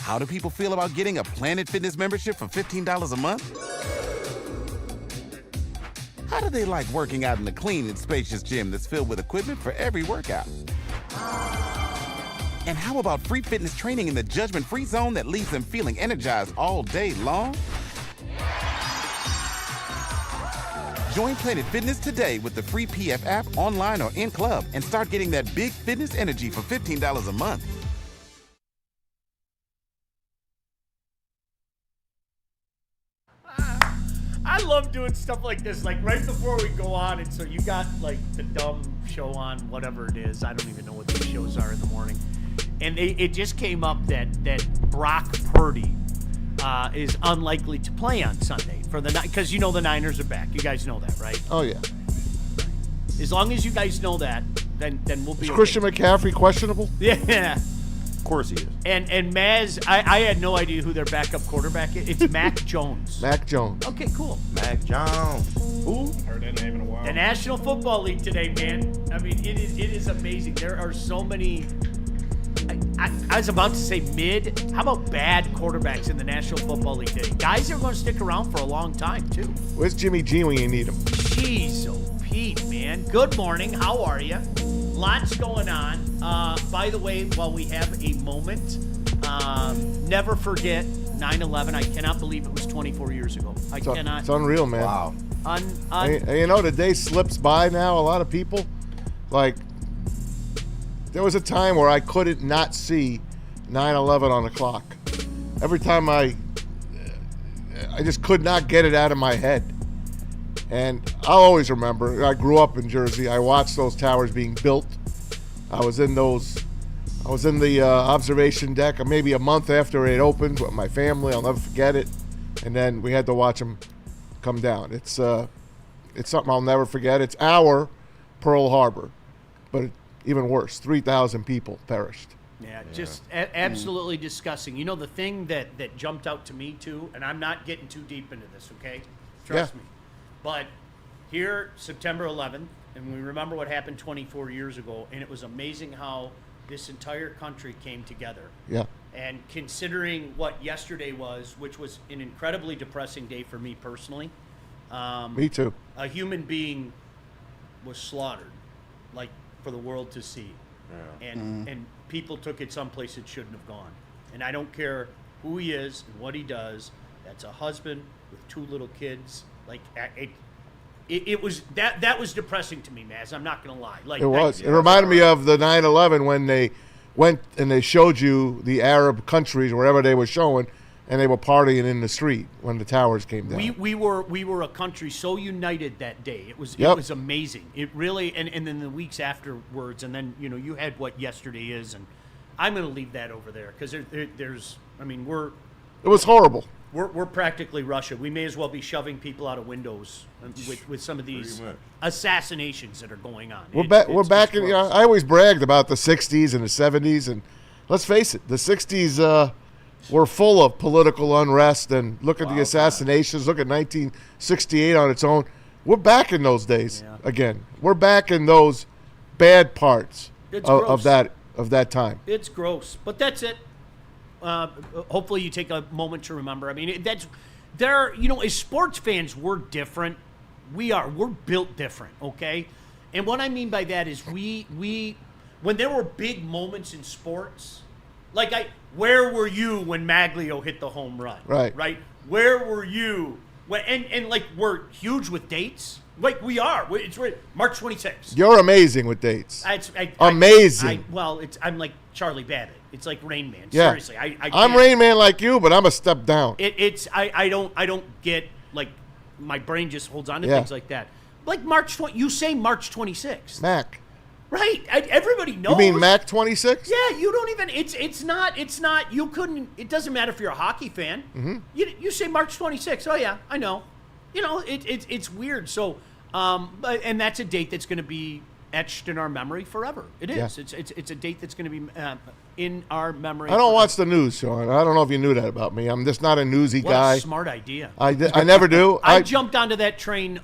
How do people feel about getting a Planet Fitness membership for $15 a month? How do they like working out in a clean and spacious gym that's filled with equipment for every workout? And how about free fitness training in the judgment-free zone that leaves them feeling energized all day long? Join Planet Fitness today with the free PF app, online or in club, and start getting that big fitness energy for $15 a month. I love doing stuff like this, like right before we go on. And so you got like the dumb show on, whatever it is. I don't even know what these shows are in the morning. And it just came up that Brock Purdy is unlikely to play on Sunday for the night, because you know the Niners are back. You guys know that, right? Oh yeah. As long as you guys know that, then we'll be. Is Christian McCaffrey questionable? Yeah. Of course he is. And Maz, I had no idea who their backup quarterback is. It's Mac Jones. Mac Jones. Okay, cool. Mac Jones. Who? Heard that name in a while. The National Football League today, man. I mean, it is amazing. There are so many. I was about to say mid. How about bad quarterbacks in the National Football League today? Guys are going to stick around for a long time, too. Where's Jimmy G when you need him? Jeez, oh Pete, man. Good morning. How are you? Lots going on. By the way, while we have a moment, never forget 9/11. I cannot believe it was 24 years ago. It's unreal, man. Wow. And you know, the day slips by now. A lot of people, like, there was a time where I couldn't not see 9/11 on the clock. Every time I just could not get it out of my head. And I'll always remember, I grew up in Jersey. I watched those towers being built. I was in the observation deck maybe a month after it opened with my family. I'll never forget it. And then we had to watch them come down. It's something I'll never forget. It's our Pearl Harbor, but even worse, 3,000 people perished. Yeah, just absolutely disgusting. You know, the thing that jumped out to me, too, and I'm not getting too deep into this, okay? Trust me. But here, September 11th, and we remember what happened 24 years ago, and it was amazing how this entire country came together. Yeah. And considering what yesterday was, which was an incredibly depressing day for me personally. Me too. A human being was slaughtered, like, for the world to see. Yeah. And people took it someplace it shouldn't have gone. And I don't care who he is and what he does. That's a husband with 2 little kids. Like, it was that was depressing to me, Maz. I'm not gonna lie. Like, it was. It reminded me of the 9/11 when they went and they showed you the Arab countries wherever they were showing, and they were partying in the street when the towers came down. We were a country so united that day. It was amazing. It really, and then the weeks afterwards, and then you had what yesterday is, and I'm gonna leave that over there because there's. I mean, it was horrible. We're practically Russia. We may as well be shoving people out of windows with some of these assassinations that are going on. We're back in. I always bragged about the 60s and the 70s, and let's face it, the 60s were full of political unrest. And look at the assassinations. Look at 1968 on its own. We're back in those days again. We're back in those bad parts of that time. It's gross, but that's it. Hopefully you take a moment to remember. I mean, as sports fans, we're different. We're built different, okay? And what I mean by that is we when there were big moments in sports, like where were you when Maglio hit the home run? Right? Where were you when and like we're huge with dates? Like we are. It's March 26th. You're amazing with dates. Amazing. I'm like Charlie Babbitt. It's like Rain Man. Yeah. Seriously, I'm Rain Man like you, but I'm a step down. I don't get, like, my brain just holds on to things like that. Like March 20. You say March 26th. Mac. Right. Everybody knows. You mean Mac 26? Yeah. You don't even. It's not. You couldn't. It doesn't matter if you're a hockey fan. Mm-hmm. You say March 26th. Oh yeah, I know. It's weird. So, and that's a date that's going to be etched in our memory forever. It is. Yeah. It's a date that's going to be in our memory. I don't watch the news, Sean. I don't know if you knew that about me. I'm just not a newsy guy. What a smart idea. I never do. I jumped onto that train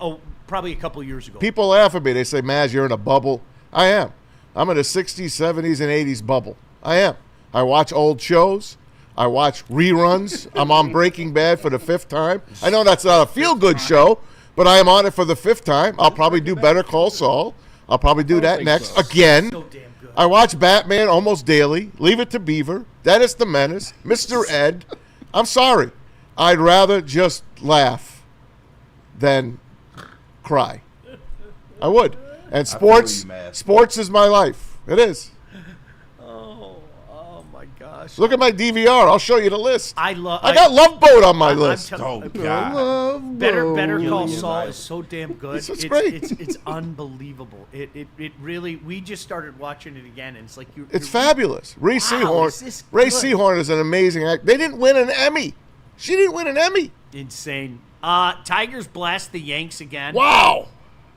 probably a couple years ago. People laugh at me. They say, Maz, you're in a bubble. I am. I'm in a 60s, 70s, and 80s bubble. I am. I watch old shows. I watch reruns. I'm on Breaking Bad for the 5th time. I know that's not a feel-good show, but I am on it for the 5th time. I'll probably do Better Call Saul. I'll probably do that next again. So damn good. I watch Batman almost daily. Leave It to Beaver. Dennis the Menace. Mr. Ed. I'm sorry. I'd rather just laugh than cry. I would. And sports is my life. It is. Oh my gosh. Look at my DVR. I'll show you the list. I got Love Boat on my list. Oh, God. Better Call Million Saul lives. is so damn good. It's great. It's unbelievable. It really. We just started watching it again, and it's like It's fabulous. Ray Wow, Seahorn. is this Ray good? Seahorn is an amazing actor. They didn't win an Emmy. She didn't win an Emmy. insane. Tigers blast the Yanks again. Wow.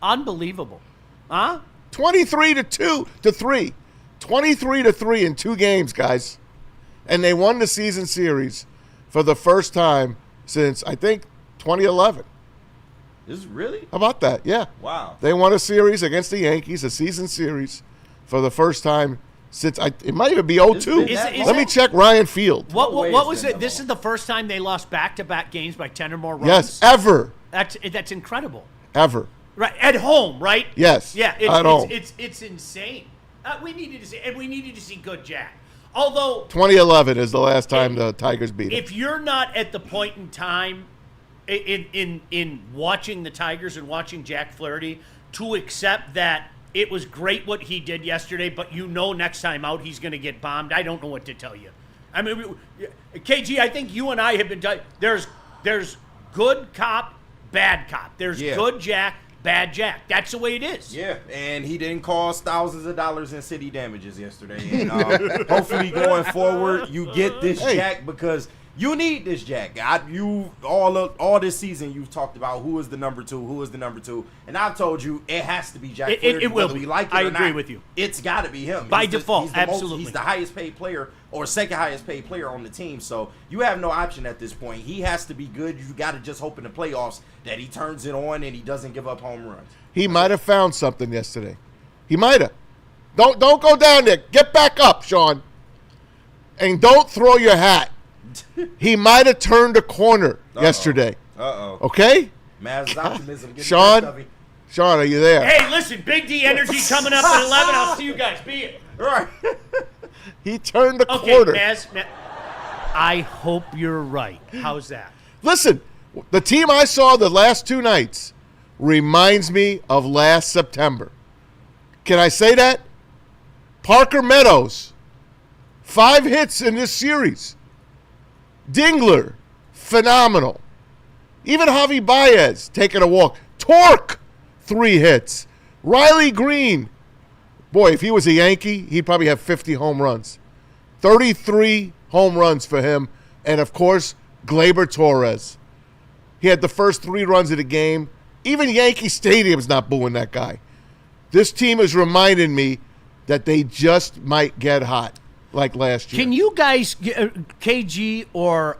Unbelievable. Huh? 23-3. 23-3 in 2 games, guys. And they won the season series for the first time since, I think, 2011. Is really? How about that? Yeah. Wow. They won a series against the Yankees, a season series, for the first time since, it might even be 02. Is it- Let me check Ryan Field. What way was it's been it? that This long. is the first time they lost back-to-back games by 10 or more runs. Yes, ever. That's incredible. Ever. Right, at home, right? Yes, Yeah, at home. it's insane. We needed to see good Jack. Although 2011 is the last time the Tigers beat him. if you're not at the point in time in watching the Tigers and watching Jack Flaherty to accept that it was great what he did yesterday, but next time out he's going to get bombed, I don't know what to tell you. I mean, KG, I think you and I have been there's good cop, bad cop. There's good Jack, bad Jack. That's the way it is. Yeah, and he didn't cost thousands of dollars in city damages yesterday. And hopefully going forward, you get this Jack because you need this Jack. All this season you've talked about who is the number two, and I've told you it has to be Jack Flaherty. It will whether be. we like it I or agree not. with you. It's got to be him By He's default, he's the absolutely. he's the highest paid player or second highest paid player on the team. So you have no option at this point. He has to be good. You got to just hope in the playoffs that he turns it on and he doesn't give up home runs. He might have found something yesterday. He might have. Don't go down there. Get back up, Sean. And don't throw your hat. He might have turned a corner yesterday. Okay? Maz's optimism. Getting Sean? the best of him. Sean, are you there? Hey, listen, Big D Energy coming up at 11. I'll see you guys. Be it. Right. He turned the Okay, corner. Maz, I hope you're right. How's that? Listen, the team I saw the last 2 nights reminds me of last September. Can I say that? Parker Meadows, 5 hits in this series. Dingler, phenomenal. Even Javi Baez taking a walk. Torque, 3 hits. Riley Green, boy, if he was a Yankee, he'd probably have 50 home runs. 33 home runs for him. And, of course, Gleyber Torres. He had the first 3 runs of the game. Even Yankee Stadium's not booing that guy. This team is reminding me that they just might get hot like last year. Can you guys, KG or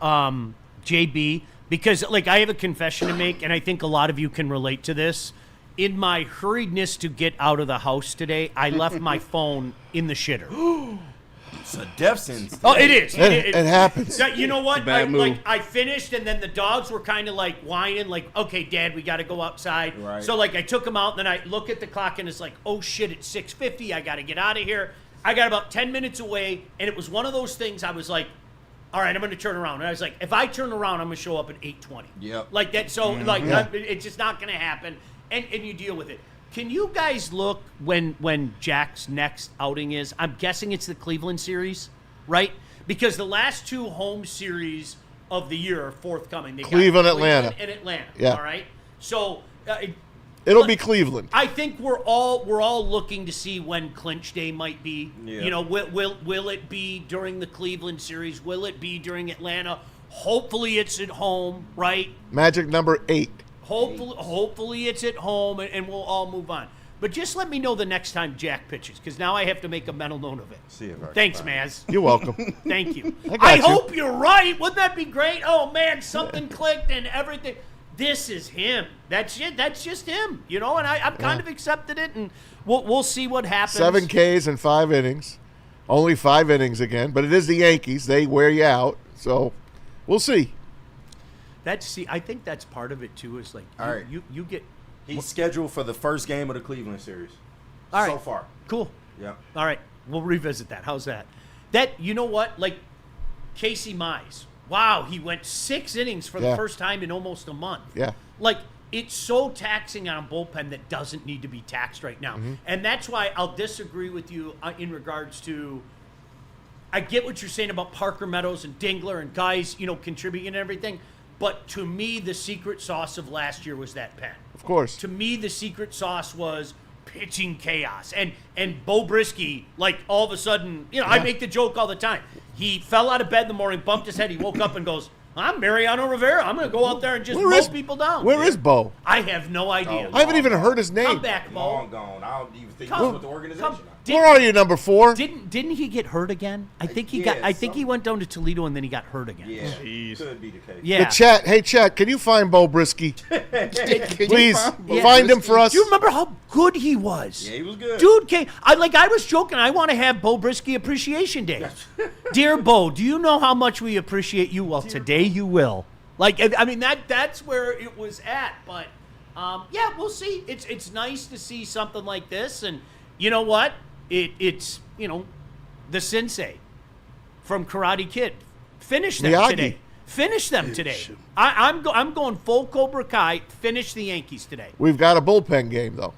JB, because I have a confession to make, and I think a lot of you can relate to this. In my hurriedness to get out of the house today, I left my phone in the shitter. It's a death sentence. Oh, it is. It happens. You know what? bad move. I finished, and then the dogs were kind of whining, okay, Dad, we got to go outside. Right. So, I took them out, and then I look at the clock, and it's oh, shit, it's 6:50. I got to get out of here. I got about 10 minutes away, and it was one of those things I was all right, I'm going to turn around. And I was if I turn around, I'm going to show up at 8:20. Yep. Like that. So, it's just not going to happen, and you deal with it. Can you guys look when Jack's next outing is? I'm guessing it's the Cleveland series, right? Because the last 2 home series of the year are forthcoming. They got Cleveland, Atlanta. and Atlanta. Yeah. All right. So It'll be Cleveland. I think we're all looking to see when clinch day might be. Yeah. Will it be during the Cleveland series? Will it be during Atlanta? Hopefully it's at home, right? Magic number 8. Hopefully it's at home, and we'll all move on. But just let me know the next time Jack pitches, because now I have to make a mental note of it. See you, Mark. Thanks, Bye. Maz. You're welcome. Thank you. I got I you. hope you're right. Wouldn't that be great? Oh, man, something clicked and everything. This is him. That's it. That's just him, and I've kind of accepted it, and we'll see what happens. 7 Ks in 5 innings. Only 5 innings again, but it is the Yankees. They wear you out. So we'll see. I think that's part of it too. Is like All right. you get He's scheduled for the first game of the Cleveland series. all right. So far. Cool. Yeah. All right, we'll revisit that. How's that? You know what? Like Casey Mize. Wow, he went 6 innings for the first time in almost a month. Yeah. Like it's so taxing on a bullpen that doesn't need to be taxed right now, and that's why I'll disagree with you in regards to. I get what you're saying about Parker Meadows and Dingler and guys, contributing and everything. But to me, the secret sauce of last year was that pen. Of course. To me, the secret sauce was pitching chaos. And Bo Brisky, like all of a sudden, I make the joke all the time. He fell out of bed in the morning, bumped his head, he woke up and goes, I'm Mariano Rivera. I'm going to go out there and just mow people down. Where is Bo? I have no idea. I haven't even heard his name. Come back, Bo. Long gone. I don't even think he's with the organization. Where are you, number 4? Didn't he get hurt again? I think he he went down to Toledo and then he got hurt again. Yeah, could be the case. Yeah. Hey chat, can you find Bo Brisky? Please find him for us. Do you remember how good he was? Yeah, he was good. Dude came. I was joking. I want to have Bo Brisky Appreciation Day. Dear Bo, do you know how much we appreciate you? Well, today you will. That's where it was at. But we'll see. It's nice to see something like this, and you know what? It's the sensei from Karate Kid. Finish them Miyagi. today. Finish them today. I'm going full Cobra Kai. Finish the Yankees today. We've got a bullpen game though.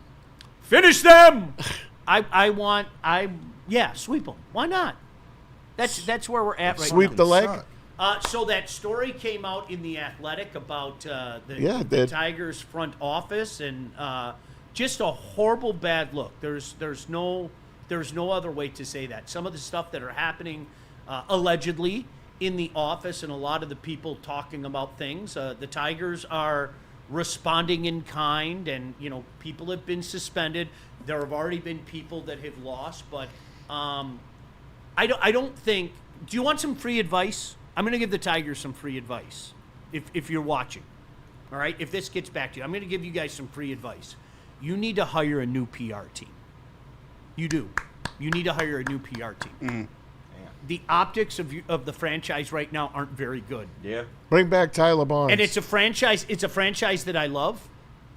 Finish them. Sweep them. Why not? That's where we're at right now. Sweep the leg. So that story came out in the Athletic about the Tigers front office and just a horrible bad look. There's no other way to say that. Some of the stuff that are happening allegedly in the office and a lot of the people talking about things. The Tigers are responding in kind, and people have been suspended. There have already been people that have lost, but I don't think. Do you want some free advice? I'm going to give the Tigers some free advice if you're watching. All right? If this gets back to you, I'm going to give you guys some free advice. You need to hire a new PR team. You do. You need to hire a new PR team. The optics of the franchise right now aren't very good. Yeah. Bring back Tyler Barnes. And it's a franchise that I love.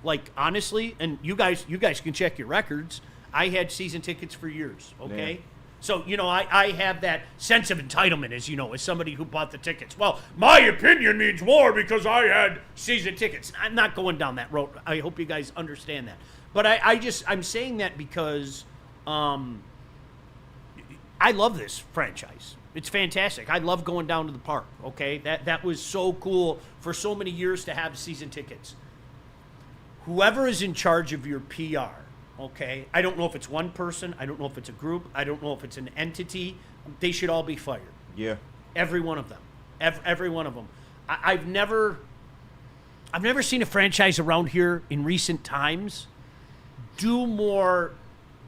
Like, honestly, and you guys can check your records. I had season tickets for years, okay? Yeah. So, I have that sense of entitlement, as somebody who bought the tickets. Well, my opinion means more because I had season tickets. I'm not going down that road. I hope you guys understand that. But I'm saying that because I love this franchise. It's fantastic. I love going down to the park, okay? That was so cool for so many years to have season tickets. Whoever is in charge of your PR, okay? I don't know if it's one person. I don't know if it's a group. I don't know if it's an entity. They should all be fired. Yeah. Every one of them. Every one of them. I've never seen a franchise around here in recent times do more,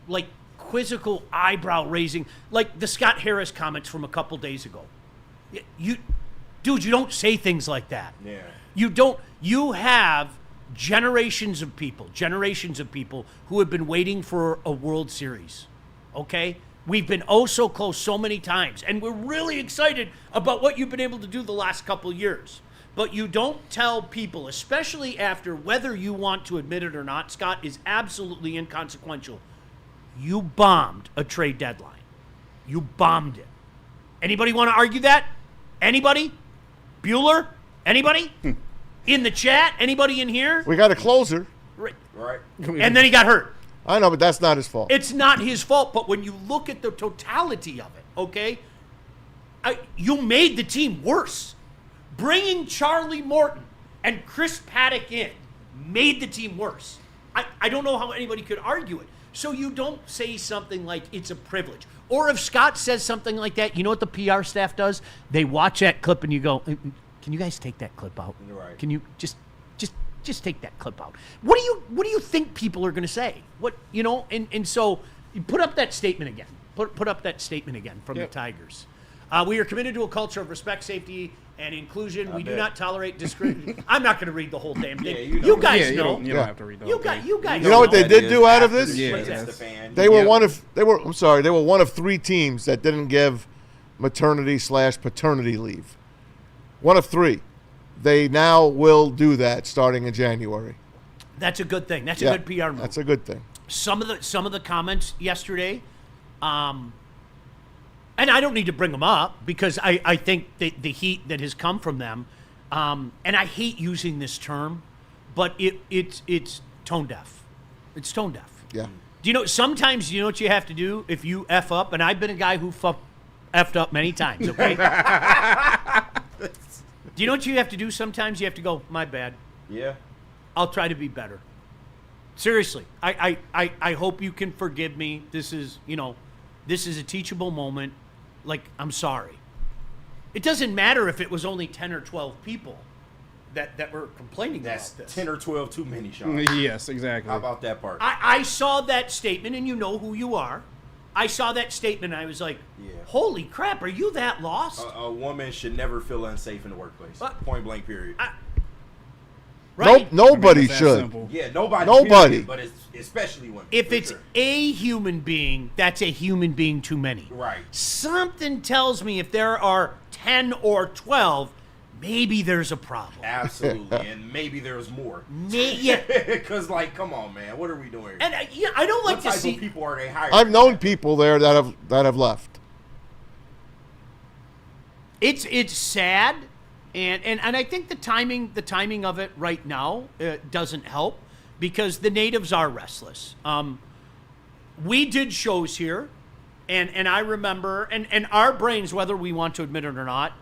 like, quizzical eyebrow raising, like the Scott Harris comments from a couple days ago. You don't say things like that. Yeah. You have generations of people who have been waiting for a World Series. Okay? We've been so close so many times, and we're really excited about what you've been able to do the last couple years. But you don't tell people, especially after whether you want to admit it or not, Scott, is absolutely inconsequential. You bombed a trade deadline. You bombed it. Anybody want to argue that? Anybody? Bueller? Anybody? In the chat? Anybody in here? We got a closer. Right. And then he got hurt. I know, but that's not his fault. It's not his fault, but when you look at the totality of it, okay, you made the team worse. Bringing Charlie Morton and Chris Paddock in made the team worse. I don't know how anybody could argue it. So you don't say something like it's a privilege. Or if Scott says something like that, you know what the PR staff does? They watch that clip and you go, can you guys take that clip out? Right. Can you just take that clip out? What do you think people are going to say? And so you put up that statement again. Put up that statement again from the Tigers. We are committed to a culture of respect, safety, and inclusion. We do not tolerate discrimination. I'm not going to to read the whole damn thing. Yeah, you guys know. You don't have to read the whole thing. You guys. You know what they did do out of this? Yeah. They were one of 3 teams that didn't give maternity/paternity leave. One of three. They now will do that starting in January. That's a good thing. That's a good PR move. That's a good thing. Some of the comments yesterday, and I don't need to bring them up because I think the heat that has come from them, and I hate using this term, but it's tone deaf. It's tone deaf. Yeah. Do you know, sometimes you know what you have to do if you F up, and I've been a guy who effed up many times, okay? Do you know what you have to do sometimes? You have to go, my bad. Yeah. I'll try to be better. Seriously, I hope you can forgive me. This is a teachable moment. Like, I'm sorry. It doesn't matter if it was only 10 or 12 people that were complaining That's about this. 10 or 12 too many, Sean. Yes, exactly. How about that part? I saw that statement, and you know who you are. I saw that statement, and I was like, holy crap, are you that lost? A woman should never feel unsafe in the workplace. Point blank, period. Right? Nobody It's that should. simple. Yeah, nobody. Nobody. Period, but it's especially women. If for it's sure. a human being, that's a human being too many. Right. Something tells me if there are 10 or 12, maybe there's a problem. Absolutely, and maybe there's more. Yeah. Because, like, come on, man, what are we doing? And I don't like What to type see. of people are they hiring? I've known people there that have left. It's sad, and I think the timing of it right now doesn't help because the natives are restless. We did shows here, and I remember, and our brains, whether we want to admit it or not,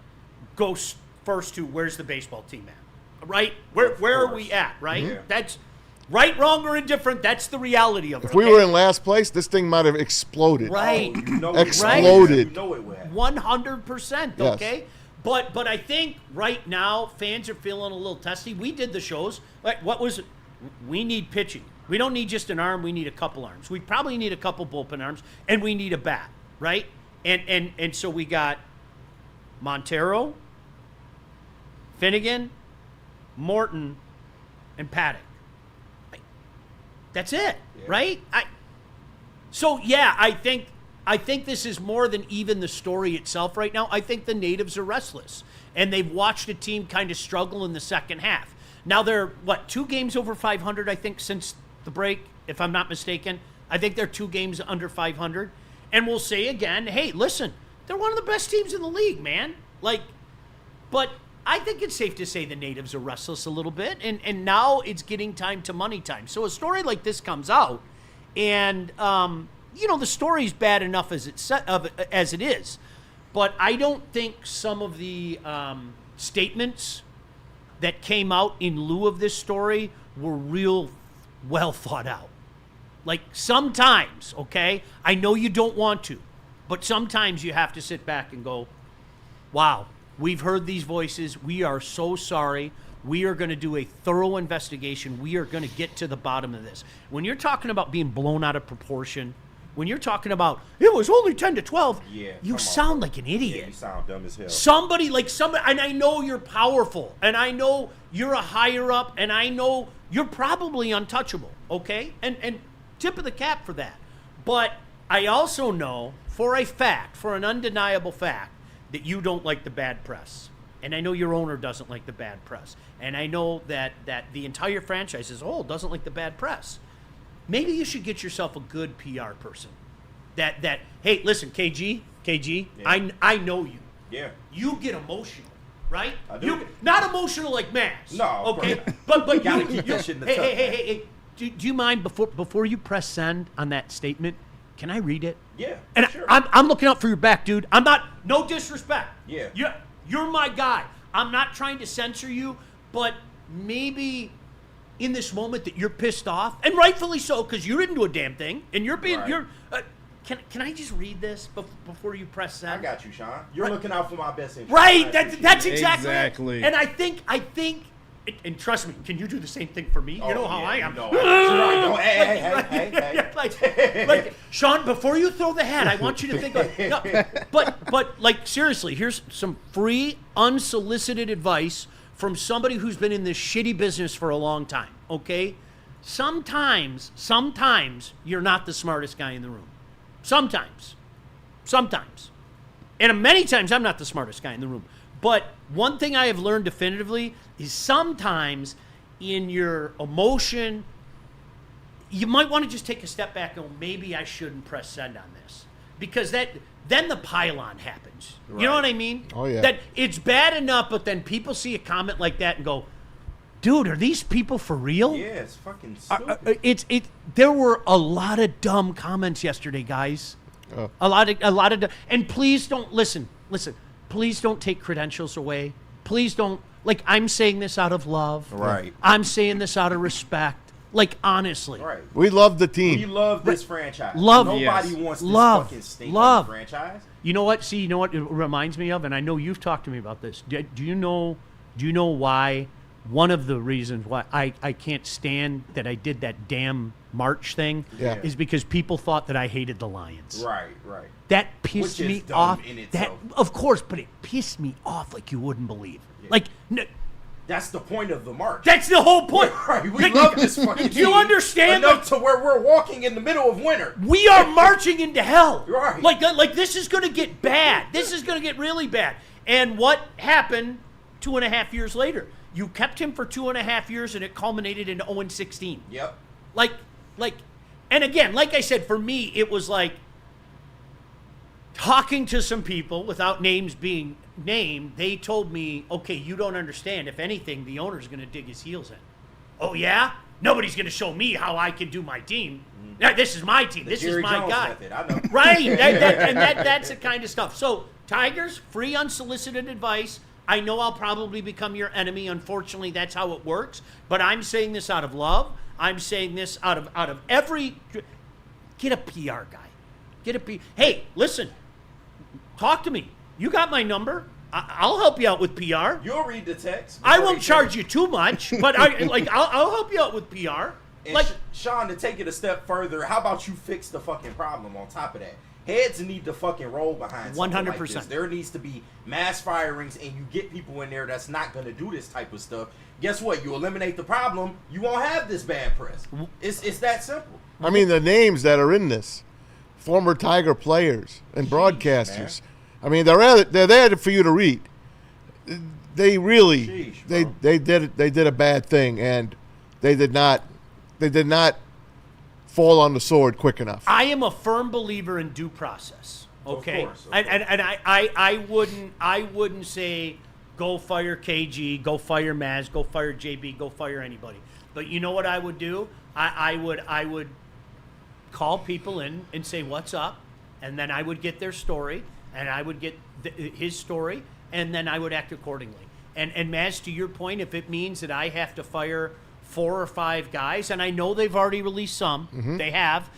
go first to where's the baseball team at, right? Where are we at, right? Yeah. That's right, wrong, or indifferent. That's the reality of it. If we were in last place, this thing might have exploded. right. Oh, you know Exploded. You know it would happen. 100%, Yes. okay? But I think right now fans are feeling a little testy. We did the shows. Like, what was it? We need pitching. We don't need just an arm. We need a couple arms. We probably need a couple bullpen arms, and we need a bat, right? And so we got Montero, Finnegan, Morton, and Paddock. That's it, right? So I think this is more than even the story itself right now. I think the natives are restless, and they've watched a team kind of struggle in the second half. Now they're, 2 games over 500, I think, since the break, if I'm not mistaken. I think they're 2 games under 500. And we'll say again, hey, listen, they're one of the best teams in the league, man. But I think it's safe to say the natives are restless a little bit, and now it's getting time to money time. So a story like this comes out, and the story's bad enough as it is, but I don't think some of the statements that came out in lieu of this story were real well thought out. Like, sometimes, okay, I know you don't want to, but sometimes you have to sit back and go, wow, we've heard these voices. We are so sorry. We are going to do a thorough investigation. We are going to get to the bottom of this. When you're talking about being blown out of proportion, when you're talking about, it was only 10 to 12, you sound like an idiot. Yeah, you sound dumb as hell. Somebody, and I know you're powerful, and I know you're a higher up, and I know you're probably untouchable, okay? And tip of the cap for that. But I also know for a fact, for an undeniable fact, that you don't like the bad press. And I know your owner doesn't like the bad press. And I know that the entire franchise as a whole doesn't like the bad press. Maybe you should get yourself a good PR person. That hey, listen, KG, yeah. I know you. Yeah. You get emotional, right? I do. Not emotional like Mass. No, okay. But gotta you keep that shit in the tuck, hey. Do you mind before you press send on that statement? Can I read it? Yeah. And sure. I'm looking out for your back, dude. I'm not. No disrespect. Yeah. You're my guy. I'm not trying to censor you, but maybe in this moment that you're pissed off, and rightfully so, because you didn't do a damn thing, and you're being Right. Can I just read this before you press send? I got you, Sean. You're looking out for my best interest. Right. That's exactly. Exactly. It. And I think. And trust me, can you do the same thing for me? You know how I am. No, hey. Like, Sean, before you throw the hat, I want you to think of no, but like, seriously, here's some free, unsolicited advice from somebody who's been in this shitty business for a long time, okay? Sometimes you're not the smartest guy in the room. Sometimes. And many times I'm not the smartest guy in the room. But one thing I have learned definitively is sometimes in your emotion, you might want to just take a step back and go, maybe I shouldn't press send on this. Because then the pylon happens. Right. You know what I mean? Oh, yeah. That it's bad enough, but then people see a comment like that and go, dude, are these people for real? Yeah, it's fucking stupid. There were a lot of dumb comments yesterday, guys. A lot of and please don't listen. Please don't take credentials away. Please don't, like, I'm saying this out of love. Right. I'm saying this out of respect. Like, honestly. Right. We love the team. We love this franchise. Love. Nobody wants this Love. fucking stinking Love. franchise. You know what? See, you know what it reminds me of, and I know you've talked to me about this. Do you know why? One of the reasons why I can't stand that I did that damn March thing is because people thought that I hated the Lions. Right. That pissed Which is me dumb off. in That, itself. of course, but it pissed me off like you wouldn't believe. Yeah. Like, That's the point of the march. that's the whole point. Right. We love this fucking Do you team understand? enough to where we're walking in the middle of winter. We are marching into hell. Right. Like this is going to get bad. This is going to get really bad. And what happened 2.5 years later? You kept him for 2.5 years, and it culminated in 0-16. Yep. Like, and again, like I said, for me, it was like talking to some people without names being named. They told me, okay, you don't understand. If anything, the owner's going to dig his heels in. Oh, yeah? Nobody's going to show me how I can do my team. Now, this is my team. This Jerry is my Jones guy. method, I know. Right. That's the kind of stuff. So, Tigers, free unsolicited advice. I know I'll probably become your enemy. Unfortunately, that's how it works. But I'm saying this out of love. I'm saying this out of every. Get a PR guy. Hey, listen. Talk to me. You got my number. I'll help you out with PR. You'll read the text. I won't charge you too much, but I'll help you out with PR. And Like, Sean, to take it a step further, how about you fix the fucking problem on top of that? Heads need to fucking roll behind something like 100%. this. There needs to be mass firings, and you get people in there that's not going to do this type of stuff. Guess what? You eliminate the problem, you won't have this bad press. It's that simple. I mean, the names that are in this, former Tiger players and broadcasters. I mean, they're there for you to read. They really, they did a bad thing, and they did not fall on the sword quick enough. I am a firm believer in due process. Okay, Of course. and I wouldn't say go fire KG, go fire Maz, go fire JB, go fire anybody. But you know what I would do? I would call people in and say what's up, and then I would get their story, and I would get his story, and then I would act accordingly. And Maz, to your point, if it means that I have to fire 4 or 5 guys, and I know they've already released some, they have,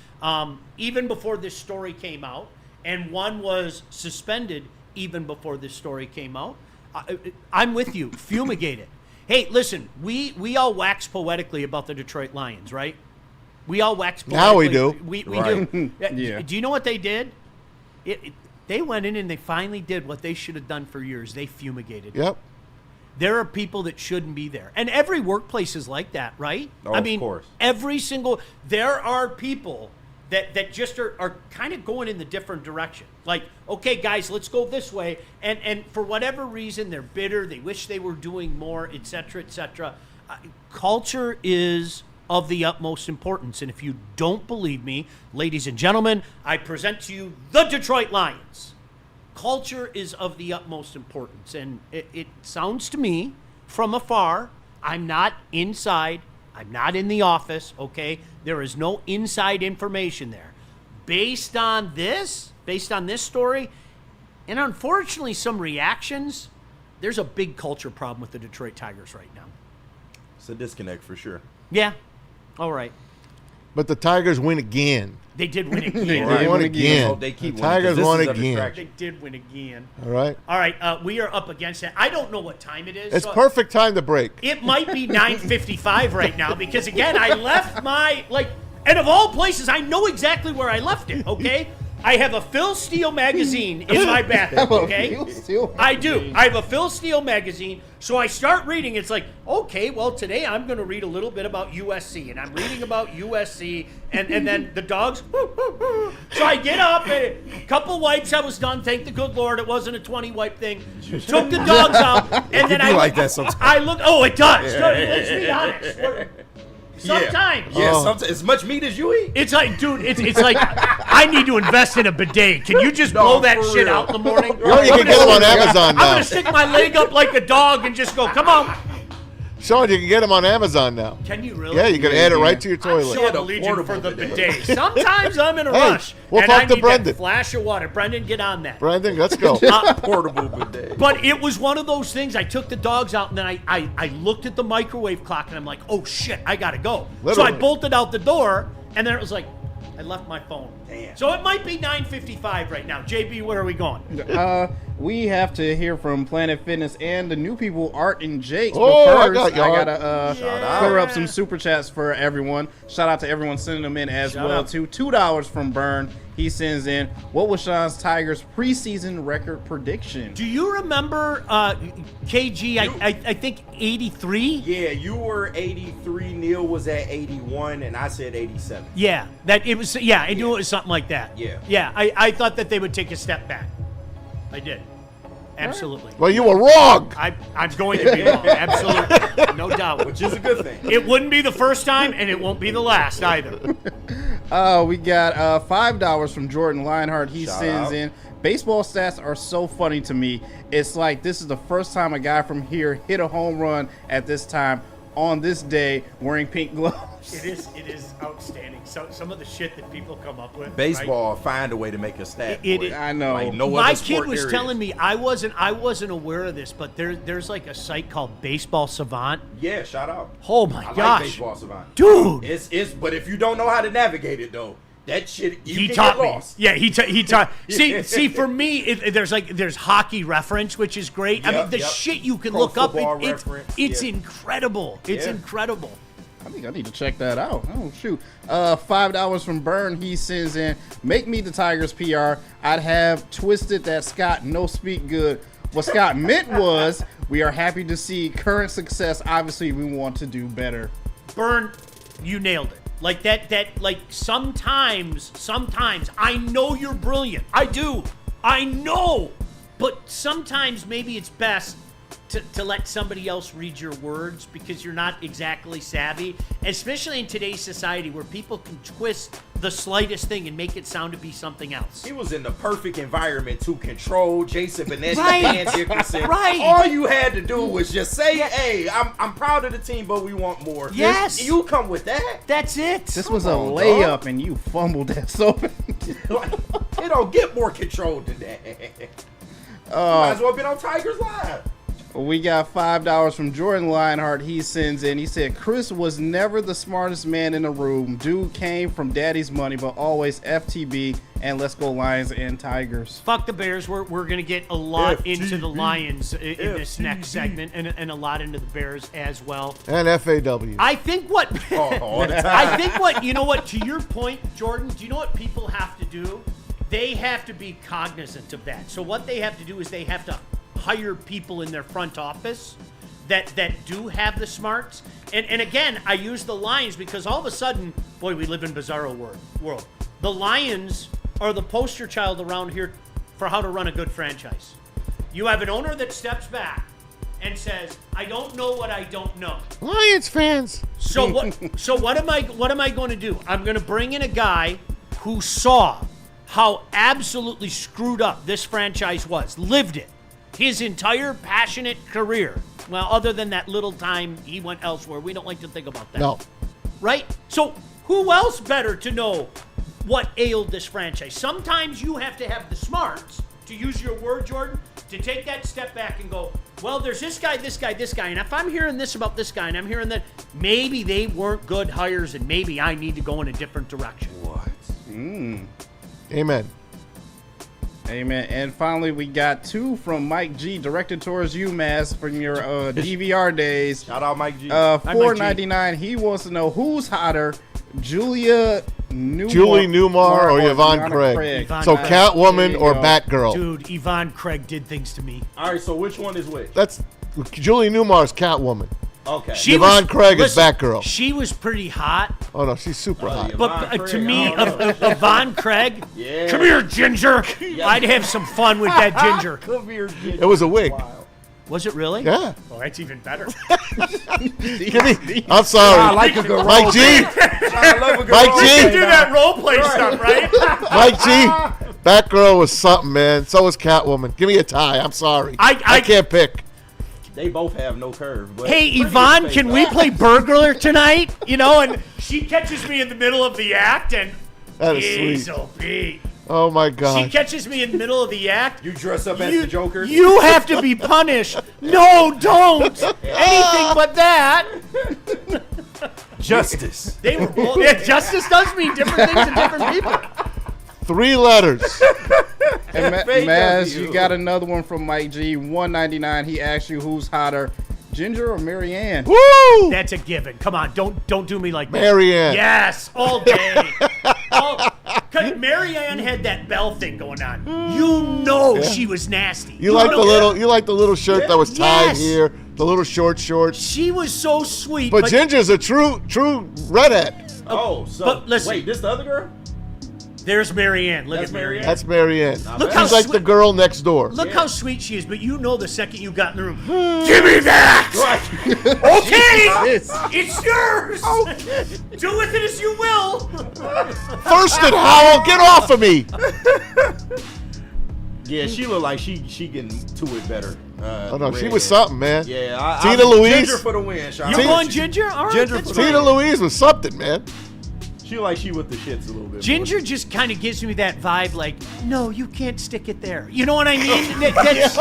even before this story came out, and one was suspended even before this story came out. I'm with you. Fumigate it. Hey, listen, we all wax poetically about the Detroit Lions, right? We all wax poetically. Now we do. We Right. do. Yeah. Do you know what they did? They went in and they finally did what they should have done for years. They fumigated. Yep. There are people that shouldn't be there. And every workplace is like that, right? Oh, I mean, of course. There are people that just are kind of going in the different direction. Like, okay, guys, let's go this way. And for whatever reason, they're bitter. They wish they were doing more, et cetera, et cetera. Culture is of the utmost importance. And if you don't believe me, ladies and gentlemen, I present to you the Detroit Lions. Culture is of the utmost importance. And it sounds to me from afar, I'm not inside, I'm not in the office, okay? There is no inside information there. Based on this story, and unfortunately some reactions, there's a big culture problem with the Detroit Tigers right now. It's a disconnect for sure. Yeah. All right. But the Tigers win again. They did win again. They won again. Hope they keep The winning, 'cause Tigers this won is a again. distraction. They did win again. All right. All right. We are up against it. I don't know what time it is. It's so perfect time to break. It might be 9:55 right now because, again, I left and of all places, I know exactly where I left it, okay? I have a Phil Steele magazine in my bathroom, okay? I do. I have a Phil Steele magazine. So I start reading. It's like, okay, well, today I'm going to read a little bit about USC. And I'm reading about USC. And then the dogs. So I get up. And a couple wipes. I was done. Thank the good Lord. It wasn't a 20 wipe thing. Took the dogs out. And then I like that sometimes. I look. Oh, it does. Let's be honest. Sometimes. Yeah, sometimes. As much meat as you eat. It's like, dude, it's like, I need to invest in a bidet. Can you just blow that shit out in the morning? You know, you can get them on Amazon now. I'm going to stick my leg up like a dog and just go, come on. Sean, you can get them on Amazon now. Can you really? Yeah, you can add it right to your toilet. I'm so Baligian for the bidet. Sometimes I'm in a rush. We'll and talk I to need Brendan. That flash of water. Brendan, get on that. Brendan, let's go. Portable bidet. But it was one of those things. I took the dogs out, and then I looked at the microwave clock, and I'm like, oh, shit, I got to go. Literally. So I bolted out the door, and then it was like, I left my phone. Damn. So it might be 9:55 right now. JB, where are we going? We have to hear from Planet Fitness and the new people, Art and Jake. Oh, But I first, got you, Art. gotta clear up some super chats for everyone. Shout out to everyone sending them in as Shout well out. too. $2 from Burn. He sends in, what was Sean's Tigers preseason record prediction? Do you remember KG? I think 83. Yeah, you were 83. Neil was at 81, and I said 87. Yeah, that it was. Yeah, I knew it was something like that. Yeah. yeah. I thought that they would take a step back. I did. Absolutely. Well, you were wrong. I'm going to be wrong. Absolutely. No doubt. Which is a good thing. It wouldn't be the first time, and it won't be the last either. We got $5 from Jordan Lionheart. He Shout sends out. in, baseball stats are so funny to me. It's like this is the first time a guy from here hit a home run at this time on this day wearing pink gloves. It is outstanding. So some of the shit that people come up with. Baseball find a way to make a stat. It for is- I know. Like no My other kid sport was there telling is. me I wasn't aware of this, but there's like a site called Baseball Savant. Yeah, shout out. Oh my I gosh, like baseball savant. dude! It's but if you don't know how to navigate it though, that shit you He can taught get me. lost. Yeah, he taught. See, for me, there's hockey reference, which is great. I mean, Yep, the yep. shit you can Pro look up. football It's reference, yeah. incredible. It's Yeah. incredible. I think I need to check that out. Oh, shoot. $5 from Burn. He sends in, make me the Tigers PR. I'd have twisted that Scott no speak good. What Scott meant was, we are happy to see current success. Obviously, we want to do better. Burn, you nailed it. Like that like sometimes I know you're brilliant. I do. I know. But sometimes maybe it's best to let somebody else read your words because you're not exactly savvy, especially in today's society where people can twist the slightest thing and make it sound to be something else. He was in the perfect environment to control Jason Benetti, Right. Dan Dickerson. Right. All you had to do was just say, "Hey, I'm proud of the team, but we want more." Yes. You come with that. That's it. This was a on, layup, dog. and you fumbled that so Like, it don't get more controlled than that. Might as well been on Tigers Live. We got $5 from Jordan Lionheart. He sends in. He said, Chris was never the smartest man in the room. Dude came from daddy's money, but always FTB and let's go Lions and Tigers. Fuck the Bears. We're going to get a lot FTB. into the Lions in this next segment and a lot into the Bears as well. And FAW. I think what all the time. I think what you know what to your point, Jordan, do you know what people have to do? They have to be cognizant of that. So what they have to do is they have to hire people in their front office that do have the smarts. And again, I use the Lions because all of a sudden, boy, we live in bizarro world. The Lions are the poster child around here for how to run a good franchise. You have an owner that steps back and says, "I don't know what I don't know." Lions fans. So what am I going to do? I'm going to bring in a guy who saw how absolutely screwed up this franchise was, lived it his entire passionate career. Well, other than that little time he went elsewhere, we don't like to think about that. No. Right? So who else better to know what ailed this franchise? Sometimes you have to have the smarts, to use your word, Jordan, to take that step back and go, well, there's this guy, and if I'm hearing this about this guy and I'm hearing that, maybe they weren't good hires and maybe I need to go in a different direction. What? Amen. Amen. And finally, we got 2 from Mike G, directed towards you, Maz, from your DVR days. Shout out Mike G. $4.99. He wants to know who's hotter, Julia Julie Newmar or Yvonne Craig. So Catwoman or Batgirl. Dude, Yvonne Craig did things to me. All right, so which one is which? That's Julie Newmar's Catwoman. Okay. Yvonne Craig is Batgirl. She was pretty hot. Oh no, she's super hot. But to me, Yvonne Craig, come here, Ginger. I'd have some fun with that Ginger. Come here, Ginger. It was a wig. Wow. Was it really? Yeah. Oh, that's even better. I'm sorry. I like a good Mike G. I love a good Mike role G. play Do now. that role play stuff, right? Mike G. Batgirl was something, man. So was Catwoman. Give me a tie. I'm sorry. I can't pick. They both have no curve. But Hey, Yvonne, can we play burglar tonight? You know, and she catches me in the middle of the act, and That is sweet. Oh my She God. catches me in the middle of the act. You dress up as the Joker? You have to be punished. No, don't. Anything but that. Justice. They were both. Yeah, justice does mean different things to different people. 3 letters. And Fake Maz, W. you got another one from Mike G. 199. He asked you who's hotter, Ginger or Marianne? Woo! That's a given. Come on, don't do me like that. Marianne. Yes, all day. Cause Marianne had that bell thing going on. You know she was nasty. You like know the little shirt that was tied Yes. here, the little shorts. She was so sweet. But Ginger's a true redhead. Oh, so but listen. wait, this the other girl? There's Marianne. Look That's at Marianne. That's Marianne. Look how She's like sweet- the girl next door. Look how sweet she is, but you know the second you got in the room, give me that! Okay! It's yours! Do with it as you will! Thurston Howell, get off of me! Yeah, she looked like she getting to it better. Oh no, she was something, man. Yeah, Tina Louise. Ginger for the win, Sean. You're going Ginger? All right, Ginger that's for fine. Tina Louise was something, man. She like she with the shits a little bit. Ginger just kind of gives me that vibe like, no, you can't stick it there. You know what I mean? That's,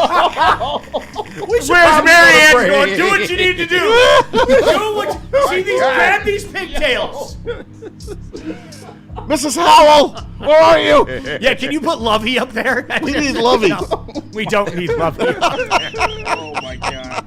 where's Marianne going? Do what you need to do. Grab these pigtails. Mrs. Howell, where are you? Yeah, can you put Lovey up there? We need Lovey. No, we don't need Lovey up there. Oh my God.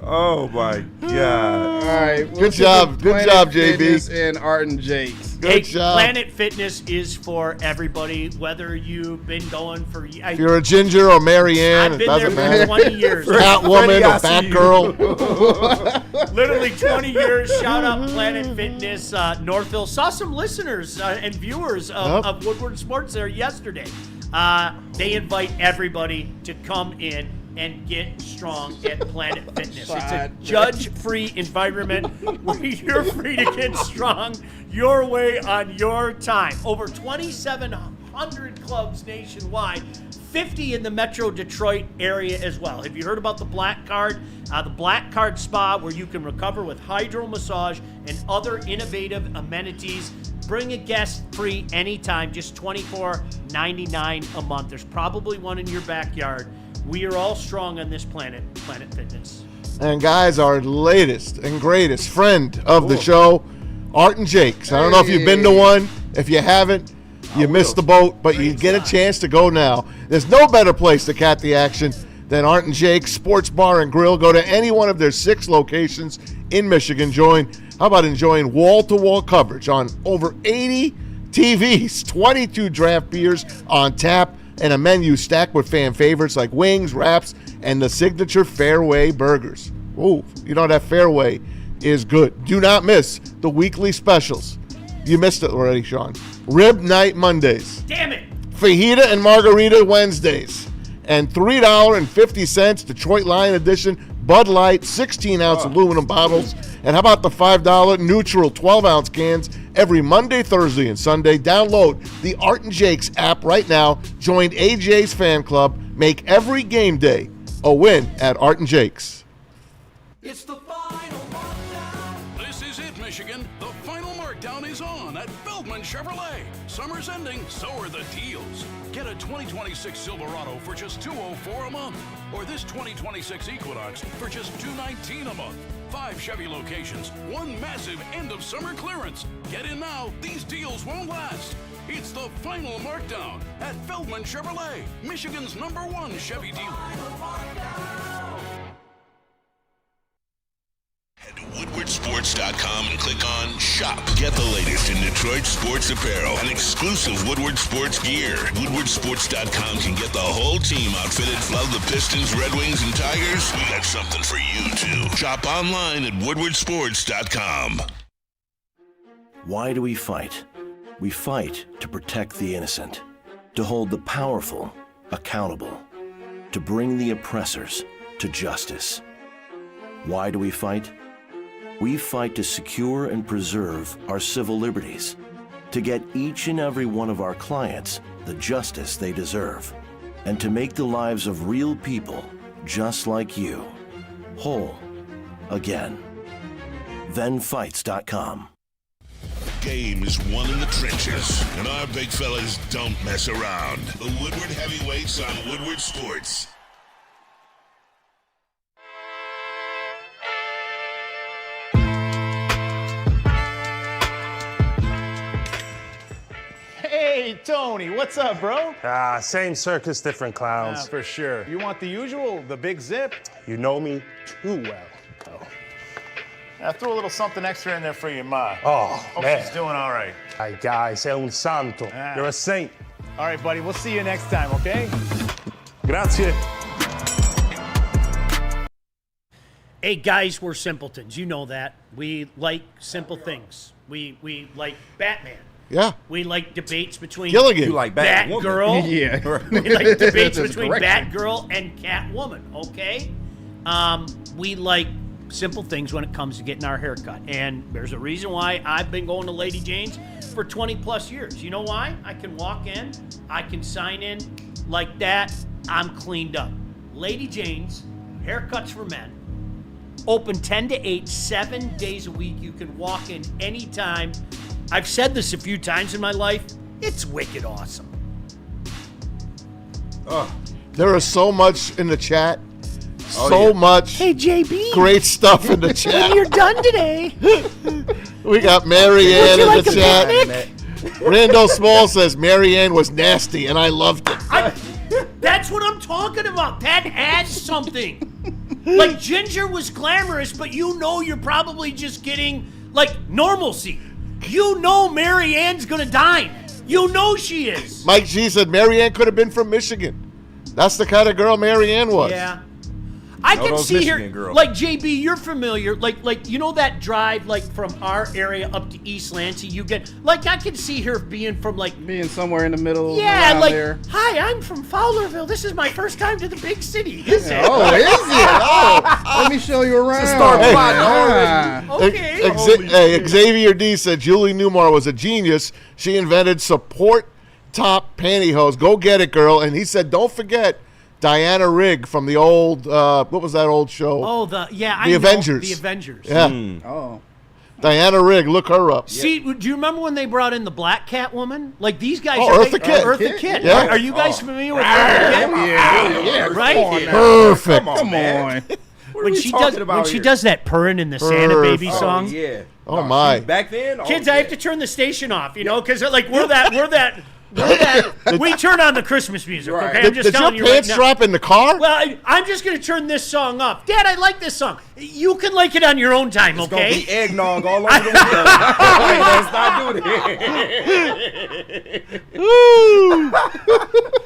Oh my God. All right. Good job, JB. Fitness and Art and Jakes. Good Hey, job. Planet Fitness is for everybody, whether you've been going for... If you're a Ginger or Marianne, I've it been there doesn't for matter. 20 years. Catwoman or I see you. Batgirl. Literally 20 years. Shout out Planet Fitness, Northville. Saw some listeners and viewers of Woodward Sports there yesterday. They invite everybody to come in and get strong at Planet Fitness. It's a judge-free environment where you're free to get strong your way on your time. Over 2,700 clubs nationwide, 50 in the Metro Detroit area as well. Have you heard about the Black Card? The Black Card Spa, where you can recover with hydro massage and other innovative amenities. Bring a guest free anytime, just $24.99 a month. There's probably one in your backyard. We are all strong on this planet, Planet Fitness. And guys, our latest and greatest friend of the show, Art and Jakes. I don't know if you've been to one. If you haven't, you missed the boat, but you get a chance to go now. There's no better place to catch the action than Art and Jakes Sports Bar and Grill. Go to any one of their 6 locations in Michigan. How about enjoying wall-to-wall coverage on over 80 TVs, 22 draft beers on tap, and a menu stacked with fan favorites like wings, wraps, and the signature Fairway burgers. Ooh, you know that Fairway is good. Do not miss the weekly specials. You missed it already, Sean. Rib Night Mondays. Damn it! Fajita and Margarita Wednesdays. And $3.50 Detroit Lion Edition Bud Light 16-ounce aluminum bottles. And how about the $5 neutral 12-ounce cans every Monday, Thursday, and Sunday? Download the Art and Jakes app right now. Join AJ's fan club. Make every game day a win at Art and Jakes. It's the final markdown. This is it, Michigan. The final markdown is on at Feldman Chevrolet. Summer's ending, so are the deals. Get a 2026 Silverado for just $204 a month, or this 2026 Equinox for just $219 a month. 5 Chevy locations, 1 massive end-of-summer clearance. Get in now. These deals won't last. It's the final markdown at Feldman Chevrolet, Michigan's #1 Chevy dealer. Head to WoodwardSports.com WoodwardSports.com and click on Shop. Get the latest in Detroit sports apparel and exclusive Woodward Sports gear. WoodwardSports.com can get the whole team outfitted. Love the Pistons, Red Wings, and Tigers? We got something for you, too. Shop online at WoodwardSports.com. Why do we fight? We fight to protect the innocent, to hold the powerful accountable, to bring the oppressors to justice. Why do we fight? We fight to secure and preserve our civil liberties, to get each and every one of our clients the justice they deserve, and to make the lives of real people just like you whole again. ThenFights.com. Game is won in the trenches, and our big fellas don't mess around. The Woodward Heavyweights on Woodward Sports. Hey, Tony, what's up, bro? Same circus, different clowns. For sure. You want the usual, the big zip? You know me too well. I threw a little something extra in there for your ma. Oh, Hope man. she's doing all right. Ay, guy, sei un santo. You're a saint. All right, buddy, we'll see you next time, okay? Grazie. Hey, guys, we're simpletons. You know that. We like simple things. We like Batman. Yeah. We like debates between Gilligan. You like Batgirl. Yeah. We like debates That's between correction. Batgirl and Catwoman, okay? We like simple things when it comes to getting our hair cut. And there's a reason why I've been going to Lady Jane's for 20 plus years. You know why? I can walk in, I can sign in like that, I'm cleaned up. Lady Jane's, haircuts for men. Open 10 to 8, 7 days a week. You can walk in anytime. I've said this a few times in my life. It's wicked awesome. There is so much in the chat. yeah. Much Hey, JB. great stuff in the When chat. you're done today. We got Mary Ann Would you in like the a chat. picnic? Randall Small says Mary Ann was nasty and I loved it. That's what I'm talking about. That adds something. Like, Ginger was glamorous, but you know you're probably just getting, like, normalcy. You know Mary Ann's gonna dine. You know she is. Mike G said Mary Ann could have been from Michigan. That's the kind of girl Mary Ann was. Yeah. I can those see Michigan here, girls. like, JB, you're familiar, like you know that drive, like, from our area up to East Lansing, you get, like, I can see her being from, like, Being somewhere in the middle. yeah, around like, there. hi, I'm from Fowlerville. This is my first time to the big city. Is it? Oh, is it? Oh, let me show you around. start Hey. plotting Ah. Okay. Xavier D said Julie Newmar was a genius. She invented support top pantyhose. Go get it, girl. And he said, don't forget Diana Rigg from the old, what was that old show? Oh, I The know, Avengers. The Avengers. Yeah. Oh. Diana Rigg, look her up. See, do you remember when they brought in the black Catwoman? Like, these guys Oh, are Eartha Kitt. Eartha Kitt. Yeah. Are you guys familiar with Eartha Kitt? Yeah. Right? Perfect. Come on. When she does that purring in the Santa Baby Perfect. song. Yeah. Oh, my. Back then, Kids, I have to turn the station off, you know, because like we turn on the Christmas music. Right. Okay, I'm just Did your telling you right pants now. drop in the car? Well, I'm just going to turn this song off. Dad, I like this song. You can like it on your own time, It's gonna okay? be eggnog all over the window. Let's not do that.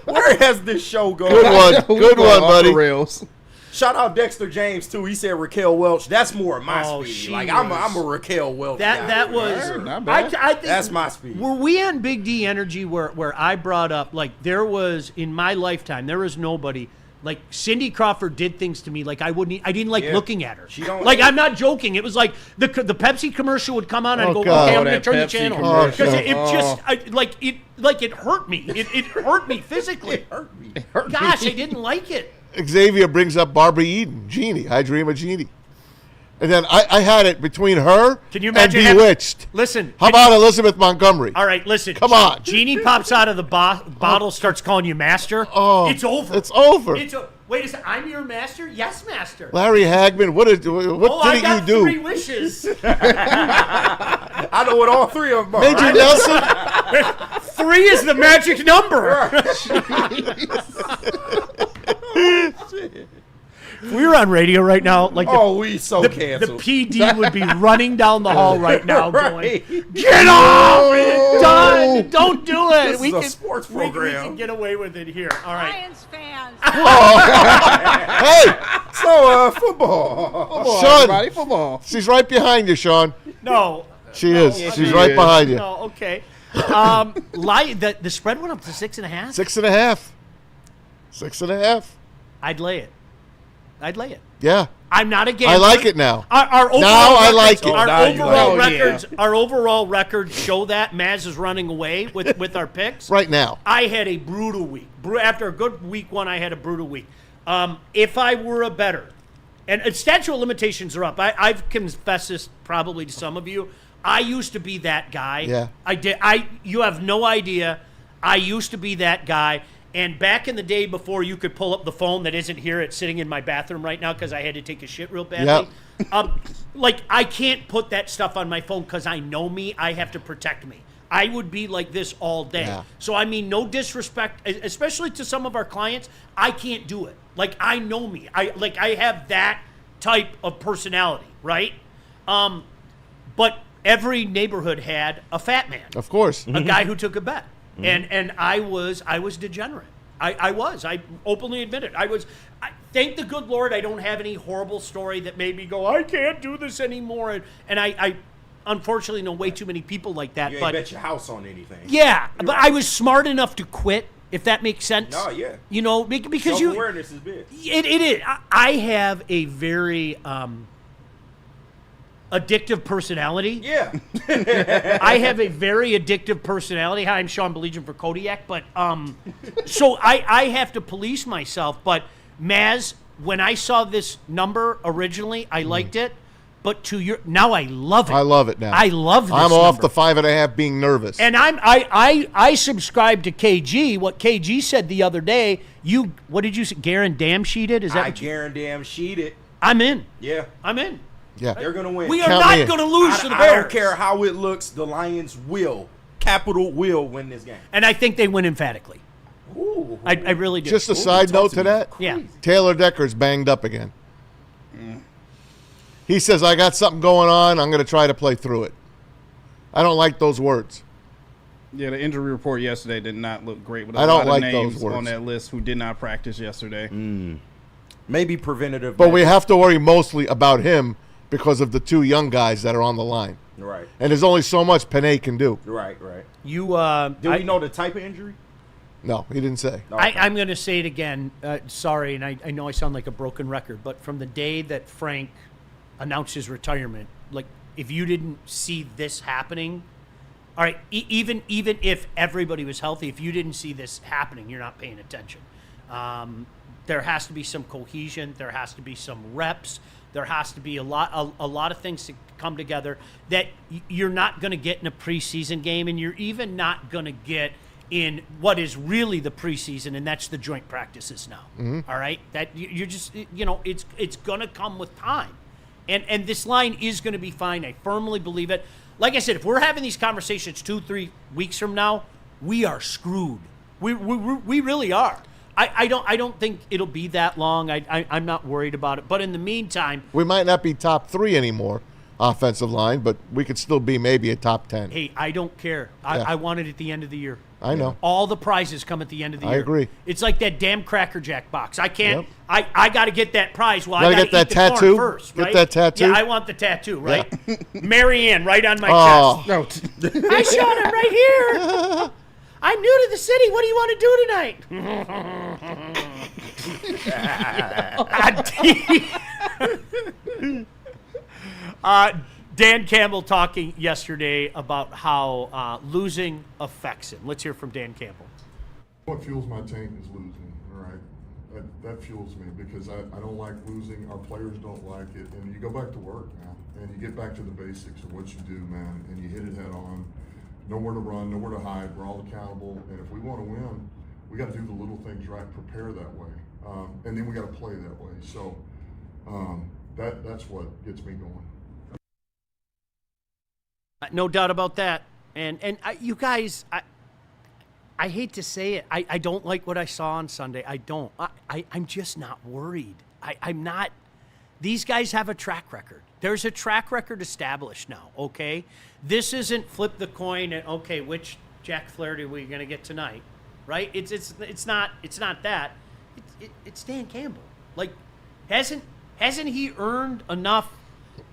Where has this show gone? Good one. Good one, Off the buddy. rails. Shout out Dexter James too. He said Raquel Welch. That's more my Oh, speed. she Like was- I'm a Raquel Welch. guy. That was. Not bad. I think That's my speed. Were we on Big D Energy where I brought up, like, there was, in my lifetime, there was nobody, like, Cindy Crawford did things to me like I didn't like Yeah. looking at her. She don't- like, I'm not joking. It was like the Pepsi commercial would come on and I'd Oh, go, God. okay, Oh, I'm going to that turn the Pepsi channel. commercial. Because it Oh. just, it hurt me. It hurt me physically. hurt me. Gosh, I didn't like it. Xavier brings up Barbara Eden, Jeannie. I Dream of Jeannie. And then I had it between her Can you and imagine having- Bewitched. Listen. How about Elizabeth Montgomery? All right, listen. Come on. Genie pops out of the bottle, starts calling you master. Oh, It's over. It's over. Wait a second. I'm your master? Yes, master. Larry Hagman, what I didn't got you do? 3 wishes. I know what all three of them are. Major Nelson? 3 is the magic number. If we were on radio right now, like we so the canceled. PD would be running down the hall right now Right. going, "Get off! It's done! Don't do it! This is a sports program. We can get away with it here." All right. Lions fans. Hey, So, football. Sean, Everybody, football. she's right behind you, Sean. No. She is. She's right behind you. No, okay. The spread went up to 6.5. 6.5. 6.5. I'd lay it. Yeah. I'm not a gambler. I like it now. Our overall Now I records, like it. Our Now you overall like it. records. Our overall records show that Maz is running away with our picks. Right now. I had a brutal week. After a good week one, I had a brutal week. If I were a bettor, and statute of limitations are up. I've confessed this probably to some of you. I used to be that guy. Yeah. I did. You have no idea. I used to be that guy. And back in the day before you could pull up the phone that isn't here, it's sitting in my bathroom right now because I had to take a shit real badly. Like, I can't put that stuff on my phone because I know me. I have to protect me. I would be like this all day. Yeah. So, I mean, no disrespect, especially to some of our clients. I can't do it. Like, I know me. I have that type of personality, right? But every neighborhood had a fat man. Of course. A guy who took a bet. And I was degenerate. I openly admit it. Thank the good Lord I don't have any horrible story that made me go, I can't do this anymore. And I unfortunately know way too many people like that. You ain't but bet your house on anything. yeah, but I was smart enough to quit, if that makes sense. No, yeah. You know, because Self-awareness is big. It is. I have a very addictive personality. Yeah. I have a very addictive personality. Hi, I'm Sean Baligian for Kodiak, but so I have to police myself. But Maz, when I saw this number originally, I liked it, but now I love it. I love it now. I love this I'm off number. the 5.5 being nervous. And I subscribe to KG. What KG said the other day. What did you say? Darren sheeted? Is that I what you? guarantee sheeted. I'm in. Yeah. I'm in. Yeah. They're going to win. We are Count me not in. going to lose to the I Bears. don't care how it looks. The Lions will win this game. And I think they win emphatically. Ooh. I really do. Just a side note to that. Yeah. Taylor Decker's banged up again. He says, I got something going on. I'm going to try to play through it. I don't like those words. Yeah, the injury report yesterday did not look great. With a I don't lot of like those names words. on that list who did not practice yesterday. Maybe preventative. But we have to worry mostly about him because of the two young guys that are on the line. Right. And there's only so much Panay can do. Right. Do we know the type of injury? No, he didn't say. I'm going to say it again. Sorry, and I know I sound like a broken record, but from the day that Frank announced his retirement, like, if you didn't see this happening, all right, even if everybody was healthy, if you didn't see this happening, you're not paying attention. There has to be some cohesion. There has to be some reps. There has to be a lot of things to come together that you're not going to get in a preseason game, and you're even not going to get in what is really the preseason, and that's the joint practices now. All right, that you're just it's going to come with time, and this line is going to be fine. I firmly believe it. Like I said, if we're having these conversations 2-3 weeks from now, we are screwed. We really are. I don't think it'll be that long. I'm not worried about it. But in the meantime, We might not be top 3 anymore, offensive line, but we could still be maybe a top 10. hey, I don't care. I want it at the end of the year. I know. All the prizes come at the end of the year. I agree. It's like that damn Cracker Jack box. I can't. Yep. I got to get that prize. Well, Gotta I got get to that eat the tattoo? corn first. Get Right? that tattoo? Yeah, I want the tattoo. Right. Mary Ann, right on my Oh. chest. I shot him right here. I'm new to the city. What do you want to do tonight? Dan Campbell talking yesterday about how losing affects him. Let's hear from Dan Campbell. What fuels my tank is losing, all right? That fuels me because I don't like losing. Our players don't like it. And you go back to work, man, and you get back to the basics of what you do, man, and you hit it head on. Nowhere to run, nowhere to hide. We're all accountable. And if we want to win, we got to do the little things right, prepare that way. And then we got to play that way. So that's what gets me going. No doubt about that. And you guys, I hate to say it. I don't like what I saw on Sunday. I don't. I'm just not worried. I'm not. These guys have a track record. There's a track record established now, okay? This isn't flip the coin and, okay, which Jack Flaherty are we going to get tonight, right? It's not that. It's Dan Campbell. Like, hasn't he earned enough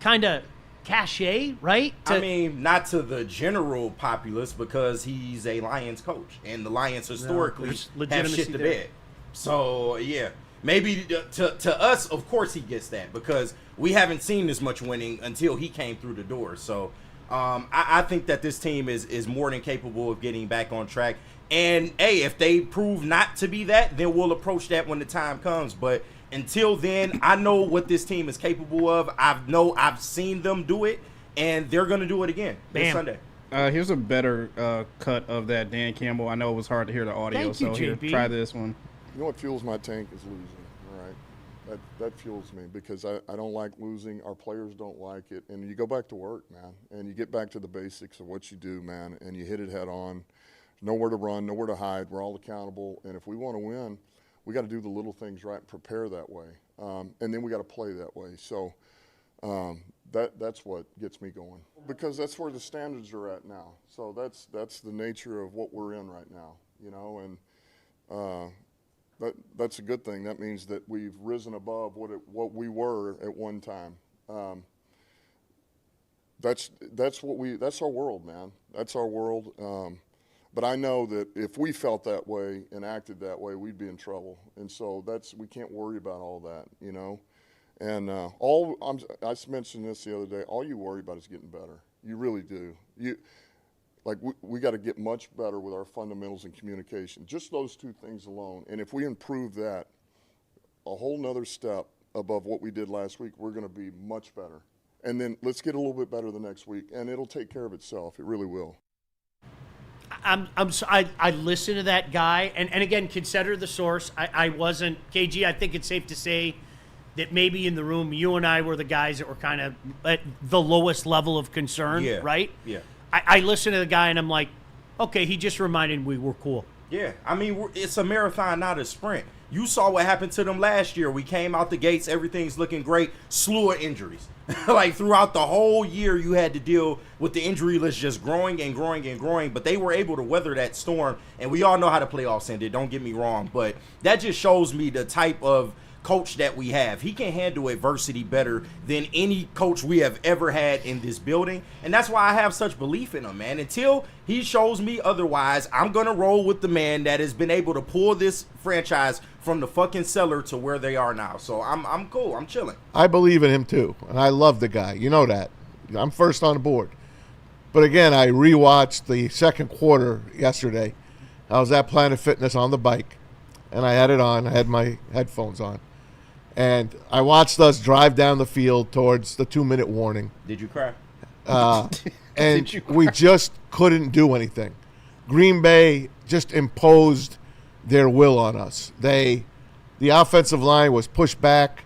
kind of cachet, right? I mean, not to the general populace because he's a Lions coach, and the Lions historically have shit to bed. So, yeah. Maybe to us, of course, he gets that because we haven't seen this much winning until he came through the door. So I think that this team is more than capable of getting back on track. And, hey, if they prove not to be that, then we'll approach that when the time comes. But until then, I know what this team is capable of. I've seen them do it, and they're going to do it again this Sunday. Here's a better cut of that Dan Campbell. I know it was hard to hear the audio, Thank you, so here, JP. try this one. You know what fuels my tank is losing, all right? That fuels me because I don't like losing. Our players don't like it. And you go back to work, man, and you get back to the basics of what you do, man, and you hit it head on. Nowhere to run, nowhere to hide. We're all accountable. And if we want to win, we got to do the little things right and prepare that way. And then we got to play that way. So that's what gets me going because that's where the standards are at now. So that's the nature of what we're in right now, you know, and that's a good thing. That means that we've risen above what we were at one time. That's our world, man. That's our world. But I know that if we felt that way and acted that way, we'd be in trouble. And so we can't worry about all that, you know. And I mentioned this the other day. All you worry about is getting better. You really do. We got to get much better with our fundamentals and communication. Just those two things alone. And if we improve that a whole nother step above what we did last week, we're going to be much better. And then let's get a little bit better the next week, and it'll take care of itself. It really will. I listen to that guy, and again, consider the source. I wasn't KG. I think it's safe to say that maybe in the room, you and I were the guys that were kind of at the lowest level of concern, right? Yeah. I listen to the guy, and I'm like, okay, he just reminded me we're cool. Yeah, I mean, it's a marathon, not a sprint. You saw what happened to them last year. We came out the gates, everything's looking great, slew of injuries. Like throughout the whole year, you had to deal with the injury list just growing and growing and growing, but they were able to weather that storm, and we all know how the playoffs ended, don't get me wrong, but that just shows me the type of coach that we have. He can handle adversity better than any coach we have ever had in this building, and that's why I have such belief in him, man. Until he shows me otherwise, I'm gonna roll with the man that has been able to pull this franchise from the fucking cellar to where they are now. So I'm cool. I'm chilling. I believe in him too, and I love the guy. You know that. I'm first on the board. But again, I rewatched the second quarter yesterday. I was at Planet Fitness on the bike, and I had it on. I had my headphones on. And I watched us drive down the field towards the 2-minute warning. Did you cry? And we just couldn't do anything. Green Bay just imposed their will on us. The offensive line was pushed back.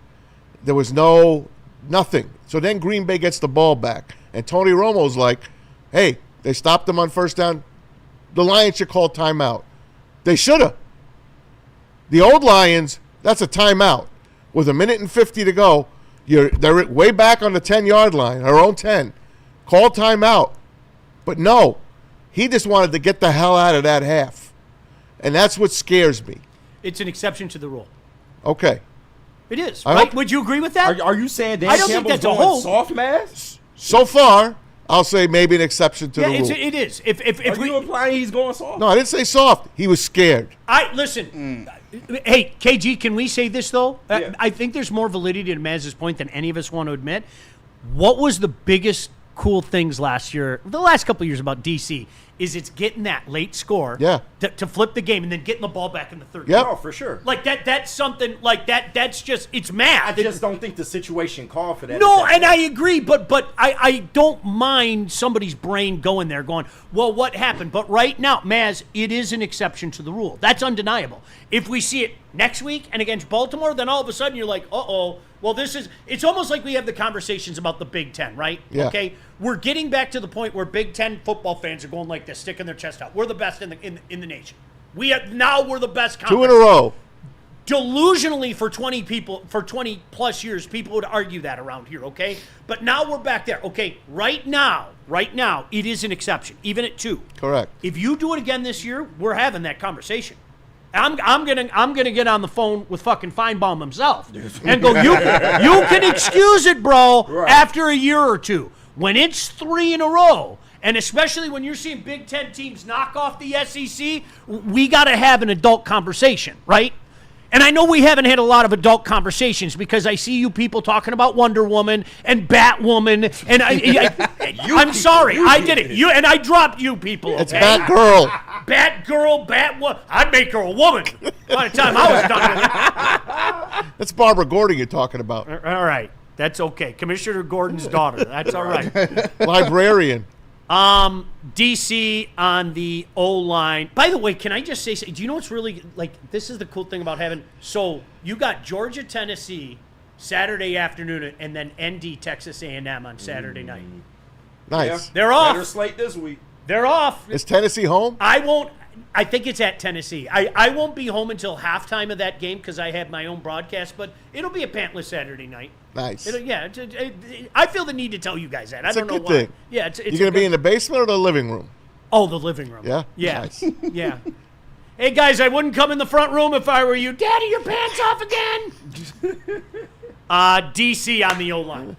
There was nothing. So then Green Bay gets the ball back. And Tony Romo's like, hey, they stopped them on first down. The Lions should call timeout. They should have. The old Lions, that's a timeout. With 1:50 to go, they're way back on the 10-yard line, our own 10. Call timeout. But no, he just wanted to get the hell out of that half. And that's what scares me. It's an exception to the rule. Okay. It is. Right? Would you agree with that? Are you saying Dan Campbell's going soft mask? So far, I'll say maybe an exception to the rule. It is. If are you implying he's going soft? No, I didn't say soft. He was scared. Listen. Hey, KG, can we say this, though? Yeah. I think there's more validity to Maz's point than any of us want to admit. What was the biggest cool things the last couple of years about DC, is it's getting that late score to flip the game and then getting the ball back in the third. Yeah, oh, for sure. Like that's something like that. That's just, it's math. I just don't think the situation called for that. No, and I agree, but I don't mind somebody's brain going there going, well, what happened? But right now, Maz, it is an exception to the rule. That's undeniable. If we see it next week and against Baltimore, then all of a sudden you're like, uh-oh. Well, it's almost like we have the conversations about the Big Ten, right? Yeah. Okay? We're getting back to the point where Big Ten football fans are going like this, sticking their chest out. We're the best in the nation. Now we're the best conference. 2 in a row. Delusionally for 20 plus years, people would argue that around here, okay? But now we're back there. Okay, right now, it is an exception, even at 2. Correct. If you do it again this year, we're having that conversation. I'm gonna get on the phone with fucking Feinbaum himself and go, you can excuse it, bro, after a year or 2. When it's 3 in a row, and especially when you're seeing Big Ten teams knock off the SEC, we got to have an adult conversation, right? And I know we haven't had a lot of adult conversations because I see you people talking about Wonder Woman and Batwoman, and I'm sorry, I did it. And I dropped you people. Okay? It's Batgirl. Batgirl, Batwoman. I'd make her a woman by the time I was done with it. That's Barbara Gordon you're talking about. All right, that's okay. Commissioner Gordon's daughter. That's all right. Librarian. DC on the O-line. By the way, can I just say, do you know what's really, like, this is the cool thing about having, so you got Georgia, Tennessee, Saturday afternoon, and then ND, Texas A&M on Saturday night. Nice. Yeah. They're off. Better slate this week. They're off. Is Tennessee home? I think it's at Tennessee. I won't be home until halftime of that game because I have my own broadcast, but it'll be a pantless Saturday night. Nice. I feel the need to tell you guys that. I don't know why. Thing. Yeah, it's you going to be in the basement or the living room? Oh, the living room. Yeah? Yeah. Nice. Yeah. Hey, guys, I wouldn't come in the front room if I were you. Daddy, your pants off again? DC on the O-line.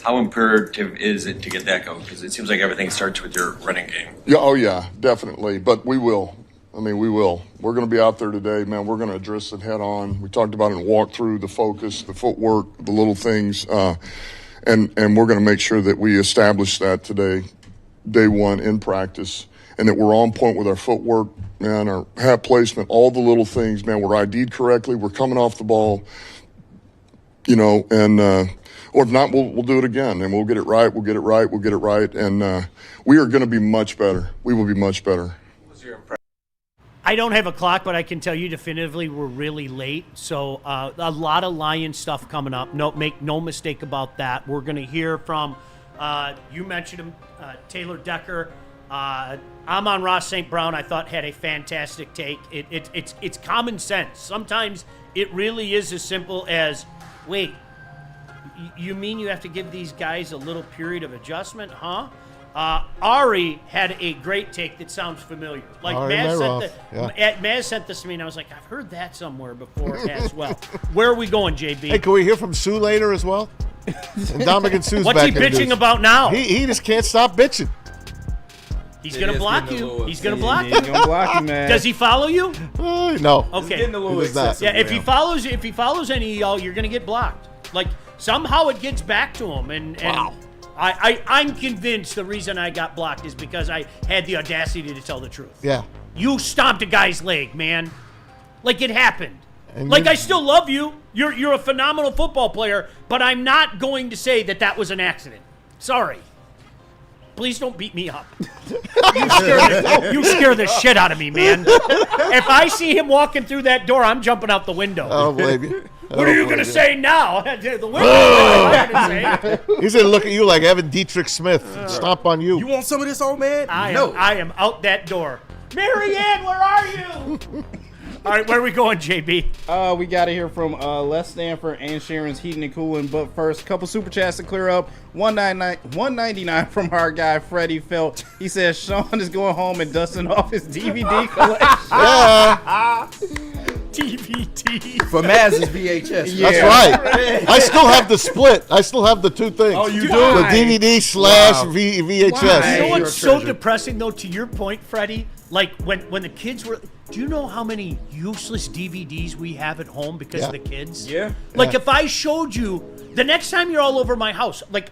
How imperative is it to get that going? Because it seems like everything starts with your running game. Yeah, oh yeah, definitely. But we will. We will. We're going to be out there today, man. We're going to address it head on. We talked about it in walkthrough, the focus, the footwork, the little things, and we're going to make sure that we establish that today, day one in practice, and that we're on point with our footwork, man, our hat placement, all the little things, man. We're ID'd correctly. We're coming off the ball, and or if not, we'll do it again, and we'll get it right. We'll get it right, and we are going to be much better. We will be much better. I don't have a clock, but I can tell you definitively we're really late. So a lot of Lion stuff coming up. Make no mistake about that. We're going to hear from, you mentioned him, Taylor Decker. Amon-Ra St. Brown, I thought, had a fantastic take. It's common sense. Sometimes it really is as simple as, wait, you mean you have to give these guys a little period of adjustment, huh? Ari had a great take that sounds familiar. Like Maz sent this to me, and I was like, I've heard that somewhere before as well. Where are we going, JB? Hey, can we hear from Sue later as well? And Dominican Sue's What's back he bitching about now? He just can't stop bitching. He's going to block you. He's going to block you. He's going to block you, man. Does he follow you? No. Okay. He's getting a little excessive. Yeah, if he follows any of y'all, you're going to get blocked. Like, somehow it gets back to him. And wow. I'm convinced the reason I got blocked is because I had the audacity to tell the truth. Yeah. You stomped a guy's leg, man. Like, it happened. And I still love you. You're a phenomenal football player, but I'm not going to say that was an accident. Sorry. Please don't beat me up. You scare the shit out of me, man. If I see him walking through that door, I'm jumping out the window. I don't believe you. What are you going to say now? The window. He's going to look at you like Evan Dietrich Smith. Stomp on you. You want some of this, old man? I am out that door. Marianne, where are you? All right, where are we going, JB? We got to hear from Les Stanford and Sharon's Heating and Cooling. But first, a couple super chats to clear up. $199 from our guy, Freddie Felt. He says Sean is going home and dusting off his DVD collection. Yeah. DVD. For Maz's VHS. Yeah. That's right. I still have the split. I still have the two things. Oh, you do? The DVD / VHS. Wow. You know what's so depressing, though, to your point, Freddie? Like, when the kids were... Do you know how many useless DVDs we have at home because of the kids? Yeah. Like, if I showed you... The next time you're all over my house, like...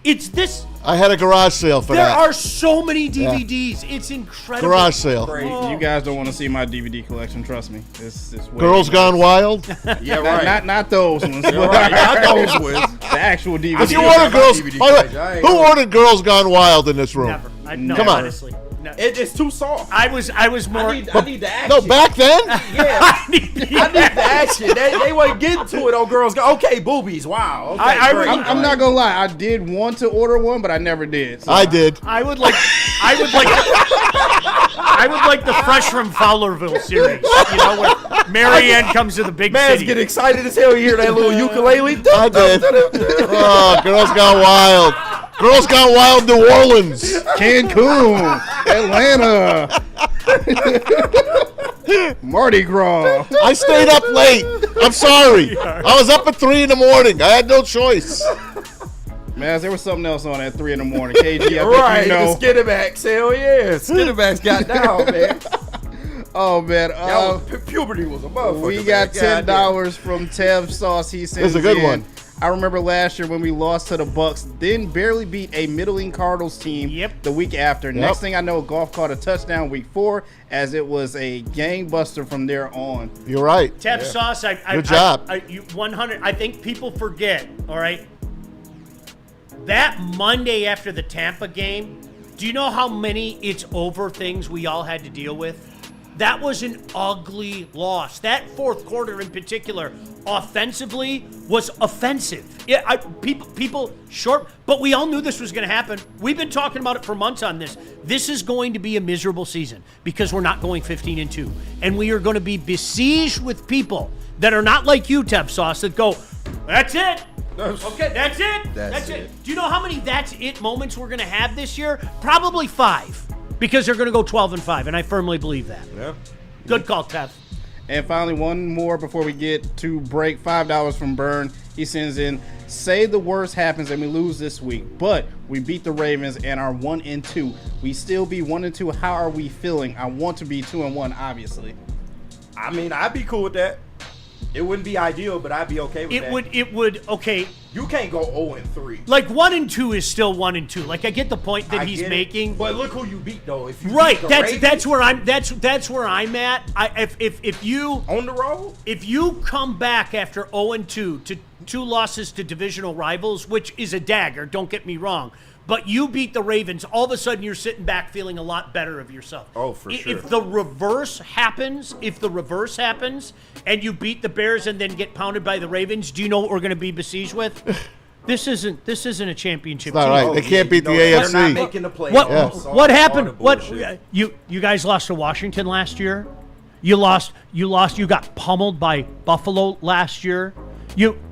It's this. I had a garage sale for there that. There are so many DVDs. Yeah. It's incredible. Garage sale. You guys don't want to see my DVD collection. Trust me. It's Girls Gone Wild. Yeah, right. Not those ones. Right. Not those ones. The actual DVD. If you ordered Girls, who ordered Girls Gone Wild in this room? Never. No, come on. Honestly. No. It's too soft. I was more. I need the action. No, back then. Yeah, I need the action. They wasn't getting to it. Oh, girls go. Okay, boobies. Wow. Okay, I'm not gonna lie. I did want to order one, but I never did. So. I did. I would like the Fresh from Fowlerville series. You know, where Marianne comes to the big Man's city. get excited as hell. You hear that little ukulele? I did. Oh, Girls Got Wild. Girls Got Wild, New Orleans, Cancun, Atlanta, Mardi Gras. I stayed up late. I'm sorry. I was up at 3 in the morning. I had no choice. Man, there was something else on at 3 in the morning. KG, I Right, think you know. the Skinnerbacks. Hell yeah. Skinnerbacks got down, man. Oh, man. Puberty was a motherfucker. We got $10 from Tev Sauce. He says, It's a good one. I remember last year when we lost to the Bucks, then barely beat a middling Cardinals team the week after. Next thing I know, Goff caught a touchdown week 4, as it was a gangbuster from there on. You're right. Tev Sauce, Good job. 100. I think people forget, all right? That Monday after the Tampa game, do you know how many it's over things we all had to deal with? That was an ugly loss. That fourth quarter in particular, offensively, was offensive. Yeah, people short, but we all knew this was going to happen. We've been talking about it for months on this. This is going to be a miserable season because we're not going 15-2, and we are going to be besieged with people that are not like you, Tev Sauce, that go, "That's it." Okay, that's it. That's it. Do you know how many "that's it" moments we're going to have this year? Probably 5. Because they're going to go 12-5, and I firmly believe that. Yeah. Good call, Tev. And finally, one more before we get to break. $5 from Burn. He sends in, say the worst happens and we lose this week, but we beat the Ravens and are 1-2. We still be 1-2. How are we feeling? I want to be 2-1, obviously. I mean, I'd be cool with that. It wouldn't be ideal, but I'd be okay with that. It would, okay. You can't go 0-3. Like 1-2 is still 1-2. Like I get the point that he's making. But look who you beat though. If you right, beat the Ravens, that's where I'm at. If you on the road, if you come back after 0-2 to 2 losses to divisional rivals, which is a dagger, don't get me wrong. But you beat the Ravens, all of a sudden you're sitting back feeling a lot better of yourself. Oh, for sure. If the reverse happens, and you beat the Bears and then get pounded by the Ravens, do you know what we're going to be besieged with? This isn't a championship team. Right. They can't beat the AFC. They're not making the playoffs. What happened? You guys lost to Washington last year? You got pummeled by Buffalo last year.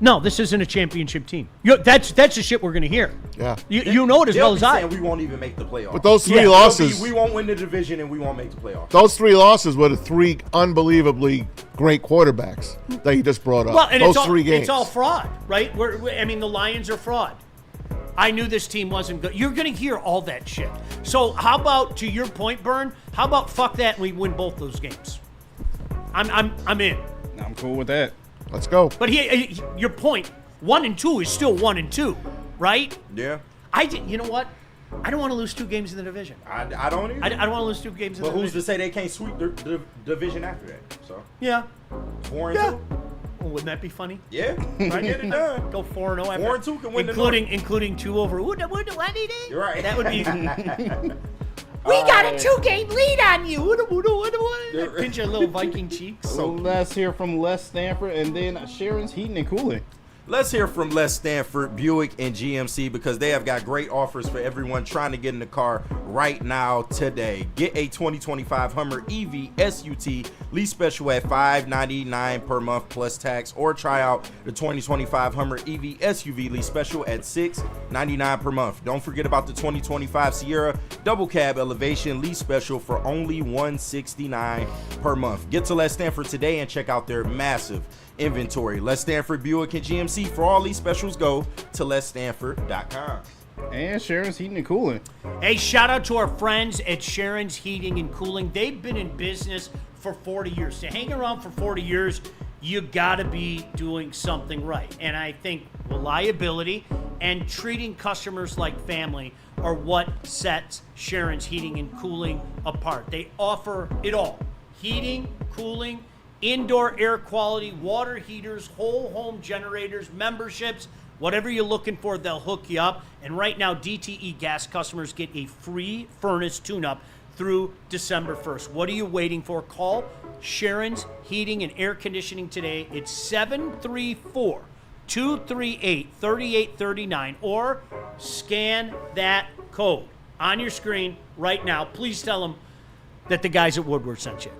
No, this isn't a championship team. That's the shit we're gonna hear. Yeah. You know it as well as I. We won't even make the playoffs. But those 3 losses, we won't win the division and we won't make the playoffs. Those 3 losses were the 3 unbelievably great quarterbacks that you just brought up. Well, and those 3 games. It's all fraud, right? The Lions are fraud. I knew this team wasn't good. You're gonna hear all that shit. So how about, to your point, Byrne? How about fuck that and we win both those games? I'm in. I'm cool with that. Let's go. But your point, 1-2 is still 1-2, right? Yeah. You know what? I don't want to lose 2 games in the division. I don't either. I don't want to lose 2 games in the division. But who's to say they can't sweep the division after that? So yeah, 4-2. Well, wouldn't that be funny? Yeah, right. Get it done. Go 4-0 after. 4-2 can win including 2 over. You're right. That would be. We got a 2-game lead on you. Pinch your little Viking cheeks. So let's hear from Les Stanford and then Sharon's Heating and Cooling. Let's hear from Les Stanford, Buick, and GMC because they have got great offers for everyone trying to get in the car right now today. Get a 2025 Hummer EV SUT lease special at $599 per month plus tax, or try out the 2025 Hummer EV SUV lease special at $699 per month. Don't forget about the 2025 Sierra double cab elevation lease special for only $169 per month. Get to Les Stanford today and check out their massive inventory. Les Stanford, Buick, and GMC. For all these specials, go to lesstanford.com. And Sharon's Heating and Cooling. Hey, shout out to our friends at Sharon's Heating and Cooling. They've been in business for 40 years. To hang around for 40 years, you gotta be doing something right. And I think reliability and treating customers like family are what sets Sharon's Heating and Cooling apart. They offer it all: heating, cooling, indoor air quality, water heaters, whole home generators, memberships, whatever you're looking for, they'll hook you up. And right now, DTE Gas customers get a free furnace tune-up through December 1st. What are you waiting for? Call Sharon's Heating and Air Conditioning today. It's 734-238-3839, or scan that code on your screen right now. Please tell them that the guys at Woodward sent you.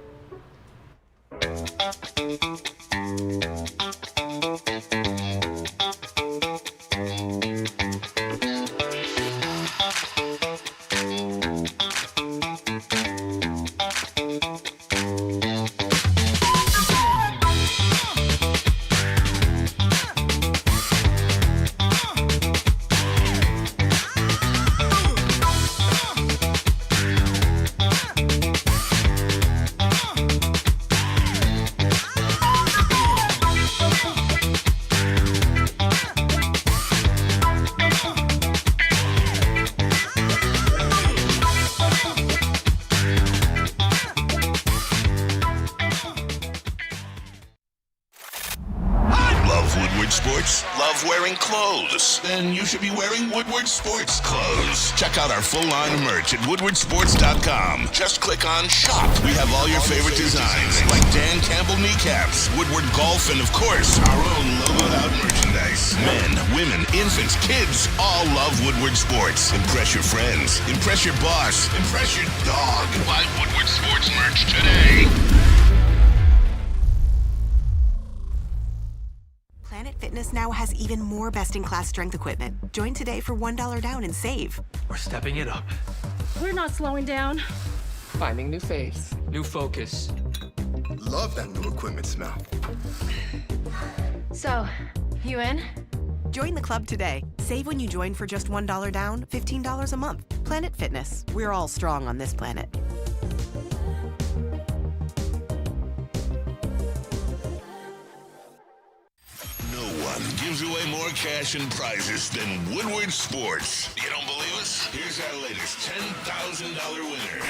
Then you should be wearing Woodward Sports clothes. Check out our full line of merch at woodwardsports.com. Just click on shop. We have all your favorite designs, like Dan Campbell kneecaps, Woodward golf, and of course, our own logoed out merchandise. Men, women, infants, kids all love Woodward Sports. Impress your friends. Impress your boss. Impress your dog. Buy Woodward Sports merch today. Planet Fitness now has even more best-in-class strength equipment. Join today for $1 down and save. We're stepping it up. We're not slowing down. Finding new faith, new focus. Love that new equipment smell. So, you in? Join the club today. Save when you join for just $1 down, $15 a month. Planet Fitness. We're all strong on this planet. Gives away more cash and prizes than Woodward Sports. You don't believe us? Here's our latest $10,000 winner.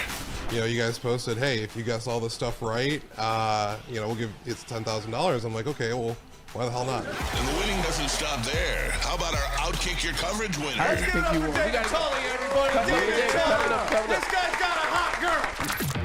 You know, you guys posted, hey, if you guess all this stuff right, we'll give it's $10,000. I'm like, okay, well, why the hell not? And the winning doesn't stop there. How about our Outkick Your Coverage winner? I think you won. We got Tully, everybody. This guy's got a hot girl.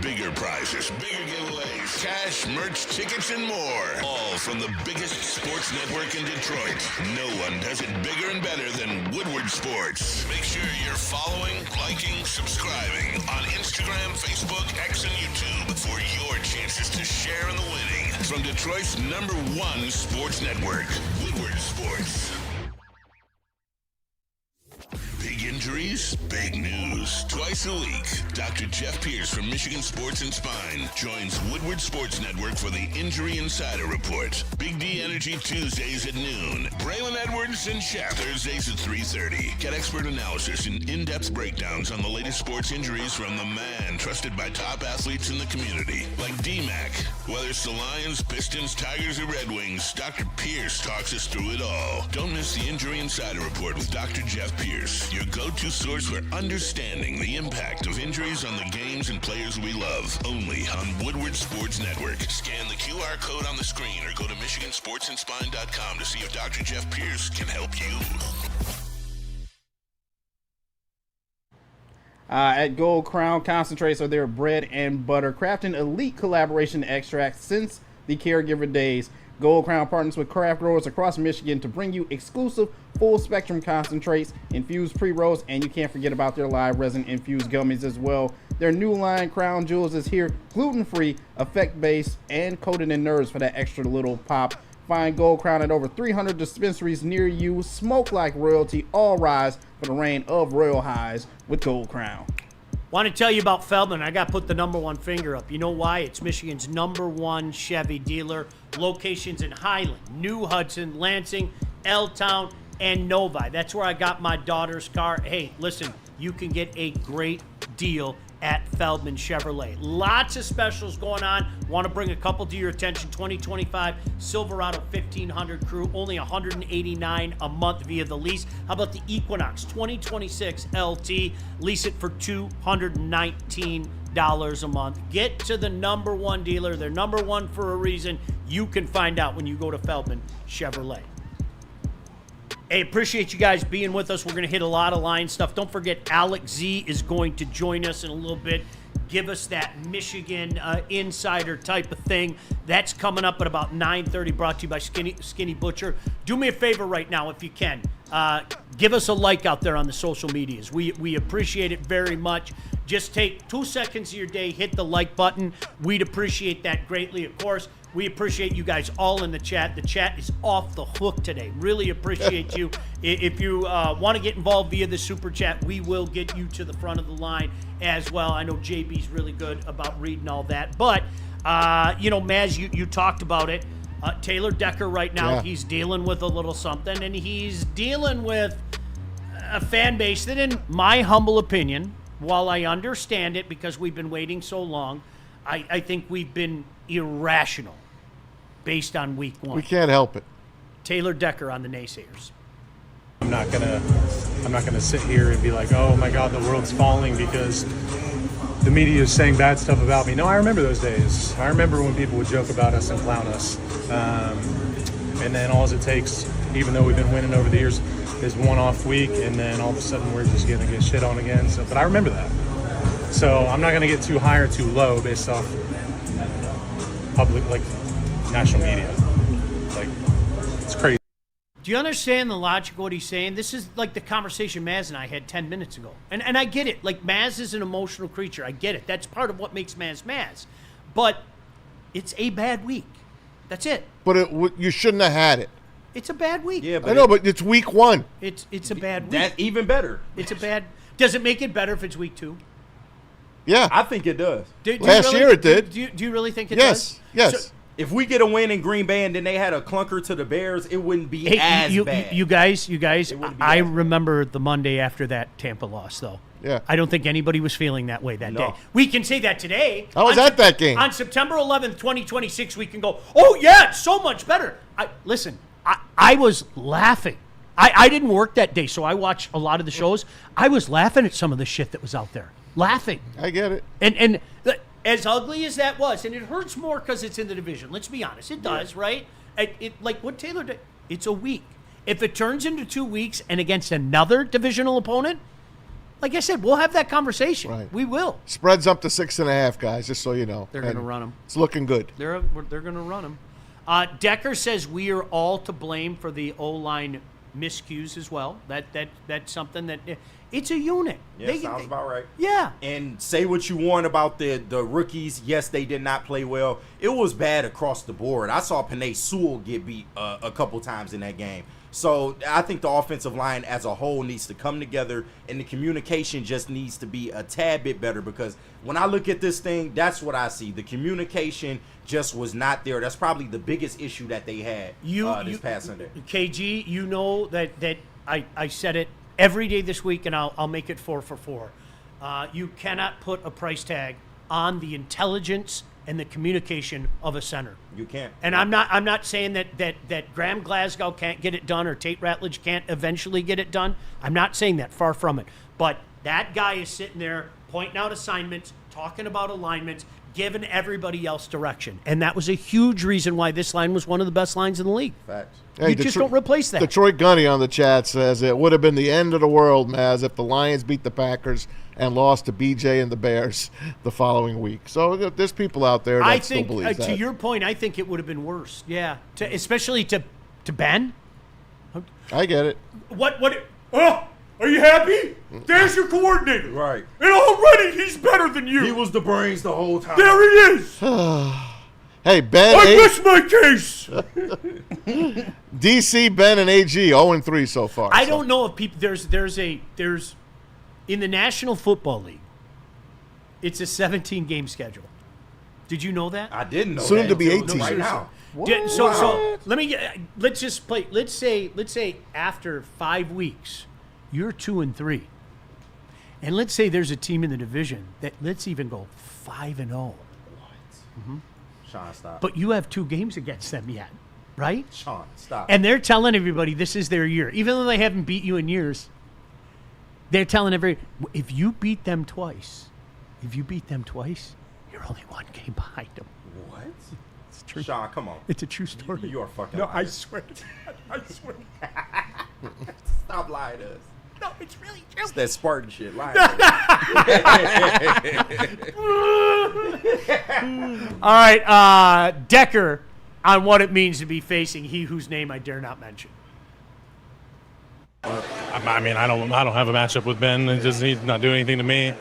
Bigger prizes, bigger giveaways, cash, merch, tickets, and more. All from the biggest sports network in Detroit. No one does it bigger and better than Woodward Sports. Make sure you're following, liking, subscribing on Instagram, Facebook, X, and YouTube for your chances to share in the winning. From Detroit's #1 sports network, Woodward Sports. Big injuries, big news. Twice a week, Dr. Jeff Pierce from Michigan Sports and Spine joins Woodward Sports Network for the Injury Insider Report. Big D Energy Tuesdays at noon. Braylon Edwards and Shaq Thursdays at 3:30. Get expert analysis and in-depth breakdowns on the latest sports injuries from the man trusted by top athletes in the community, like D-Mac. Whether it's the Lions, Pistons, Tigers, or Red Wings, Dr. Pierce talks us through it all. Don't miss the Injury Insider Report with Dr. Jeff Pierce, your go-to source for understanding the impact of injuries on the games and players we love. Only on Woodward Sports Network. Scan the QR code on the screen or go to MichiganSportsandSpine.com to see if Dr. Jeff Pierce can help you. At Gold Crown, concentrates are their bread and butter, crafting elite collaboration extracts since the caregiver days. Gold Crown partners with craft growers across Michigan to bring you exclusive full-spectrum concentrates, infused pre-rolls, and you can't forget about their live resin-infused gummies as well. Their new line, Crown Jewels, is here, gluten-free, effect-based, and coated in nerves for that extra little pop. Find Gold Crown at over 300 dispensaries near you. Smoke like royalty, all rise for the reign of royal highs with Gold Crown. Want to tell you about Feldman. I got to put the #1 finger up. You know why? It's Michigan's #1 Chevy dealer. Locations in Highland, New Hudson, Lansing, L-Town, and Novi. That's where I got my daughter's car. Hey, listen, you can get a great deal at Feldman Chevrolet. Lots of specials going on. Want to bring a couple to your attention. 2025 Silverado 1500 Crew, only $189 a month via the lease. How about the Equinox 2026 LT? Lease it for $219 a month. Get to the #1 dealer. They're #1 for a reason. You can find out when you go to Feldman Chevrolet. Hey, appreciate you guys being with us. We're going to hit a lot of line stuff. Don't forget, Alex Z is going to join us in a little bit. give us that Michigan insider type of thing. That's coming up at about 9:30, brought to you by Skinny Butcher. Do me a favor right now, if you can. Give us a like out there on the social medias. We appreciate it very much. Just take 2 seconds of your day, hit the like button. We'd appreciate that greatly, of course. We appreciate you guys all in the chat. The chat is off the hook today. Really appreciate you. If you want to get involved via the super chat, we will get you to the front of the line as well. I know JB's really good about reading all that. But, Maz, you talked about it. Taylor Decker right now, he's dealing with a little something, and he's dealing with a fan base that, in my humble opinion, while I understand it because we've been waiting so long, I think we've been irrational based on week one. We can't help it. Taylor Decker on the naysayers. I'm not gonna sit here and be like, oh my God, the world's falling because the media is saying bad stuff about me. No, I remember those days. I remember when people would joke about us and clown us. And then all it takes, even though we've been winning over the years, is one off week, and then all of a sudden we're just gonna get shit on again. So, but I remember that. So I'm not gonna get too high or too low based off public, like national media. Like, it's crazy. Do you understand the logic of what he's saying? This is like the conversation Maz and I had 10 minutes ago. And I get it. Like, Maz is an emotional creature. I get it. That's part of what makes Maz Maz. But it's a bad week. That's it. But you shouldn't have had it. It's a bad week. Yeah, but I know, but it's week one. It's a bad week. That's even better. It's a bad. Does it make it better if it's week 2? Yeah. I think it does. Last year it did. Do you really think it does? Yes. So, if we get a win in Green Bay and then they had a clunker to the Bears, it wouldn't be as bad. You guys, I remember the Monday after that Tampa loss, though. Yeah. I don't think anybody was feeling that way that day. We can say that today. I was at that game. On September 11th, 2026, we can go, oh, yeah, it's so much better. Listen, I was laughing. I didn't work that day, so I watched a lot of the shows. I was laughing at some of the shit that was out there. Laughing. I get it. And as ugly as that was, and it hurts more because it's in the division. Let's be honest. It does, right? It like what Taylor did, it's a week. If it turns into 2 weeks and against another divisional opponent, like I said, we'll have that conversation. Right. We will. Spread's up to 6.5, guys, just so you know. They're going to run them. It's looking good. They're going to run them. Decker says we are all to blame for the O-line miscues as well. That's something that it's a unit. Yeah, sounds about right. Yeah. And say what you want about the rookies. Yes, they did not play well. It was bad across the board. I saw Penei Sewell get beat a couple times in that game. So I think the offensive line as a whole needs to come together, and the communication just needs to be a tad bit better, because when I look at this thing, that's what I see. The communication just was not there. That's probably the biggest issue that they had this past Sunday. KG, you know that I said it every day this week, and I'll make it 4 for 4. You cannot put a price tag on the intelligence and the communication of a center. You can't. And I'm not saying that Graham Glasgow can't get it done or Tate Ratledge can't eventually get it done. I'm not saying that. Far from it. But that guy is sitting there pointing out assignments, talking about alignments, giving everybody else direction. And that was a huge reason why this line was one of the best lines in the league. Facts. Hey, you just don't replace that. Detroit Gunny on the chat says it would have been the end of the world, Maz, if the Lions beat the Packers and lost to BJ and the Bears the following week. So there's people out there that still believe that. To your point, I think it would have been worse. Yeah, especially to Ben. I get it. What? Oh, are you happy? There's your coordinator. Right. And already he's better than you. He was the brains the whole time. There he is. Hey, Ben. I rest my case. DC, Ben, and AG 0-3 so far. I don't know if people there's in the National Football League, it's a 17-game schedule. Did you know that? I didn't know Soon that. to be 18. Right now. So let's just play. Let's say after 5 weeks, you're 2-3, and let's say there's a team in the division that let's even go 5-0. What? Mm-hmm. Sean, stop. But you have 2 games against them yet, right? Sean, stop. And they're telling everybody this is their year, even though they haven't beat you in years. They're telling if you beat them twice, you're only 1 game behind them. What? It's true. Sean, come on. It's a true story. You are fucking No, lying. I swear. I swear. Stop lying to us. No, it's really true. It's that Spartan shit. Lying. All right, Decker on what it means to be facing he whose name I dare not mention. I mean, I don't have a matchup with Ben. He's not doing anything to me.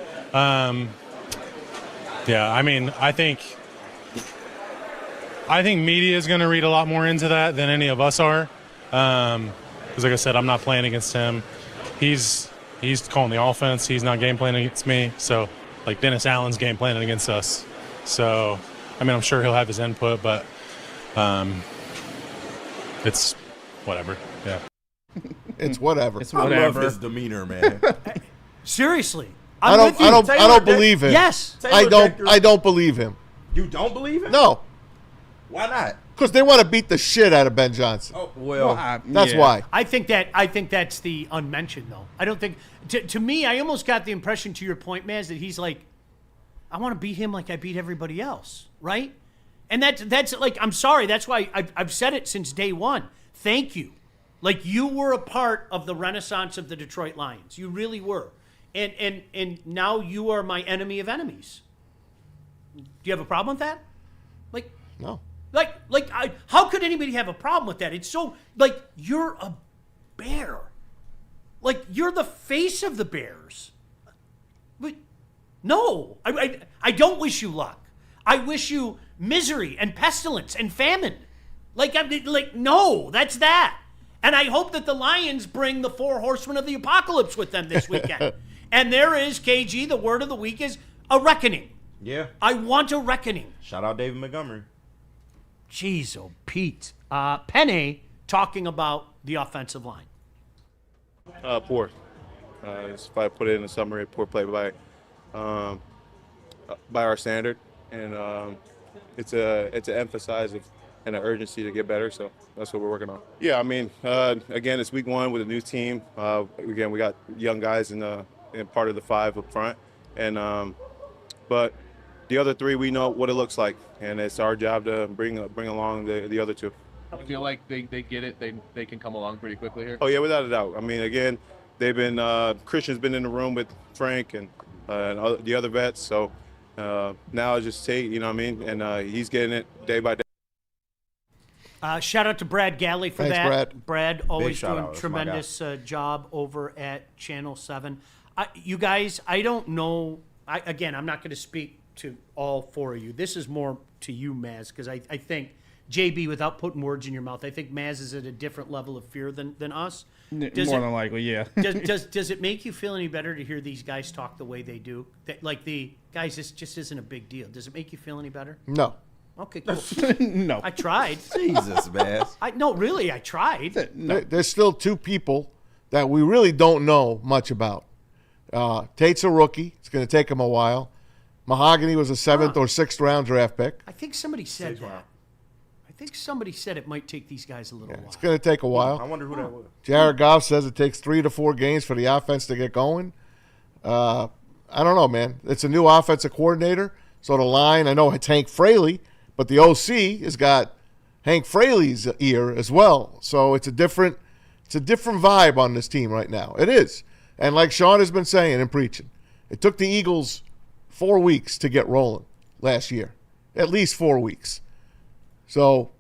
Yeah, I mean, I think media is going to read a lot more into that than any of us are. Because like I said, I'm not playing against him. He's calling the offense. He's not game planning against me. So, like, Dennis Allen's game planning against us. So, I mean, I'm sure he'll have his input, but it's whatever. Yeah. It's whatever. It's whatever. I love his demeanor, man. Seriously. I don't believe him. Yes. I don't believe him. You don't believe him? No. Why not? Because they want to beat the shit out of Ben Johnson. Oh, well, that's why. I think that's the unmentioned though. I don't think to me I almost got the impression, to your point, Maz, that he's like, I want to beat him like I beat everybody else, right? And that's like, I'm sorry, that's why I've said it since day one. Thank you. Like, you were a part of the renaissance of the Detroit Lions. You really were. And now you are my enemy of enemies. Do you have a problem with that? Like, no. How could anybody have a problem with that? It's so, like, you're a Bear. Like, you're the face of the Bears. But no, I don't wish you luck. I wish you misery and pestilence and famine. No, that's that. And I hope that the Lions bring the 4 horsemen of the apocalypse with them this weekend. And there is, KG, the word of the week is a reckoning. Yeah. I want a reckoning. Shout out David Montgomery. Jeez, oh, Pete. Penny talking about the offensive line. Poor. If I put it in a summary, poor play by our standard. And it's an emphasize and an urgency to get better, so that's what we're working on. Yeah, I mean, again, it's week 1 with a new team. Again, we got young guys in part of the 5 up front, and but the other 3, we know what it looks like, and it's our job to bring along the other 2. I feel like they get it. They can come along pretty quickly here. Oh yeah, without a doubt. I mean, again, they've been Christian's been in the room with Frank and the other vets, so now it's just Tate, you know what I mean, and he's getting it day by day. Shout out to Brad Galley for Thanks, that. Brad. Always doing out. a tremendous job over at Channel 7. You guys, I don't know. Again, I'm not going to speak to all 4 of you. This is more to you, Maz, because I think, JB, without putting words in your mouth, I think Maz is at a different level of fear than us. More than likely, yeah. does it make you feel any better to hear these guys talk the way they do? Guys, this just isn't a big deal. Does it make you feel any better? No. Okay, cool. No. I tried. Jesus, man. No, really, I tried. No. There's still 2 people that we really don't know much about. Tate's a rookie. It's going to take him a while. Mahogany was a 7th or 6th round draft pick. I think somebody said that. I think somebody said it might take these guys a little while. It's going to take a while. I wonder who that was. Jared Goff says it takes 3 to 4 games for the offense to get going. I don't know, man. It's a new offensive coordinator. So the line, I know it's Hank Fraley, but the OC has got Hank Fraley's ear as well. So it's a different vibe on this team right now. It is. And like Sean has been saying and preaching, it took the Eagles 4 weeks to get rolling last year. At least 4 weeks. So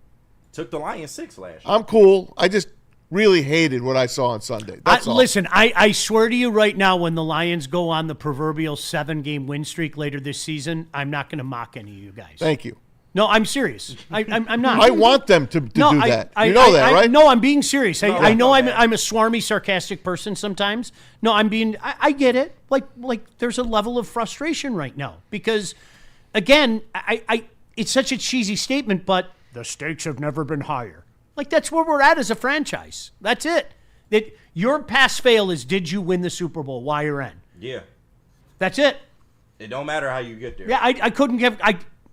took the Lions 6 last year. I'm cool. I just really hated what I saw on Sunday. That's all. Listen, I swear to you right now, when the Lions go on the proverbial 7-game win streak later this season, I'm not going to mock any of you guys. Thank you. No, I'm serious. I'm not. I want them to do that. You know that, right? No, I'm being serious. I know I'm a swarmy, sarcastic person sometimes. No, I'm being. I get it. Like there's a level of frustration right now because, again, it's such a cheesy statement, but the stakes have never been higher. Like, that's where we're at as a franchise. That's it. That your pass-fail is, did you win the Super Bowl, Y or N? Yeah. That's it. It don't matter how you get there. Yeah, I couldn't give.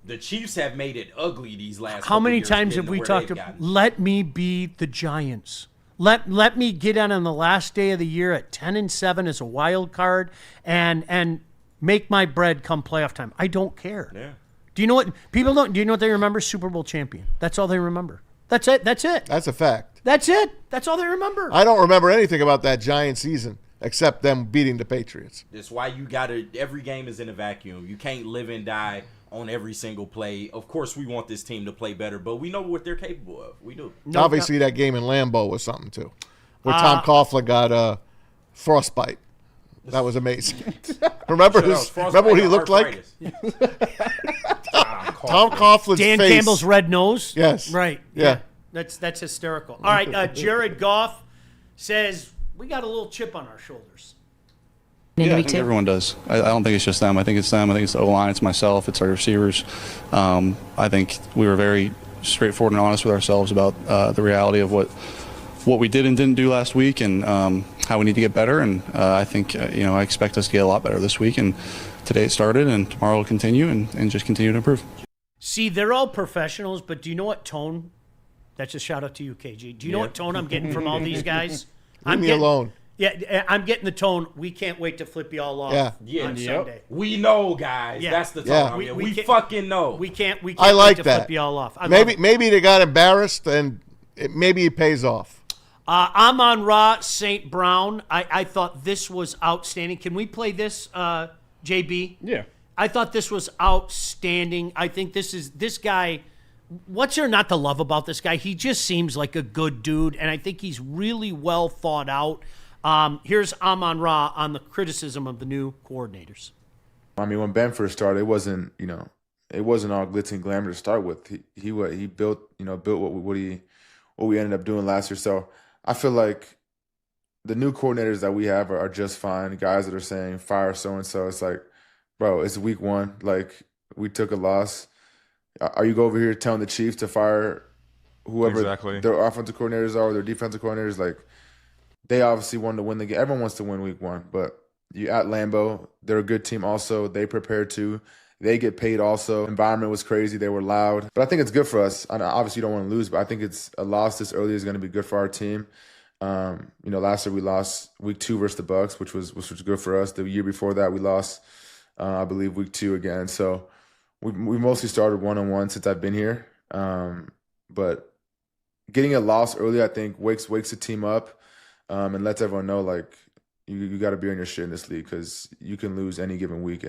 The Chiefs have made it ugly these last How many years times have we talked about, let me be the Giants. Let me get on the last day of the year at 10-7 as a wild card and make my bread come playoff time. I don't care. Yeah. Do you know what people don't? Do you know what they remember? Super Bowl champion. That's all they remember. That's it. That's it. That's a fact. That's it. That's all they remember. I don't remember anything about that Giant season. except them beating the Patriots. That's why you gotta. Every game is in a vacuum. You can't live and die on every single play. Of course, we want this team to play better, but we know what they're capable of. We do. Obviously, that game in Lambeau was something too, where Tom Coughlin got frostbite. That was amazing. Remember what he looked like? Tom Coughlin's Dan face. Campbell's red nose. Yes. Right. Yeah. That's hysterical. All right. Jared Goff says we got a little chip on our shoulders. Yeah, I think everyone does. I don't think it's just them. I think it's them. I think it's the O-line. It's myself. It's our receivers. I think we were very straightforward and honest with ourselves about the reality of what we did and didn't do last week and how we need to get better. And I think, I expect us to get a lot better this week. And today it started, and tomorrow will continue and just continue to improve. See, they're all professionals, but do you know what tone? That's a shout out to you, KG. Do you know what tone I'm getting from all these guys? Leave me alone. Yeah, I'm getting the tone. We can't wait to flip you all off on Sunday. We know, guys. Yeah. That's the tone. Yeah. I mean, we fucking know. We can't I like wait to that. flip you all off. Maybe they got embarrassed, and maybe it pays off. Amon-Ra, St. Brown. I thought this was outstanding. Can we play this, JB? Yeah. I thought this was outstanding. I think this guy. What's there not to love about this guy? He just seems like a good dude, and I think he's really well thought out. Here's Amon-Ra on the criticism of the new coordinators. I mean, when Ben first started, it wasn't all glitz and glamour to start with. He built what we ended up doing last year. So I feel like the new coordinators that we have are just fine. Guys that are saying fire so and so. It's like, bro, it's week 1. Like, we took a loss. Are you over here telling the Chiefs to fire whoever their offensive coordinators are or their defensive coordinators? Like, they obviously wanted to win the game. Everyone wants to win week 1, but you at Lambeau, they're a good team also. They prepared to. They get paid also. Environment was crazy. They were loud. But I think it's good for us. I obviously don't want to lose, but I think it's a loss this early is going to be good for our team. Last year we lost week 2 versus the Bucs, which was good for us. The year before that we lost, I believe, week 2 again. So we mostly started 1-on-1 since I've been here. But getting a loss early, I think, wakes the team up and lets everyone know, like, you got to be on your shit in this league because you can lose any given week.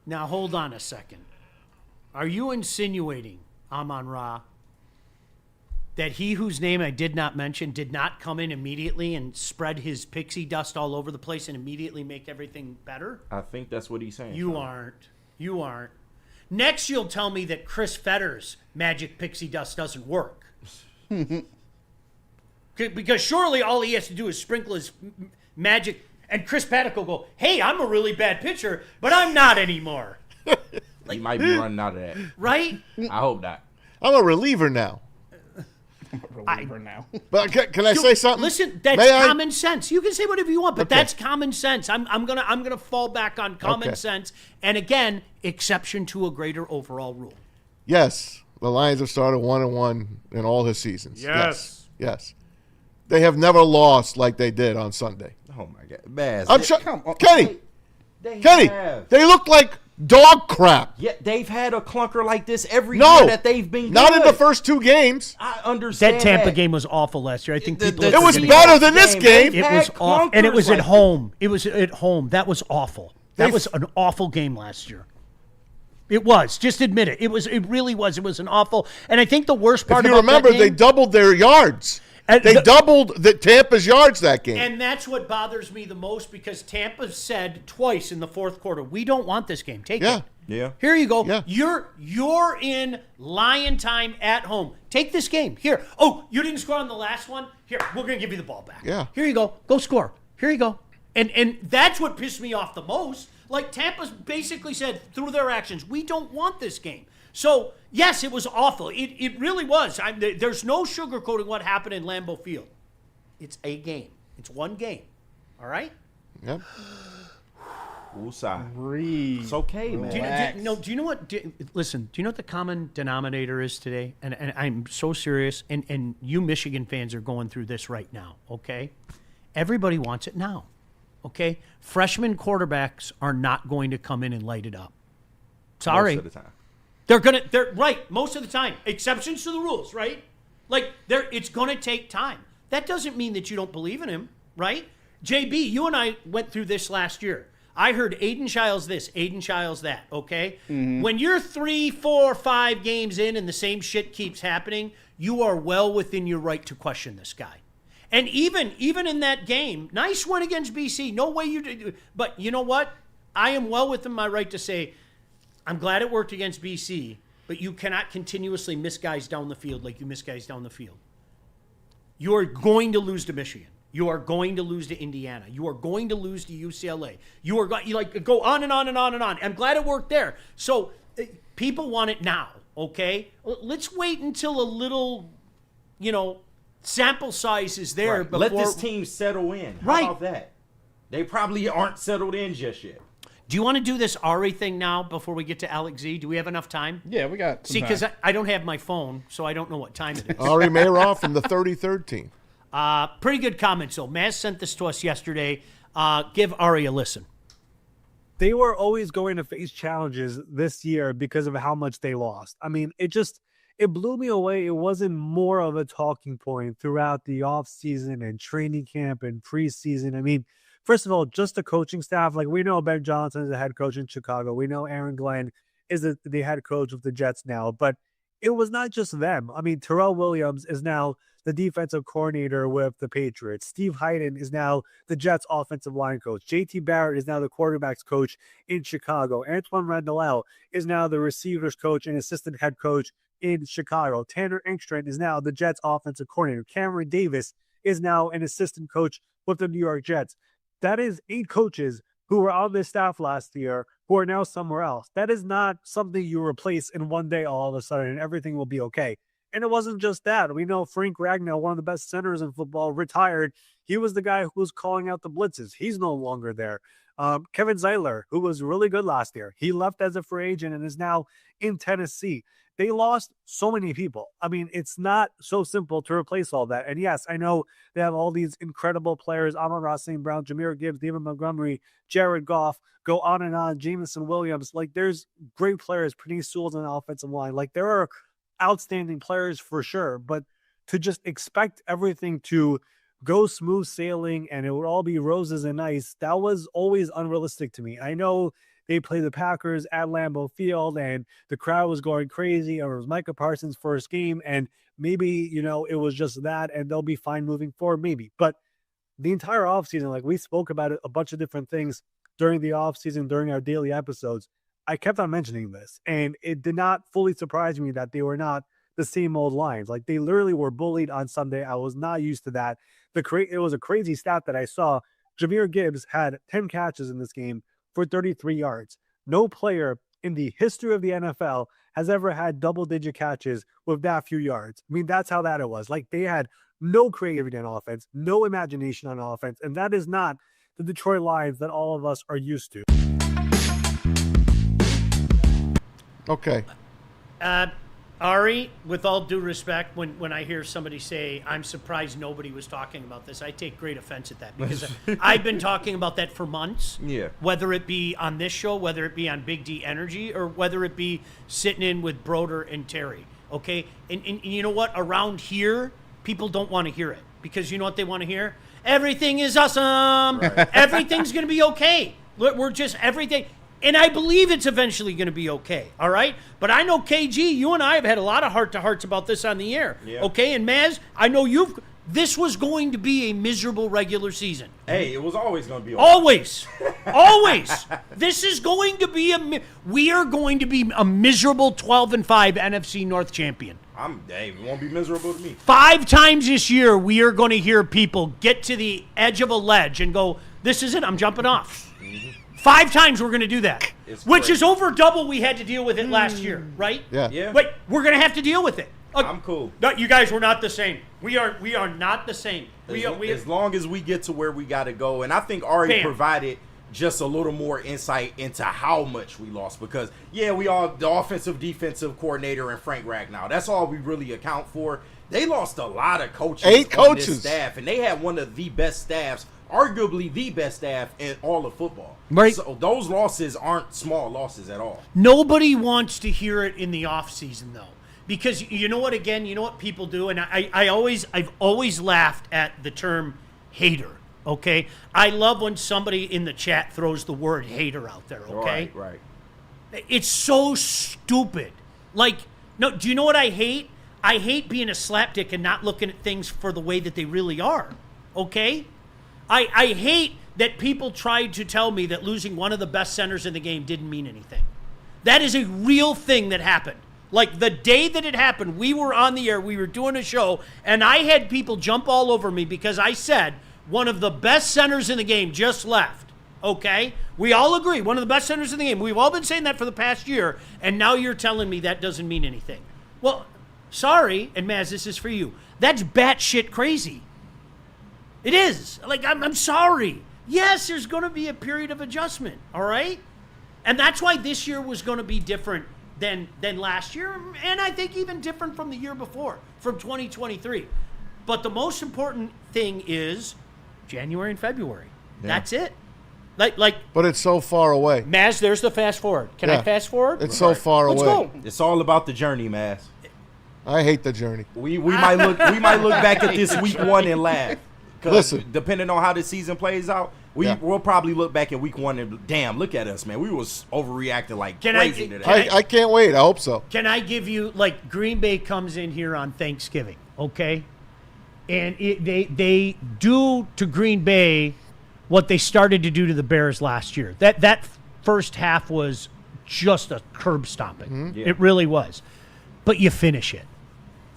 Now, hold on a second. Are you insinuating, Amon-Ra, that he whose name I did not mention did not come in immediately and spread his pixie dust all over the place and immediately make everything better? I think that's what he's saying. You aren't. Next, you'll tell me that Chris Fetter's magic pixie dust doesn't work. Because surely all he has to do is sprinkle his magic, and Chris Paddock will go, hey, I'm a really bad pitcher, but I'm not anymore. He might be running out of that. Right? I hope not. I'm a reliever now. But can I say something? Listen, that's common sense. You can say whatever you want, but that's common sense. I'm gonna fall back on common sense, and again, exception to a greater overall rule. Yes, the Lions have started 1-1 in all his seasons. Yes. They have never lost like they did on Sunday. Oh my God, man! Kenny, they look like dog crap. Yeah, they've had a clunker like this every No, year that they've been not good. in the first 2 games. I understand That Tampa game was awful last year. I think people. It was better than this game. It was awful, and it was at home. It was at home. That was awful. That was an awful game last year. It was. Just admit it. It was. It really was. It was an awful. And I think the worst part. If you remember, they doubled their yards. They doubled Tampa's yards that game. And that's what bothers me the most because Tampa said twice in the fourth quarter, we don't want this game. Take it. Yeah. Here you go. Yeah. You're in Lion time at home. Take this game. Here. Oh, you didn't score on the last one? Here, we're going to give you the ball back. Yeah. Here you go. Go score. Here you go. And that's what pissed me off the most. Like Tampa's basically said through their actions, we don't want this game. So, yes, it was awful. It really was. There's no sugarcoating what happened in Lambeau Field. It's a game. It's one game. All right? Yep. Breathe. It's okay, man. Do you know what? Listen, do you know what the common denominator is today? And I'm so serious, and you Michigan fans are going through this right now, okay? Everybody wants it now, okay? Freshman quarterbacks are not going to come in and light it up. Sorry. Most of the time. They're right most of the time. Exceptions to the rules, right? Like it's gonna take time. That doesn't mean that you don't believe in him, right? JB, you and I went through this last year. I heard Aiden Childs this, Aiden Childs that, okay? When you're 3, 4, 5 games in and the same shit keeps happening, you are well within your right to question this guy. And even in that game, nice win against BC. No way you did. But you know what? I am well within my right to say, I'm glad it worked against BC, but you cannot continuously miss guys down the field like you miss guys down the field. You are going to lose to Michigan. You are going to lose to Indiana. You are going to lose to UCLA. You are going, go on and on and on and on. I'm glad it worked there. So people want it now, okay? Let's wait until a little, sample size is there. Right. Before... Let this team settle in. How about that? They probably aren't settled in just yet. Do you want to do this Ari thing now before we get to Alex Z? Do we have enough time? Yeah, we got some because I don't have my phone, so I don't know what time it is. Ari MEIROV from the 33rd team. Pretty good comments, though. Maz sent this to us yesterday. Give Ari a listen. They were always going to face challenges this year because of how much they lost. I mean, it blew me away. It wasn't more of a talking point throughout the offseason and training camp and preseason. I mean, first of all, just the coaching staff. Like, we know Ben Johnson is the head coach in Chicago. We know Aaron Glenn is the head coach of the Jets now. But it was not just them. I mean, Terrell Williams is now the defensive coordinator with the Patriots. Steve Hyden is now the Jets offensive line coach. JT Barrett is now the quarterbacks coach in Chicago. Antoine Randall is now the receivers coach and assistant head coach in Chicago. Tanner Engstrand is now the Jets offensive coordinator. Cameron Davis is now an assistant coach with the New York Jets. That is 8 coaches who were on this staff last year who are now somewhere else. That is not something you replace in one day all of a sudden and everything will be okay. And it wasn't just that. We know Frank Ragnow, one of the best centers in football, retired. He was the guy who was calling out the blitzes. He's no longer there. Kevin Zeiler, who was really good last year, he left as a free agent and is now in Tennessee. They lost so many people. I mean, it's not so simple to replace all that. And yes, I know they have all these incredible players, Amon-Ra St. Brown, Jahmyr Gibbs, David Montgomery, Jared Goff, go on and on, Jameson Williams. Like, there's great players, Penei Sewell's on the offensive line. Like, there are outstanding players for sure, but to just expect everything to go smooth sailing and it would all be roses and ice, that was always unrealistic to me. I know they played the Packers at Lambeau Field and the crowd was going crazy, or it was Micah Parsons' first game, and maybe, it was just that and they'll be fine moving forward, maybe. But the entire offseason, like, we spoke about it, a bunch of different things during the offseason, during our daily episodes. I kept on mentioning this, and it did not fully surprise me that they were not the same old Lions. Like, they literally were bullied on Sunday. I was not used to that. It was a crazy stat that I saw. Jahmyr Gibbs had 10 catches in this game for 33 yards. No player in the history of the NFL has ever had double-digit catches with that few yards. I mean, that's how that it was. Like, they had no creativity on offense, no imagination on offense, and that is not the Detroit Lions that all of us are used to. Okay. Ari, with all due respect, when I hear somebody say, I'm surprised nobody was talking about this, I take great offense at that because I've been talking about that for months. Yeah. Whether it be on this show, whether it be on Big D Energy, or whether it be sitting in with Broder and Terry. Okay? And you know what? Around here, people don't want to hear it because you know what they want to hear? Everything is awesome. Right. Everything's going to be okay. We're just everything. And I believe it's eventually going to be okay, all right? But I know, KG, you and I have had a lot of heart-to-hearts about this on the air, okay? And Maz, I know this was going to be a miserable regular season. Hey, it was always going to be okay. Always. Always. This is going to be we are going to be a miserable 12-5 NFC North champion. It won't be miserable to me. 5 times this year, we are going to hear people get to the edge of a ledge and go, this is it, I'm jumping off. 5 times we're going to do that, which is over double we had to deal with it last year, right? Yeah. Wait, we're going to have to deal with it. I'm cool. No, you guys were not the same. We are not the same. As long as we get to where we got to go, and I think Ari provided just a little more insight into how much we lost because, we are the offensive defensive coordinator and Frank Ragnow. That's all we really account for. They lost a lot of coaches. 8 coaches. On this staff, and they had one of the best staffs, arguably the best staff in all of football. Right. So those losses aren't small losses at all. Nobody wants to hear it in the offseason, though. Because you know what, again, you know what people do? And I've always laughed at the term hater, okay? I love when somebody in the chat throws the word hater out there, okay? Right. It's so stupid. Like, no, do you know what I hate? I hate being a slapdick and not looking at things for the way that they really are, okay? I hate that people tried to tell me that losing one of the best centers in the game didn't mean anything. That is a real thing that happened. Like, the day that it happened, we were on the air, we were doing a show, and I had people jump all over me because I said one of the best centers in the game just left, okay? We all agree, one of the best centers in the game. We've all been saying that for the past year, and now you're telling me that doesn't mean anything. Well, sorry, and Maz, this is for you. That's batshit crazy. It is. Like, I'm sorry. Yes, there's going to be a period of adjustment, all right? And that's why this year was going to be different than last year, and I think even different from the year before, from 2023. But the most important thing is January and February. Yeah. That's it. Like. But it's so far away. Maz, there's the fast forward. Can I fast forward? It's so far away. Let's go. It's all about the journey, Maz. I hate the journey. We might look back at this week 1 and laugh. Listen, depending on how the season plays out, we'll probably look back at week 1 and damn, look at us, man. We was overreacting like crazy today. I can't wait. I hope so. Can I give you, like, Green Bay comes in here on Thanksgiving, okay? And they do to Green Bay what they started to do to the Bears last year. That first half was just a curb stomping. Mm-hmm. Yeah. It really was. But you finish it.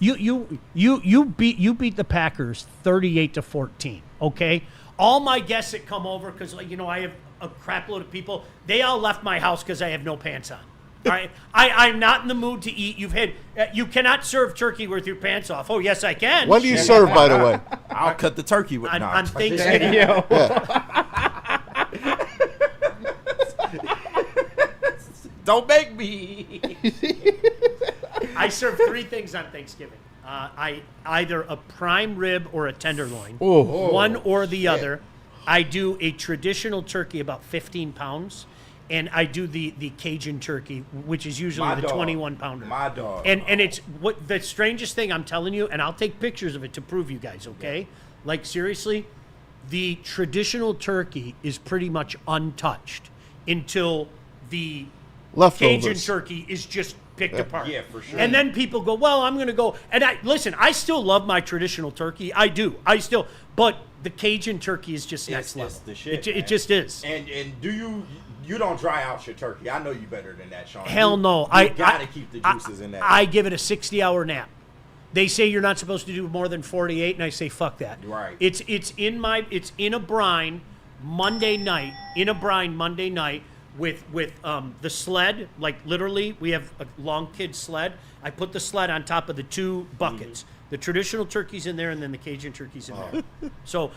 You beat the Packers 38-14. Okay, all my guests that come over, because I have a crap load of people. They all left my house because I have no pants on. All right, I'm not in the mood to eat. You cannot serve turkey with your pants off. Oh yes, I can. When do you serve, by the way? I'll cut the turkey with on Thanksgiving. Don't make me. I serve 3 things on Thanksgiving. I either a prime rib or a tenderloin, one or the other. I do a traditional turkey, about 15 pounds, and I do the Cajun turkey, which is usually the 21-pounder. My dog. And it's what the strangest thing I'm telling you, and I'll take pictures of it to prove you guys. Okay, like seriously, the traditional turkey is pretty much untouched until the leftovers. Cajun turkey is just picked apart. Yeah, for sure. And then people go, well, I'm going to go. And I still love my traditional turkey. I do. But the Cajun turkey is just next level. The shit, it just is. And do you don't dry out your turkey? I know you better than that, Sean. Hell no. You got to keep the juices in that. I give it a 60-hour nap. They say you're not supposed to do more than 48, and I say fuck that. Right. It's in a brine Monday night. With the sled, like literally, we have a long kid sled. I put the sled on top of the 2 buckets. Mm-hmm. The traditional turkey's in there, and then the Cajun turkey's in there. So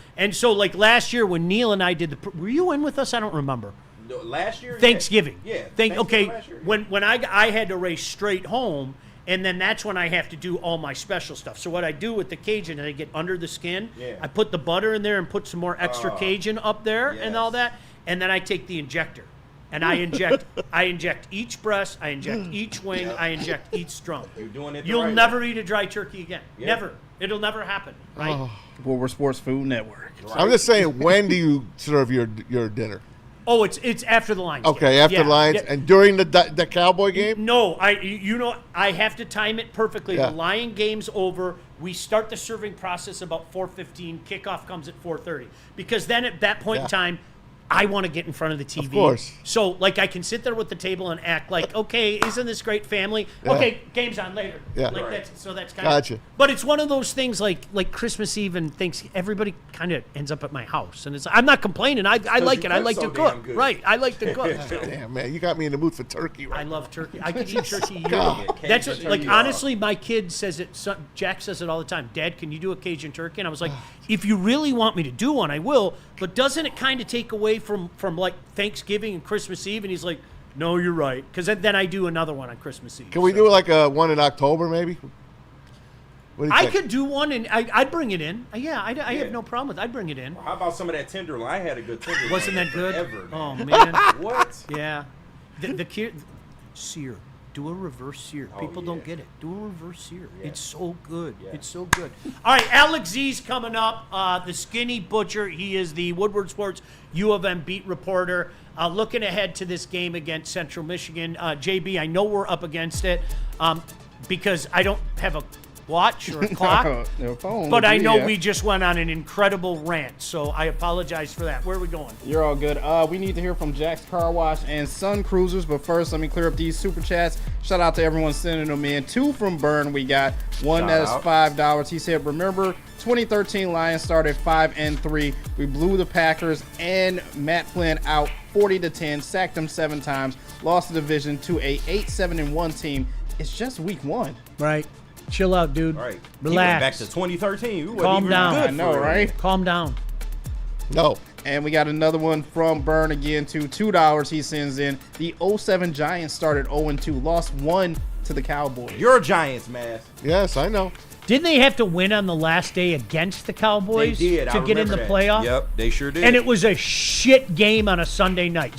like last year when Neil and I did were you in with us? I don't remember. No, last year? Thanksgiving. Yeah. Okay, last year, when I had to race straight home, and then that's when I have to do all my special stuff. So what I do with the Cajun, I get under the skin. Yeah. I put the butter in there and put some more extra Cajun up there and all that, and then I take the injector. And I inject each breast, I inject each wing, I inject each drum. You're doing it. You'll never eat a dry turkey again. Yeah. Never. It'll never happen. Right? Woolworth Sports Food Network. Right. I'm just saying, when do you serve your dinner? Oh, it's after the Lions. Okay, after the Lions and during the Cowboy game. No, I have to time it perfectly. Yeah. The Lion game's over. We start the serving process about 4:15. Kickoff comes at 4:30 because then at that point in time, I want to get in front of the TV. Of course. So, like, I can sit there with the table and act like, okay, isn't this great family? Yeah. Okay, game's on later. Yeah. Like that's kind gotcha. of. But it's one of those things like Christmas Eve and Thanksgiving. Everybody kind of ends up at my house, and I'm not complaining. I like it. I like to cook. Right. I like to cook. Damn, man, you got me in the mood for turkey. Right? I love turkey. I could eat turkey yearly. That's what, honestly, my kid says it. Jack says it all the time. Dad, can you do a Cajun turkey? And I was like, if you really want me to do one, I will. But doesn't it kind of take away from like Thanksgiving and Christmas Eve? And he's like, no, you're right. Because then I do another one on Christmas Eve. Can we do like a one in October maybe? I could do one, and I'd bring it in. Yeah, I have no problem with it. I'd bring it in. Well, how about some of that tenderloin? I had a good tenderloin. Wasn't that good? Forever, oh, man. What? Yeah. The sear. Do a reverse sear. Oh, People yeah. don't get it. Do a reverse sear. Yeah. It's so good. Yeah. It's so good. All right, Alex Z's coming up. The Skinny Butcher. He is the Woodward Sports U of M beat reporter. Looking ahead to this game against Central Michigan. JB, I know we're up against it because I don't have a watch or a clock, No phone, but I know yeah. we just went on an incredible rant, so I apologize for that. Where are we going? You're all good. We need to hear from Jack's Car Wash and Sun Cruisers, but first let me clear up these super chats. Shout out to everyone sending them in. 2 from Burn we got. One Shout that's out. $5. He said, remember 2013 Lions started 5-3. We blew the Packers and Matt Flynn out 40-10, sacked them 7 times, lost the division to a 8-7-1 team. It's just week 1. Right. Chill out, dude. All right. Relax. Back to 2013. We wasn't Calm even down. good I know, for it. right? Calm down. No. And we got another one from Burn again to $2 he sends in. The 07 Giants started 0-2, lost 1 to the Cowboys. Your Giants, man. Yes, I know. Didn't they have to win on the last day against the Cowboys They did. to get in the playoff? Yep, they sure did. And it was a shit game on a Sunday night.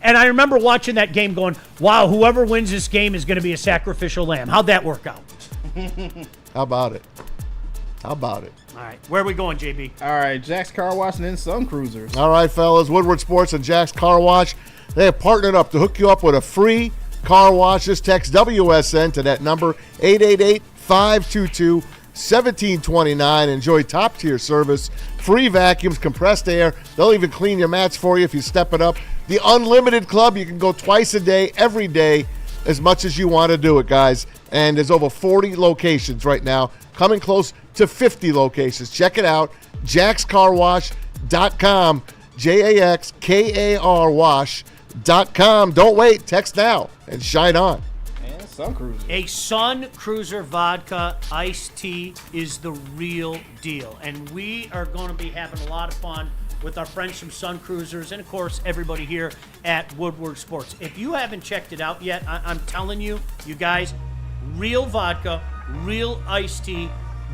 And I remember watching that game going, wow, whoever wins this game is going to be a sacrificial lamb. How'd that work out? How about it? How about it? All right. Where are we going, JB? All right, Jack's Car Wash and then Sun Cruisers. All right, fellas. Woodward Sports and Jack's Car Wash, they have partnered up to hook you up with a free car wash. Just text WSN to that number, 888-522-1729. Enjoy top-tier service, free vacuums, compressed air. They'll even clean your mats for you if you step it up. The Unlimited Club, you can go twice a day, every day, as much as you want to do it, guys. And there's over 40 locations right now, coming close to 50 locations. Check it out, jackscarwash.com, JAXKAR wash.com. Don't wait, text now and shine on. And Sun Cruiser. A Sun Cruiser vodka iced tea is the real deal. And we are going to be having a lot of fun with our friends from Sun Cruisers and, of course, everybody here at Woodward Sports. If you haven't checked it out yet, I'm telling you, you guys, real vodka, real iced tea,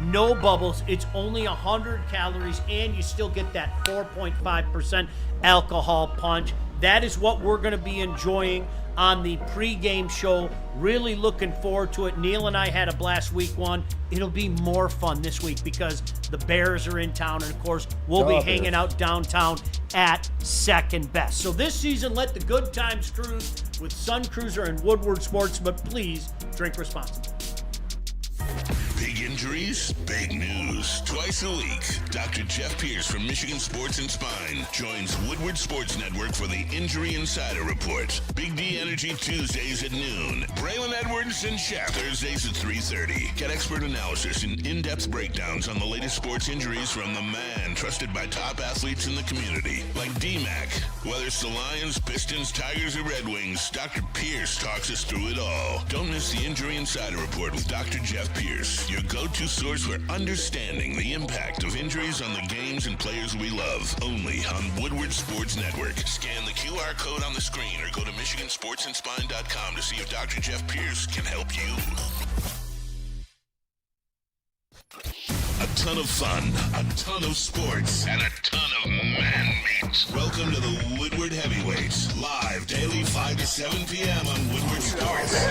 no bubbles. It's only 100 calories, and you still get that 4.5% alcohol punch. That is what we're going to be enjoying on the pregame show. Really looking forward to it. Neil and I had a blast week 1. It'll be more fun this week because the Bears are in town, and of course, we'll be hanging out downtown at Second Best. So this season, let the good times cruise with Sun Cruiser and Woodward Sports, but please drink responsibly. Big injuries, big news. Twice a week, Dr. Jeff Pierce from Michigan Sports and Spine joins Woodward Sports Network for the Injury Insider Report. Big D Energy Tuesdays at noon. Braylon Edwards and Shaq Thursdays at 3:30. Get expert analysis and in-depth breakdowns on the latest sports injuries from the man trusted by top athletes in the community, like D-Mac. Whether it's the Lions, Pistons, Tigers, or Red Wings, Dr. Pierce talks us through it all. Don't miss the Injury Insider Report with Dr. Jeff Pierce, your go-to source for understanding the impact of injuries on the games and players we love. Only on Woodward Sports Network. Scan the QR code on the screen or go to MichiganSportsandSpine.com to see if Dr. Jeff Pierce can help you. A ton of fun, a ton of sports, and a ton of man meat. Welcome to the Woodward Heavyweights, live daily 5 to 7 p.m. on Woodward Sports.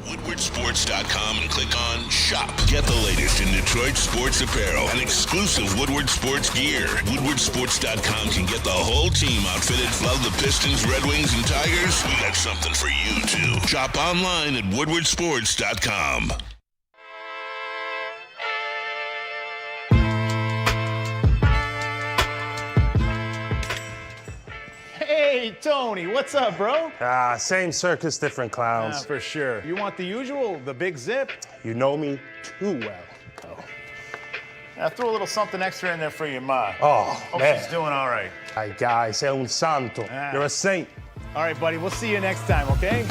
WoodwardSports.com and click on Shop. Get the latest in Detroit sports apparel and exclusive Woodward Sports gear. WoodwardSports.com can get the whole team outfitted. Love the Pistons, Red Wings, and Tigers? We got something for you, too. Shop online at WoodwardSports.com. Hey, Tony, what's up, bro? Same circus, different clowns. For sure. You want the usual, the big zip? You know me too well. I threw a little something extra in there for your ma. Oh, Hope man. she's doing all right. Ay, guy, sei un santo. You're a saint. All right, buddy, we'll see you next time, okay?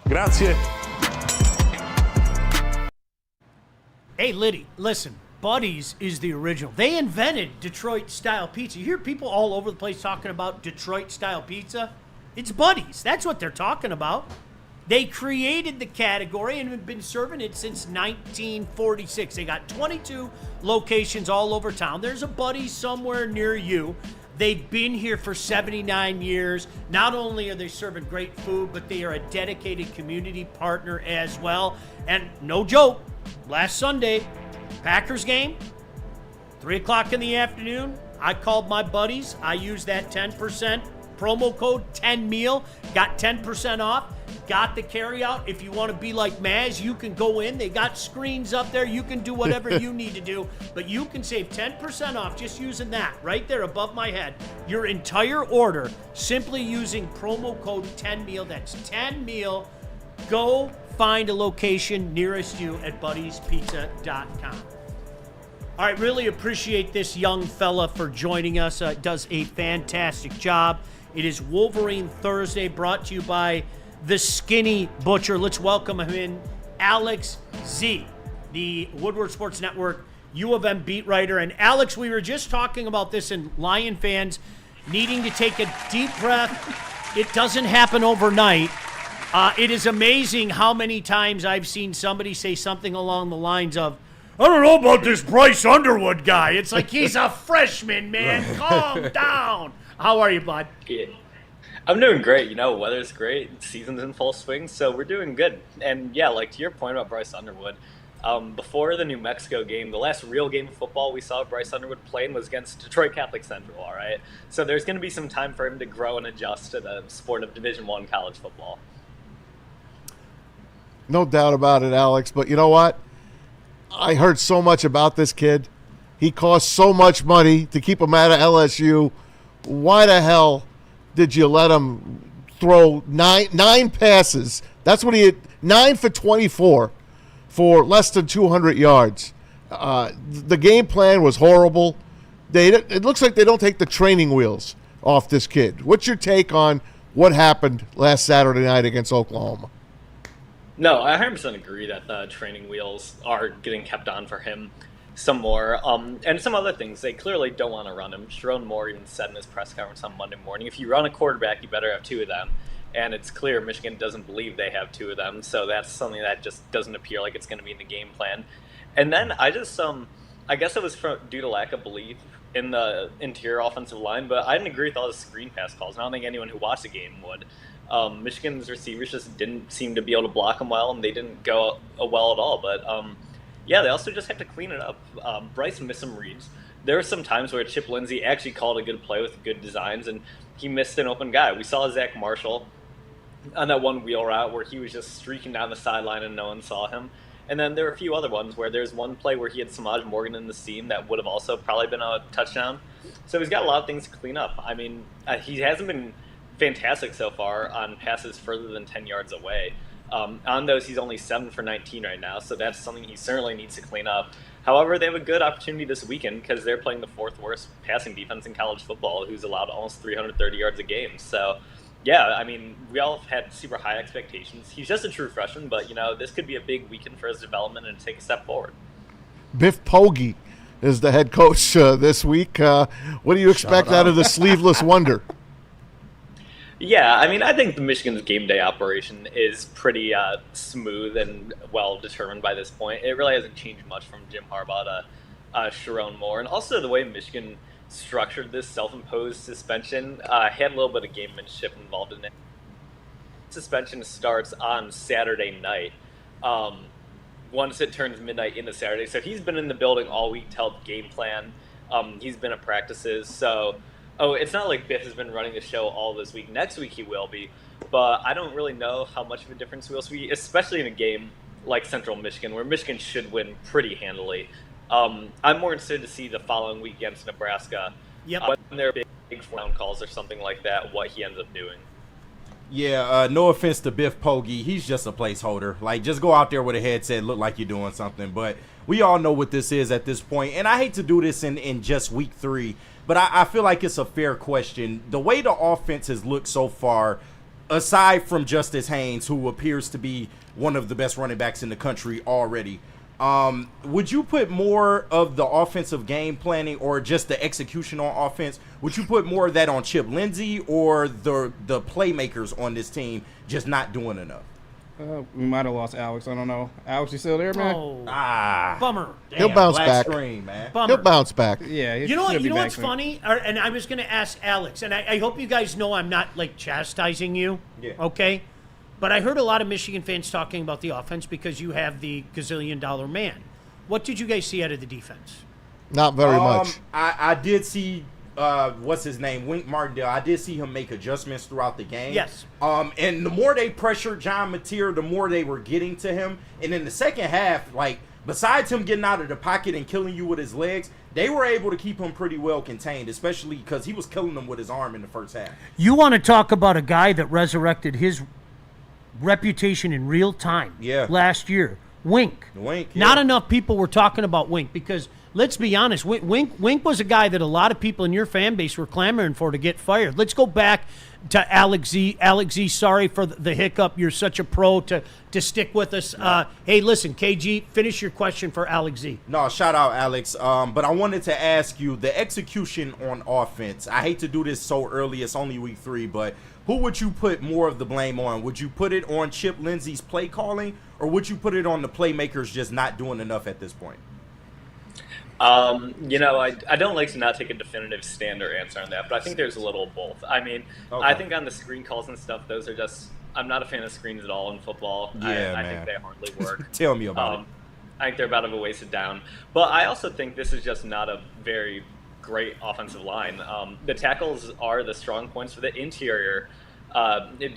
Grazie. Hey, Liddy, listen. Buddy's is the original. They invented Detroit-style pizza. You hear people all over the place talking about Detroit-style pizza? It's Buddy's. That's what they're talking about. They created the category and have been serving it since 1946. They got 22 locations all over town. There's a Buddy's somewhere near you. They've been here for 79 years. Not only are they serving great food, but they are a dedicated community partner as well. And no joke, last Sunday, Packers game, 3 o'clock in the afternoon, I called my buddies. I used that 10% promo code 10meal, got 10% off, got the carry out. If you want to be like Maz, you can go in. They got screens up there. You can do whatever you need to do, but you can save 10% off just using that right there above my head. Your entire order simply using promo code 10meal. That's 10meal. Go find a location nearest you at buddiespizza.com. All right, really appreciate this young fella for joining us. Does a fantastic job. It is Wolverine Thursday, brought to you by the Skinny Butcher. Let's welcome him in, Alex Z, the Woodward Sports Network U of M beat writer. And Alex, we were just talking about this in Lion fans needing to take a deep breath. It doesn't happen overnight. It is amazing how many times I've seen somebody say something along the lines of, I don't know about this Bryce Underwood guy. It's like, he's a freshman, man. Calm down. How are you, bud? Yeah. I'm doing great. You know, weather's great. Season's in full swing, so we're doing good. And yeah, like to your point about Bryce Underwood, before the New Mexico game, the last real game of football we saw Bryce Underwood playing was against Detroit Catholic Central, all right? So there's going to be some time for him to grow and adjust to the sport of Division I college football. No doubt about it, Alex. But you know what? I heard so much about this kid. He cost so much money to keep him out of LSU. Why the hell did you let him throw nine passes? That's what he had, 9 for 24 for less than 200 yards. The game plan was horrible. It looks like they don't take the training wheels off this kid. What's your take on what happened last Saturday night against Oklahoma? No, I 100% agree that the training wheels are getting kept on for him some more. And some other things, they clearly don't want to run him. Sharon Moore even said in his press conference on Monday morning, if you run a quarterback, you better have 2 of them. And it's clear Michigan doesn't believe they have 2 of them. So that's something that just doesn't appear like it's going to be in the game plan. And then I just, I guess it was due to lack of belief in the interior offensive line, but I didn't agree with all the screen pass calls. And I don't think anyone who watched the game would. Michigan's receivers just didn't seem to be able to block them well, and they didn't go well at all. But yeah, they also just have to clean it up. Bryce missed some reads. There were some times where Chip Lindsey actually called a good play with good designs, and he missed an open guy. We saw Zach Marshall on that one wheel route where he was just streaking down the sideline and no one saw him. And then there were a few other ones where there's one play where he had Samaj Morgan in the seam that would have also probably been a touchdown. So he's got a lot of things to clean up. I mean, he hasn't been fantastic so far on passes further than 10 yards away. On those, he's only 7 for 19 right now, so that's something he certainly needs to clean up. However, they have a good opportunity this weekend because they're playing the 4th worst passing defense in college football, who's allowed almost 330 yards a game. So, yeah, I mean, we all had super high expectations. He's just a true freshman, but, you know, this could be a big weekend for his development and take a step forward. Biff Poggi is the head coach this week. What do you expect out of the sleeveless wonder? Yeah, I mean, I think the Michigan's game day operation is pretty smooth and well determined by this point. It really hasn't changed much from Jim Harbaugh to Sharon Moore. And also the way Michigan structured this self-imposed suspension had a little bit of gamemanship involved in it. Suspension starts on Saturday night once it turns midnight into Saturday. So he's been in the building all week to help game plan. He's been at practices, so... Oh, it's not like Biff has been running the show all this week. Next week he will be, but I don't really know how much of a difference we'll see, especially in a game like Central Michigan, where Michigan should win pretty handily. I'm more interested to see the following week against Nebraska Yep. When there are big down calls or something like that, what he ends up doing. Yeah, no offense to Biff Poggi. He's just a placeholder. Like, just go out there with a headset, look like you're doing something. But we all know what this is at this point. And I hate to do this in just week 3, but I feel like it's a fair question. The way the offense has looked so far, aside from Justice Haynes, who appears to be one of the best running backs in the country already, would you put more of the offensive game planning or just the execution on offense? Would you put more of that on Chip Lindsey or the playmakers on this team just not doing enough? We might have lost Alex. I don't know. Alex, you still there, man? Oh, bummer. Damn. He'll bounce back. Screen, man. Bummer. He'll bounce back. Yeah. You know what? You know what's funny? And I was going to ask Alex, and I hope you guys know I'm not like chastising you. Yeah. Okay. But I heard a lot of Michigan fans talking about the offense because you have the gazillion-dollar man. What did you guys see out of the defense? Not very much. I did see, what's his name, Wink Martindale. I did see him make adjustments throughout the game. Yes. And the more they pressured John Mateer, the more they were getting to him. And in the second half, like, besides him getting out of the pocket and killing you with his legs, they were able to keep him pretty well contained, especially because he was killing them with his arm in the first half. You want to talk about a guy that resurrected his reputation in real time last year. Wink. Yeah. Not enough people were talking about Wink because, let's be honest, Wink was a guy that a lot of people in your fan base were clamoring for to get fired. Let's go back to Alex Z. Alex Z, sorry for the hiccup. You're such a pro to stick with us. Hey, listen, KG, finish your question for Alex Z. No, shout out, Alex. But I wanted to ask you, the execution on offense. I hate to do this so early. It's only week 3, but who would you put more of the blame on? Would you put it on Chip Lindsey's play calling, or would you put it on the playmakers just not doing enough at this point? You know, I don't like to not take a definitive stand or answer on that, but I think there's a little of both. I mean, I think on the screen calls and stuff, those are just, I'm not a fan of screens at all in football. Yeah, I think they hardly work. Tell me about it. I think they're about of a waste of down. But I also think this is just not a very great offensive line. The tackles are the strong points for the interior.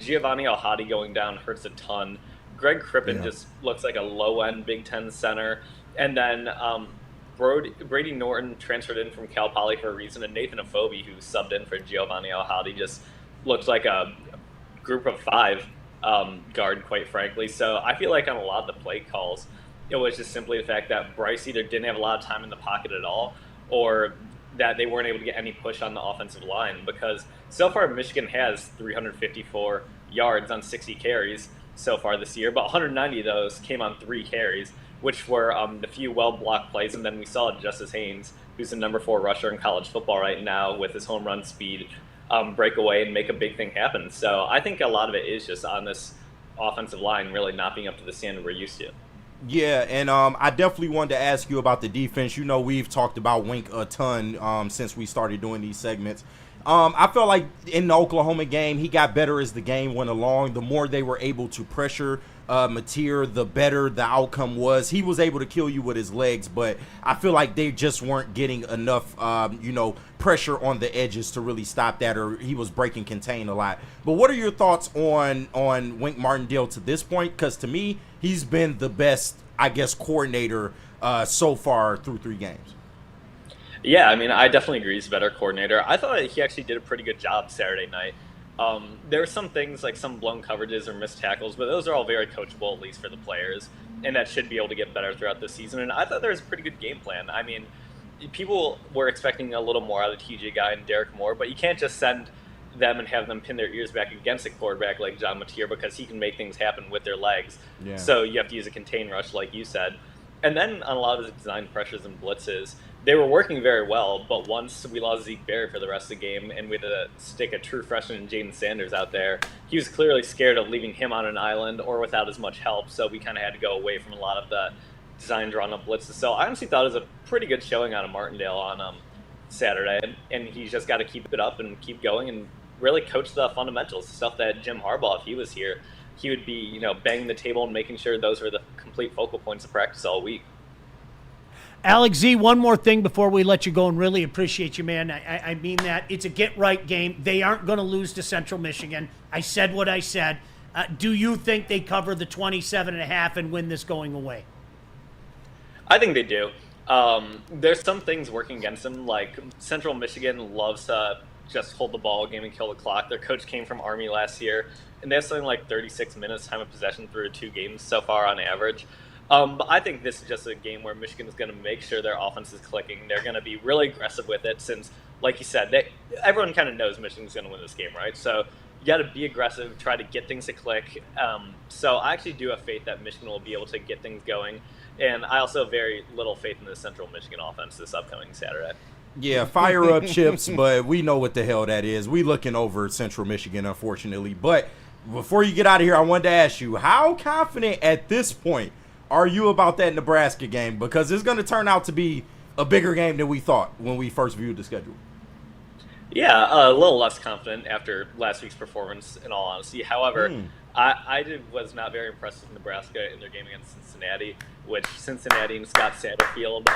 Giovanni Alhadi going down hurts a ton. Greg Crippen just looks like a low-end Big Ten center. And then Brady Norton transferred in from Cal Poly for a reason, and Nathan Afobe, who subbed in for Giovanni Alhadi, just looked like a group of 5 guard, quite frankly. So I feel like on a lot of the play calls, it was just simply the fact that Bryce either didn't have a lot of time in the pocket at all, or that they weren't able to get any push on the offensive line, because so far Michigan has 354 yards on 60 carries so far this year, but 190 of those came on 3 carries, which were a few well-blocked plays, and then we saw Justice Haynes, who's the number 4 rusher in college football right now with his home run speed, break away and make a big thing happen. So I think a lot of it is just on this offensive line really not being up to the standard we're used to. Yeah, and I definitely wanted to ask you about the defense. You know, we've talked about Wink a ton since we started doing these segments. I felt like in the Oklahoma game, he got better as the game went along. The more they were able to pressure Mateer, the better the outcome was. He was able to kill you with his legs, but I feel like they just weren't getting enough, pressure on the edges to really stop that, or he was breaking contain a lot. But what are your thoughts on Wink Martindale to this point? Because to me, he's been the best, I guess, coordinator so far through 3 games. Yeah, I mean, I definitely agree he's a better coordinator. I thought he actually did a pretty good job Saturday night. There were some things like some blown coverages or missed tackles, but those are all very coachable, at least for the players, and that should be able to get better throughout the season. And I thought there was a pretty good game plan. I mean, people were expecting a little more out of the TJ guy and Derek Moore, but you can't just send them and have them pin their ears back against a quarterback like John Mateer, because he can make things happen with their legs. Yeah. So you have to use a contain rush, like you said. And then on a lot of his design pressures and blitzes, they were working very well, but once we lost Zeke Berry for the rest of the game and we had to stick a true freshman Jaden Sanders out there, he was clearly scared of leaving him on an island or without as much help, so we kind of had to go away from a lot of the design drawn-up blitzes. So I honestly thought it was a pretty good showing out of Martindale on Saturday, and he's just got to keep it up and keep going and really coach the fundamentals, stuff that Jim Harbaugh, if he was here, he would be, banging the table and making sure those were the complete focal points of practice all week. Alex Z, one more thing before we let you go, and really appreciate you, man. I mean that. It's a get-right game. They aren't going to lose to Central Michigan. I said what I said. Do you think they cover the 27.5 and win this going away? I think they do. There's some things working against them. Like Central Michigan loves to just hold the ball game and kill the clock. Their coach came from Army last year, and they have something like 36 minutes time of possession through 2 games so far on average. But I think this is just a game where Michigan is going to make sure their offense is clicking. They're going to be really aggressive with it since, like you said, everyone kind of knows Michigan's going to win this game, right? So you got to be aggressive, try to get things to click. So I actually do have faith that Michigan will be able to get things going. And I also have very little faith in the Central Michigan offense this upcoming Saturday. Yeah, fire up chips, but we know what the hell that is. We looking over Central Michigan, unfortunately. But before you get out of here, I wanted to ask you, how confident at this point are you about that Nebraska game? Because it's going to turn out to be a bigger game than we thought when we first viewed the schedule. Yeah, a little less confident after last week's performance, in all honesty. However, I was not very impressed with Nebraska in their game against Cincinnati, which Cincinnati and Scott Satterfield,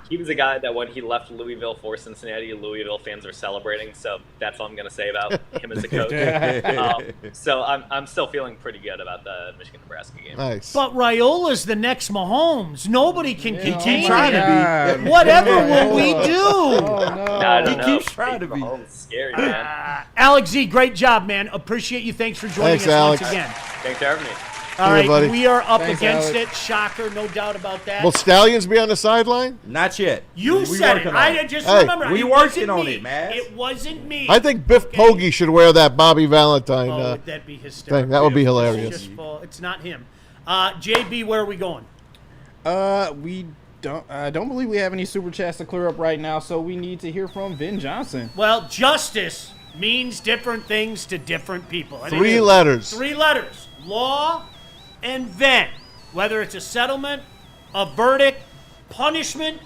he was a guy that when he left Louisville for Cincinnati, Louisville fans are celebrating. So that's all I'm going to say about him as a coach. So I'm still feeling pretty good about the Michigan-Nebraska game. Nice. But Raiola's the next Mahomes. Nobody can contain him. to be. Whatever will we do? I don't know. keeps trying to be. Mahomes is scary, man. Alex Z, great job, man. Appreciate you. Thanks for joining Thanks, us Alex. once again. Thanks for having me. All Here, right, buddy. we are up Thanks, against Alex. it. Shocker, no doubt about that. Will Stallions be on the sideline? Not yet. You We said it. working on I just Hey, remember. we it working wasn't on me. it, man. It wasn't me. I think Biff Poggi should wear that Bobby Valentine Oh, would that be hysterical? thing. That would be It's hilarious. just full. It's not him. JB, where are we going? We don't. I don't believe we have any super chats to clear up right now, so we need to hear from Vin Johnson. Well, justice means different things to different people. And it 3 is. letters. 3 letters. Law and then. Whether it's a settlement, a verdict, punishment,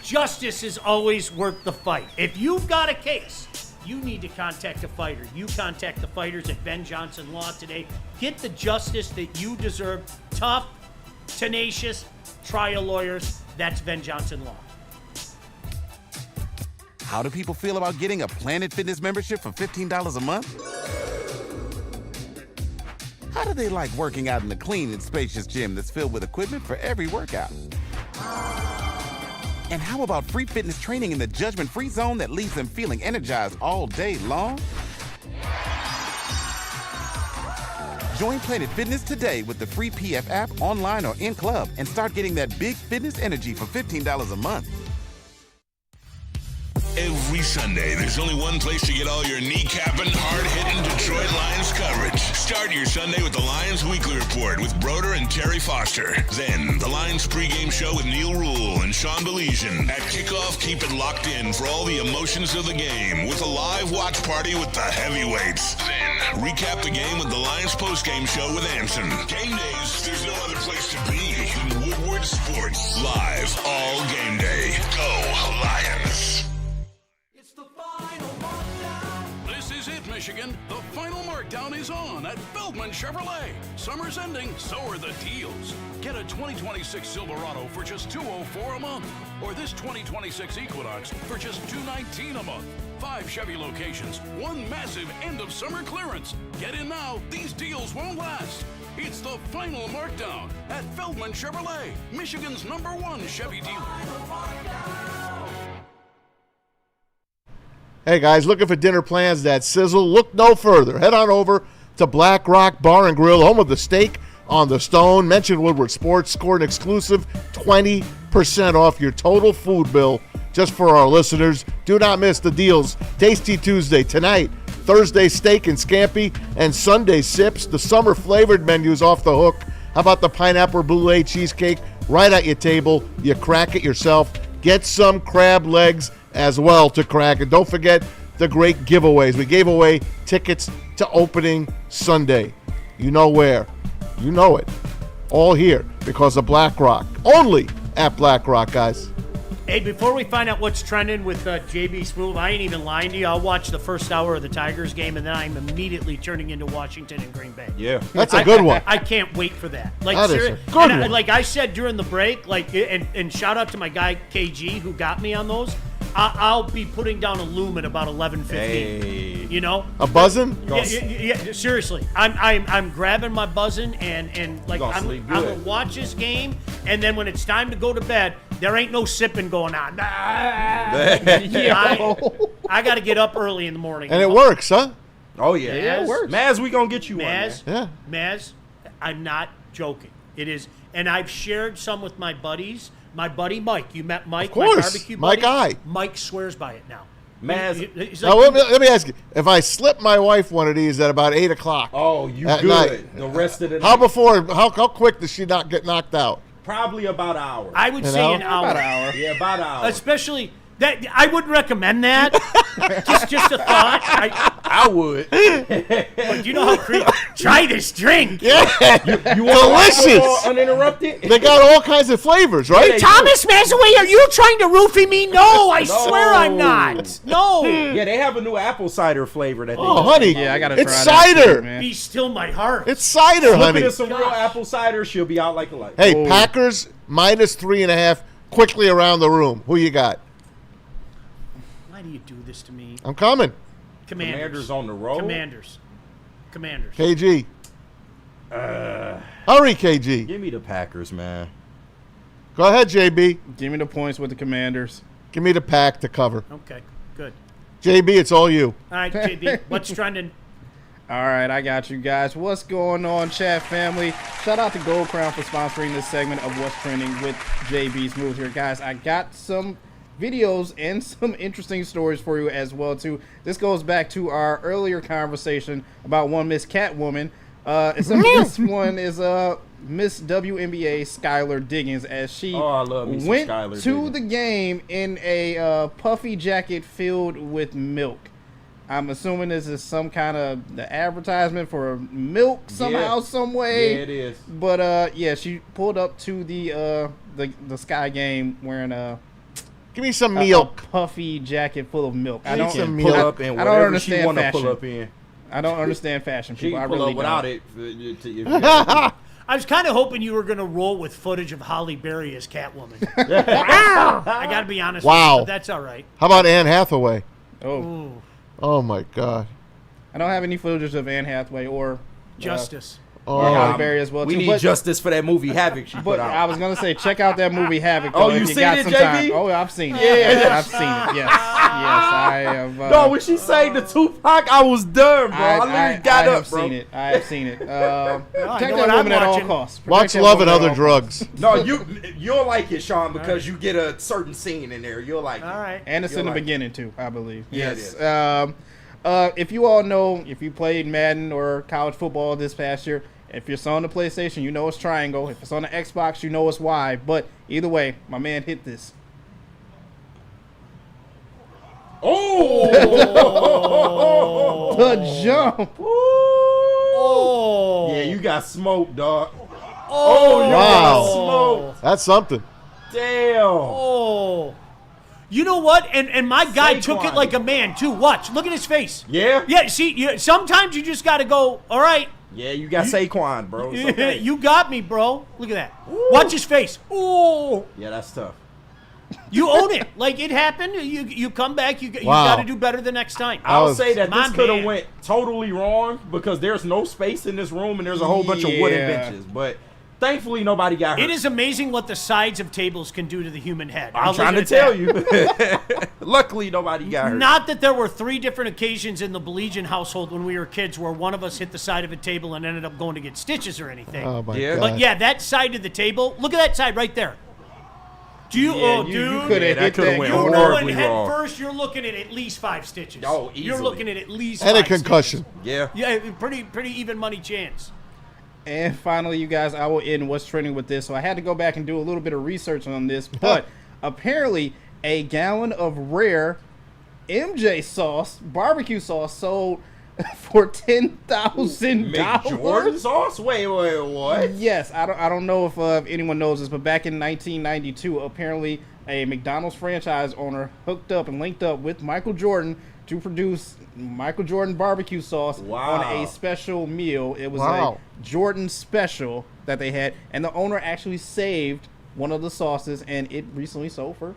justice is always worth the fight. If you've got a case, you need to contact a fighter. You contact the fighters at Ben Johnson Law today. Get the justice that you deserve. Tough, tenacious, trial lawyers. That's Ben Johnson Law. How do people feel about getting a Planet Fitness membership for $15 a month? How do they like working out in the clean and spacious gym that's filled with equipment for every workout? And how about free fitness training in the judgment-free zone that leaves them feeling energized all day long? Join Planet Fitness today with the free PF app, online or in club, and start getting that big fitness energy for $15 a month. Every Sunday, there's only one place to get all your kneecapping, hard-hitting Detroit Lions coverage. Start your Sunday with the Lions Weekly Report with Broder and Terry Foster. Then, the Lions pregame show with Neil Rule and Sean Baligian. At kickoff, keep it locked in for all the emotions of the game with a live watch party with the heavyweights. Then, recap the game with the Lions postgame show with Anson. Game days, there's no other place to be than Woodward Sports. Live all game day. Go Lions. This is it, Michigan. The final markdown is on at Feldman Chevrolet. Summer's ending, so are the deals. Get a 2026 Silverado for just $204 a month, or this 2026 Equinox for just $219 a month. 5 Chevy locations, 1 massive end-of-summer clearance. Get in now. These deals won't last. It's the final markdown at Feldman Chevrolet, Michigan's #1 Chevy dealer. Hey guys, looking for dinner plans that sizzle? Look no further. Head on over to Black Rock Bar and Grill, home of the steak on the stone. Mention Woodward Sports, score an exclusive 20% off your total food bill just for our listeners. Do not miss the deals. Tasty Tuesday tonight, Thursday steak and scampi, and Sunday sips. The summer flavored menu is off the hook. How about the pineapple brulee cheesecake right at your table? You crack it yourself. Get some crab legs as well to crack. And don't forget the great giveaways. We gave away tickets to opening Sunday. You know where. You know it. All here because of Black Rock. Only at Black Rock, guys. Hey, before we find out what's trending with JB Smoove, I ain't even lying to you. I'll watch the first hour of the Tigers game, and then I'm immediately turning into Washington and Green Bay. Yeah. That's a good one. I can't wait for that. Like, That is a good one. Like I said during the break, and shout out to my guy KG who got me on those. I'll be putting down a loom at about 11:15. Hey. You know, A buzzin'? Yeah, seriously, I'm grabbing my buzzin' and like I'm gonna watch this game, and then when it's time to go to bed, there ain't no sipping going on. I got to get up early in the morning. And it works, huh? Oh yeah, it works. Maz, we gonna get you Maz, one. Man. Maz, I'm not joking. It is, and I've shared some with my buddies. My buddy Mike, you met Mike, Of course, my barbecue my buddy. guy. Mike swears by it now. Maz, he's Now, like, let me ask you: if I slip my wife one of these at about 8 o'clock, oh, you at good? night, The rest of the how night. how quick does she not get knocked out? Probably about an hour. I would say an hour. About an hour. Yeah, about an hour. Especially that I wouldn't recommend that. just a thought. I would. But you know how try this drink. Yeah, you want delicious. Uninterrupted? They got all kinds of flavors, right? Yeah, Thomas Massaway, are you trying to roofie me? No, I swear I'm not. No. Yeah, they have a new apple cider flavor that they Oh, honey, Yeah, I gotta it's try that cider. too, man. Be still my heart. It's cider, Slip honey. it in some real apple cider, she'll be out like a light. Hey, Packers -3.5. Quickly around the room. Who you got? Why do you do this to me? I'm coming. Commanders on the road. Commanders. KG. Hurry, KG. Give me the Packers, man. Go ahead, JB. Give me the points with the Commanders. Give me the pack to cover. Okay, good. JB, it's all you. All right, JB, what's trending? All right, I got you guys. What's going on, chat family? Shout out to Gold Crown for sponsoring this segment of What's Trending with JB's Moves here. Guys, I got some videos and some interesting stories for you as well, too. This goes back to our earlier conversation about one Miss Catwoman. This one is Miss WNBA Skylar Diggins, as she went to the game in a puffy jacket filled with milk. I'm assuming this is some kind of the advertisement for milk somehow, some way. Yeah, it is. But yeah, she pulled up to the Sky game wearing a give me some milk, puffy jacket full of milk. I don't pull up in whatever she want to pull up in. I don't understand fashion, people. She can I pull really up without don't. it. I was kind of hoping you were going to roll with footage of Holly Berry as Catwoman. I got to be honest with you, but that's all right. How about Anne Hathaway? Oh. Oh, my God. I don't have any footage of Anne Hathaway or Justice. Or Holly Berry as well. We too. need justice for that movie Havoc she put out. I was gonna say, check out that movie Havoc. Oh, though, you if seen got it, some JB? time. Oh, I've seen it. Yeah. I've seen it. Yes, I have. No, when she sang the Tupac, I was done, bro. I literally got up, bro. I have seen it. Protect know that what I'm woman at all watching. costs. Watch Protect Love that and woman Other at all costs. Drugs. No, you'll like it, Sean, because you get a certain scene in there. You'll like it. All right. And it's in the like beginning too, I believe. Yeah, Yes. it is. If you all know, if you played Madden or college football this past year, if it's on the PlayStation, you know it's triangle. If it's on the Xbox, you know it's Y. But either way, my man hit this. Oh! The jump. Oh! Yeah, you got smoked, dog. Oh, you Wow. got smoked. That's something. Damn. Oh. You know what? And my guy took it Saquon. like a man, too. Watch. Look at his face. Yeah? Yeah, see, sometimes you just got to go, all right. Yeah, you got Saquon, bro. It's okay. You got me, bro. Look at that. Watch his face. Oh. Yeah, that's tough. You own it. Like, it happened. You come back. You Wow. got to do better the next time. I'll say that My this could have man. went totally wrong because there's no space in this room and there's a whole bunch of wooden Yeah. benches. But thankfully, nobody got hurt. It is amazing what the sides of tables can do to the human head. I'm I'll trying to leave it at tell that. you. Luckily, nobody got hurt. Not that there were 3 different occasions in the Baligian household when we were kids where one of us hit the side of a table and ended up going to get stitches or anything. Oh, my Yeah. God. But yeah, that side of the table, look at that side right there. Do you, Yeah, dude, you could have that hit coulda that. went you're going going horribly head wrong. first, you're looking at least 5 stitches. Oh, You're easily. looking at least And a 5 concussion. stitches. Yeah. Yeah, pretty even money chance. And finally, you guys, I will end what's trending with this. So I had to go back and do a little bit of research on this, but apparently a gallon of rare MJ sauce, barbecue sauce, sold for $10,000. Jordan sauce? Wait, what? Yes, I don't know if anyone knows this, but back in 1992, apparently a McDonald's franchise owner hooked up and linked up with Michael Jordan to produce Michael Jordan barbecue sauce Wow. on a special meal. It was Wow. a Jordan special that they had, and the owner actually saved one of the sauces, and it recently sold for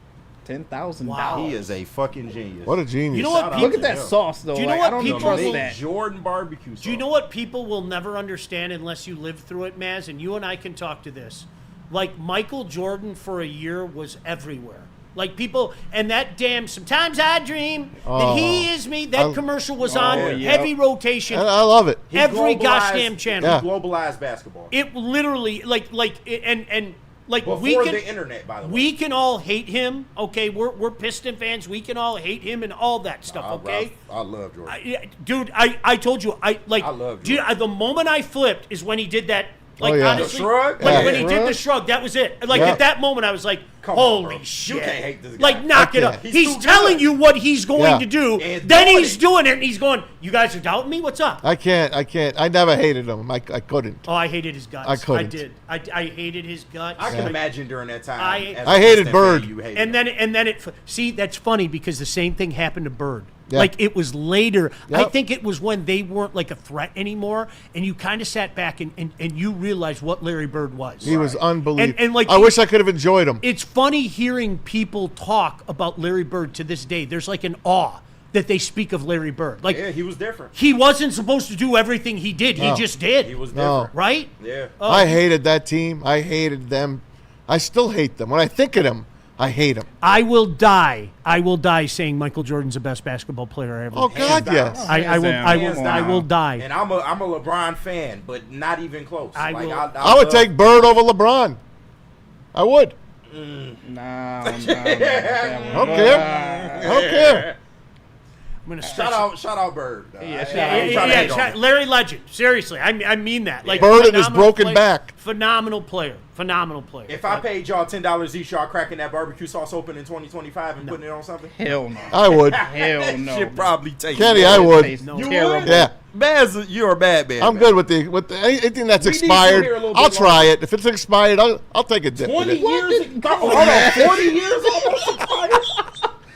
$10,000. He is a fucking genius. What a genius. You know what? Look at that sauce, though. Do you know like, what I don't people trust will- that. Jordan barbecue sauce. Do you know what people will never understand unless you live through it, Maz? And you and I can talk to this. Like, Michael Jordan for a year was everywhere. Like, people, and that damn, sometimes I dream that he is me. That commercial was on heavy rotation. I love it. Every goddamn channel. He globalized basketball. It literally, like, Before we can, the internet, by the way. we can all hate him. Okay, we're Piston fans. We can all hate him and all that stuff. Okay, I love Jordan. Dude, I told you, I love dude, Jordan. the moment I flipped is when he did that. Like, yeah. honestly, The shrug? like Yeah. when he did the shrug, that was it. Like, at that moment, I was like, Come on, holy bro. shit. You can't hate this guy. Like, knock it I up. can't. He's too telling good. you what he's going Yeah. to do. And Then doing he's it. doing it, and he's going, you guys are doubting me? What's up? I can't. I never hated him. I couldn't. Oh, I hated his guts. I couldn't. I did. I hated his guts. I can imagine during that time. I- as I a hated Piston Bird. fan, you hated And him. then it see, that's funny because the same thing happened to Bird. Yeah. Like, it was later. I Yep. think it was when they weren't like a threat anymore, and you kind of sat back and you realized what Larry Bird was. He was unbelievable. And like, I wish I could have enjoyed him. It's funny hearing people talk about Larry Bird to this day. There's like an awe that they speak of Larry Bird. Like, Yeah, he was different. he wasn't supposed to do everything he did. No. He just did. He was No. different. Right? Yeah. Oh, I hated that team. I hated them. I still hate them. When I think of them, I hate them. I will die saying Michael Jordan's the best basketball player I ever. Oh God, yes. I will die. And I'm a LeBron fan, but not even close. I will- I would take Bird over LeBron. I would. No. I don't care. I don't care. I'm gonna Shout out Bird. Yeah, Larry Legend. Seriously, I mean that. Like, Bird and his phenomenal broken player. back. Phenomenal player. If I paid y'all $10 each, y'all cracking that barbecue sauce open in 2025 and putting it on something? Hell no. I would. Hell no. Should probably take Kenny, it. I would. You would? Yeah. Baz, you're a bad man. I'm good with the anything that's We need you expired. here a little I'll bit try longer. it. If it's expired, I'll take a dip. 20 in it. years? Hold on, 40 years almost expired?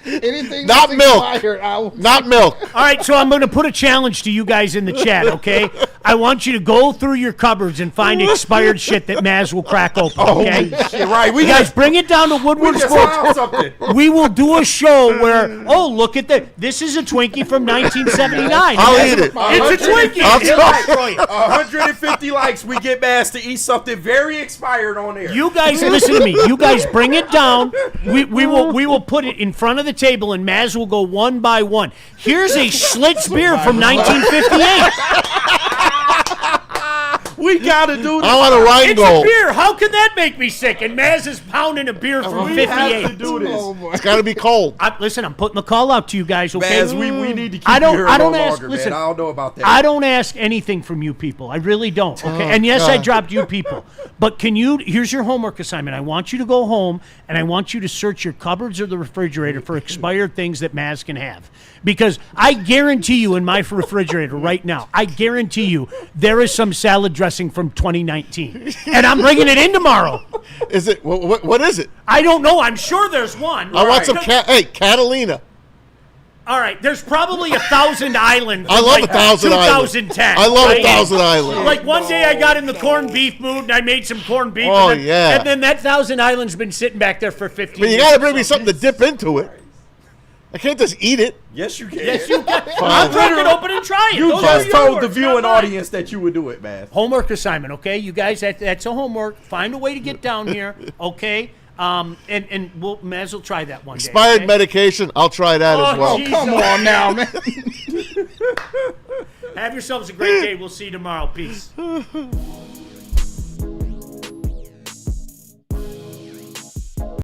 Anything Not that's milk. expired, I will Not milk. All right, so I'm going to put a challenge to you guys in the chat, okay? I want you to go through your cupboards and find expired shit that Maz will crack open, okay? Shit, right. You guys bring it down to Woodward just Sports. found something. We will do a show where, oh, look at that. This is a Twinkie from 1979. I'll eat it. It's a Twinkie. I'll It'll try. destroy it. 150 likes, we get Baz to eat something very expired on air. You guys listen to me. You guys bring it down. We will put it in front of the table, and Maz will go one by one. Here's a Schlitz beer from 1958. We gotta do this. I want a It's a Rheingold. beer. How can that make me sick? And Maz is pounding a beer from We have 58. to do this. It's got to be cold. Listen, I'm putting the call out to you guys, okay? Baz, we need to keep I don't you here I a don't little ask longer, listen, man. I don't know about that. I don't ask anything from you people. I really don't. Okay. And yes, I dropped you people. But here's your homework assignment. I want you to go home and I want you to search your cupboards or the refrigerator for expired things that Maz can have. Because I guarantee you in my refrigerator right now, I guarantee you there is some salad dressing from 2019. And I'm bringing it in tomorrow. Is it? What is it? I don't know. I'm sure there's one. I want some Catalina. All right, there's probably 1,000 Island. I love 1,000 Island. 2010. I love right? 1,000 Island. Like one day I got in the corned beef mood and I made some corned beef. Oh, and then, yeah. And then that 1,000 Island's been sitting back there for 15 But you years. got to bring me something to dip into it. I can't just eat it. Yes, you can. Yes, you can. I'll crack it open and try it. You Those just are told yours, the not viewing mine. audience that you would do it, man. Homework assignment, okay? You guys, that's a homework. Find a way to get down here, okay? And Maz will try that one day. Expired okay? medication, I'll try that as well. Jesus. Come on now, man. Have yourselves a great day. We'll see you tomorrow. Peace.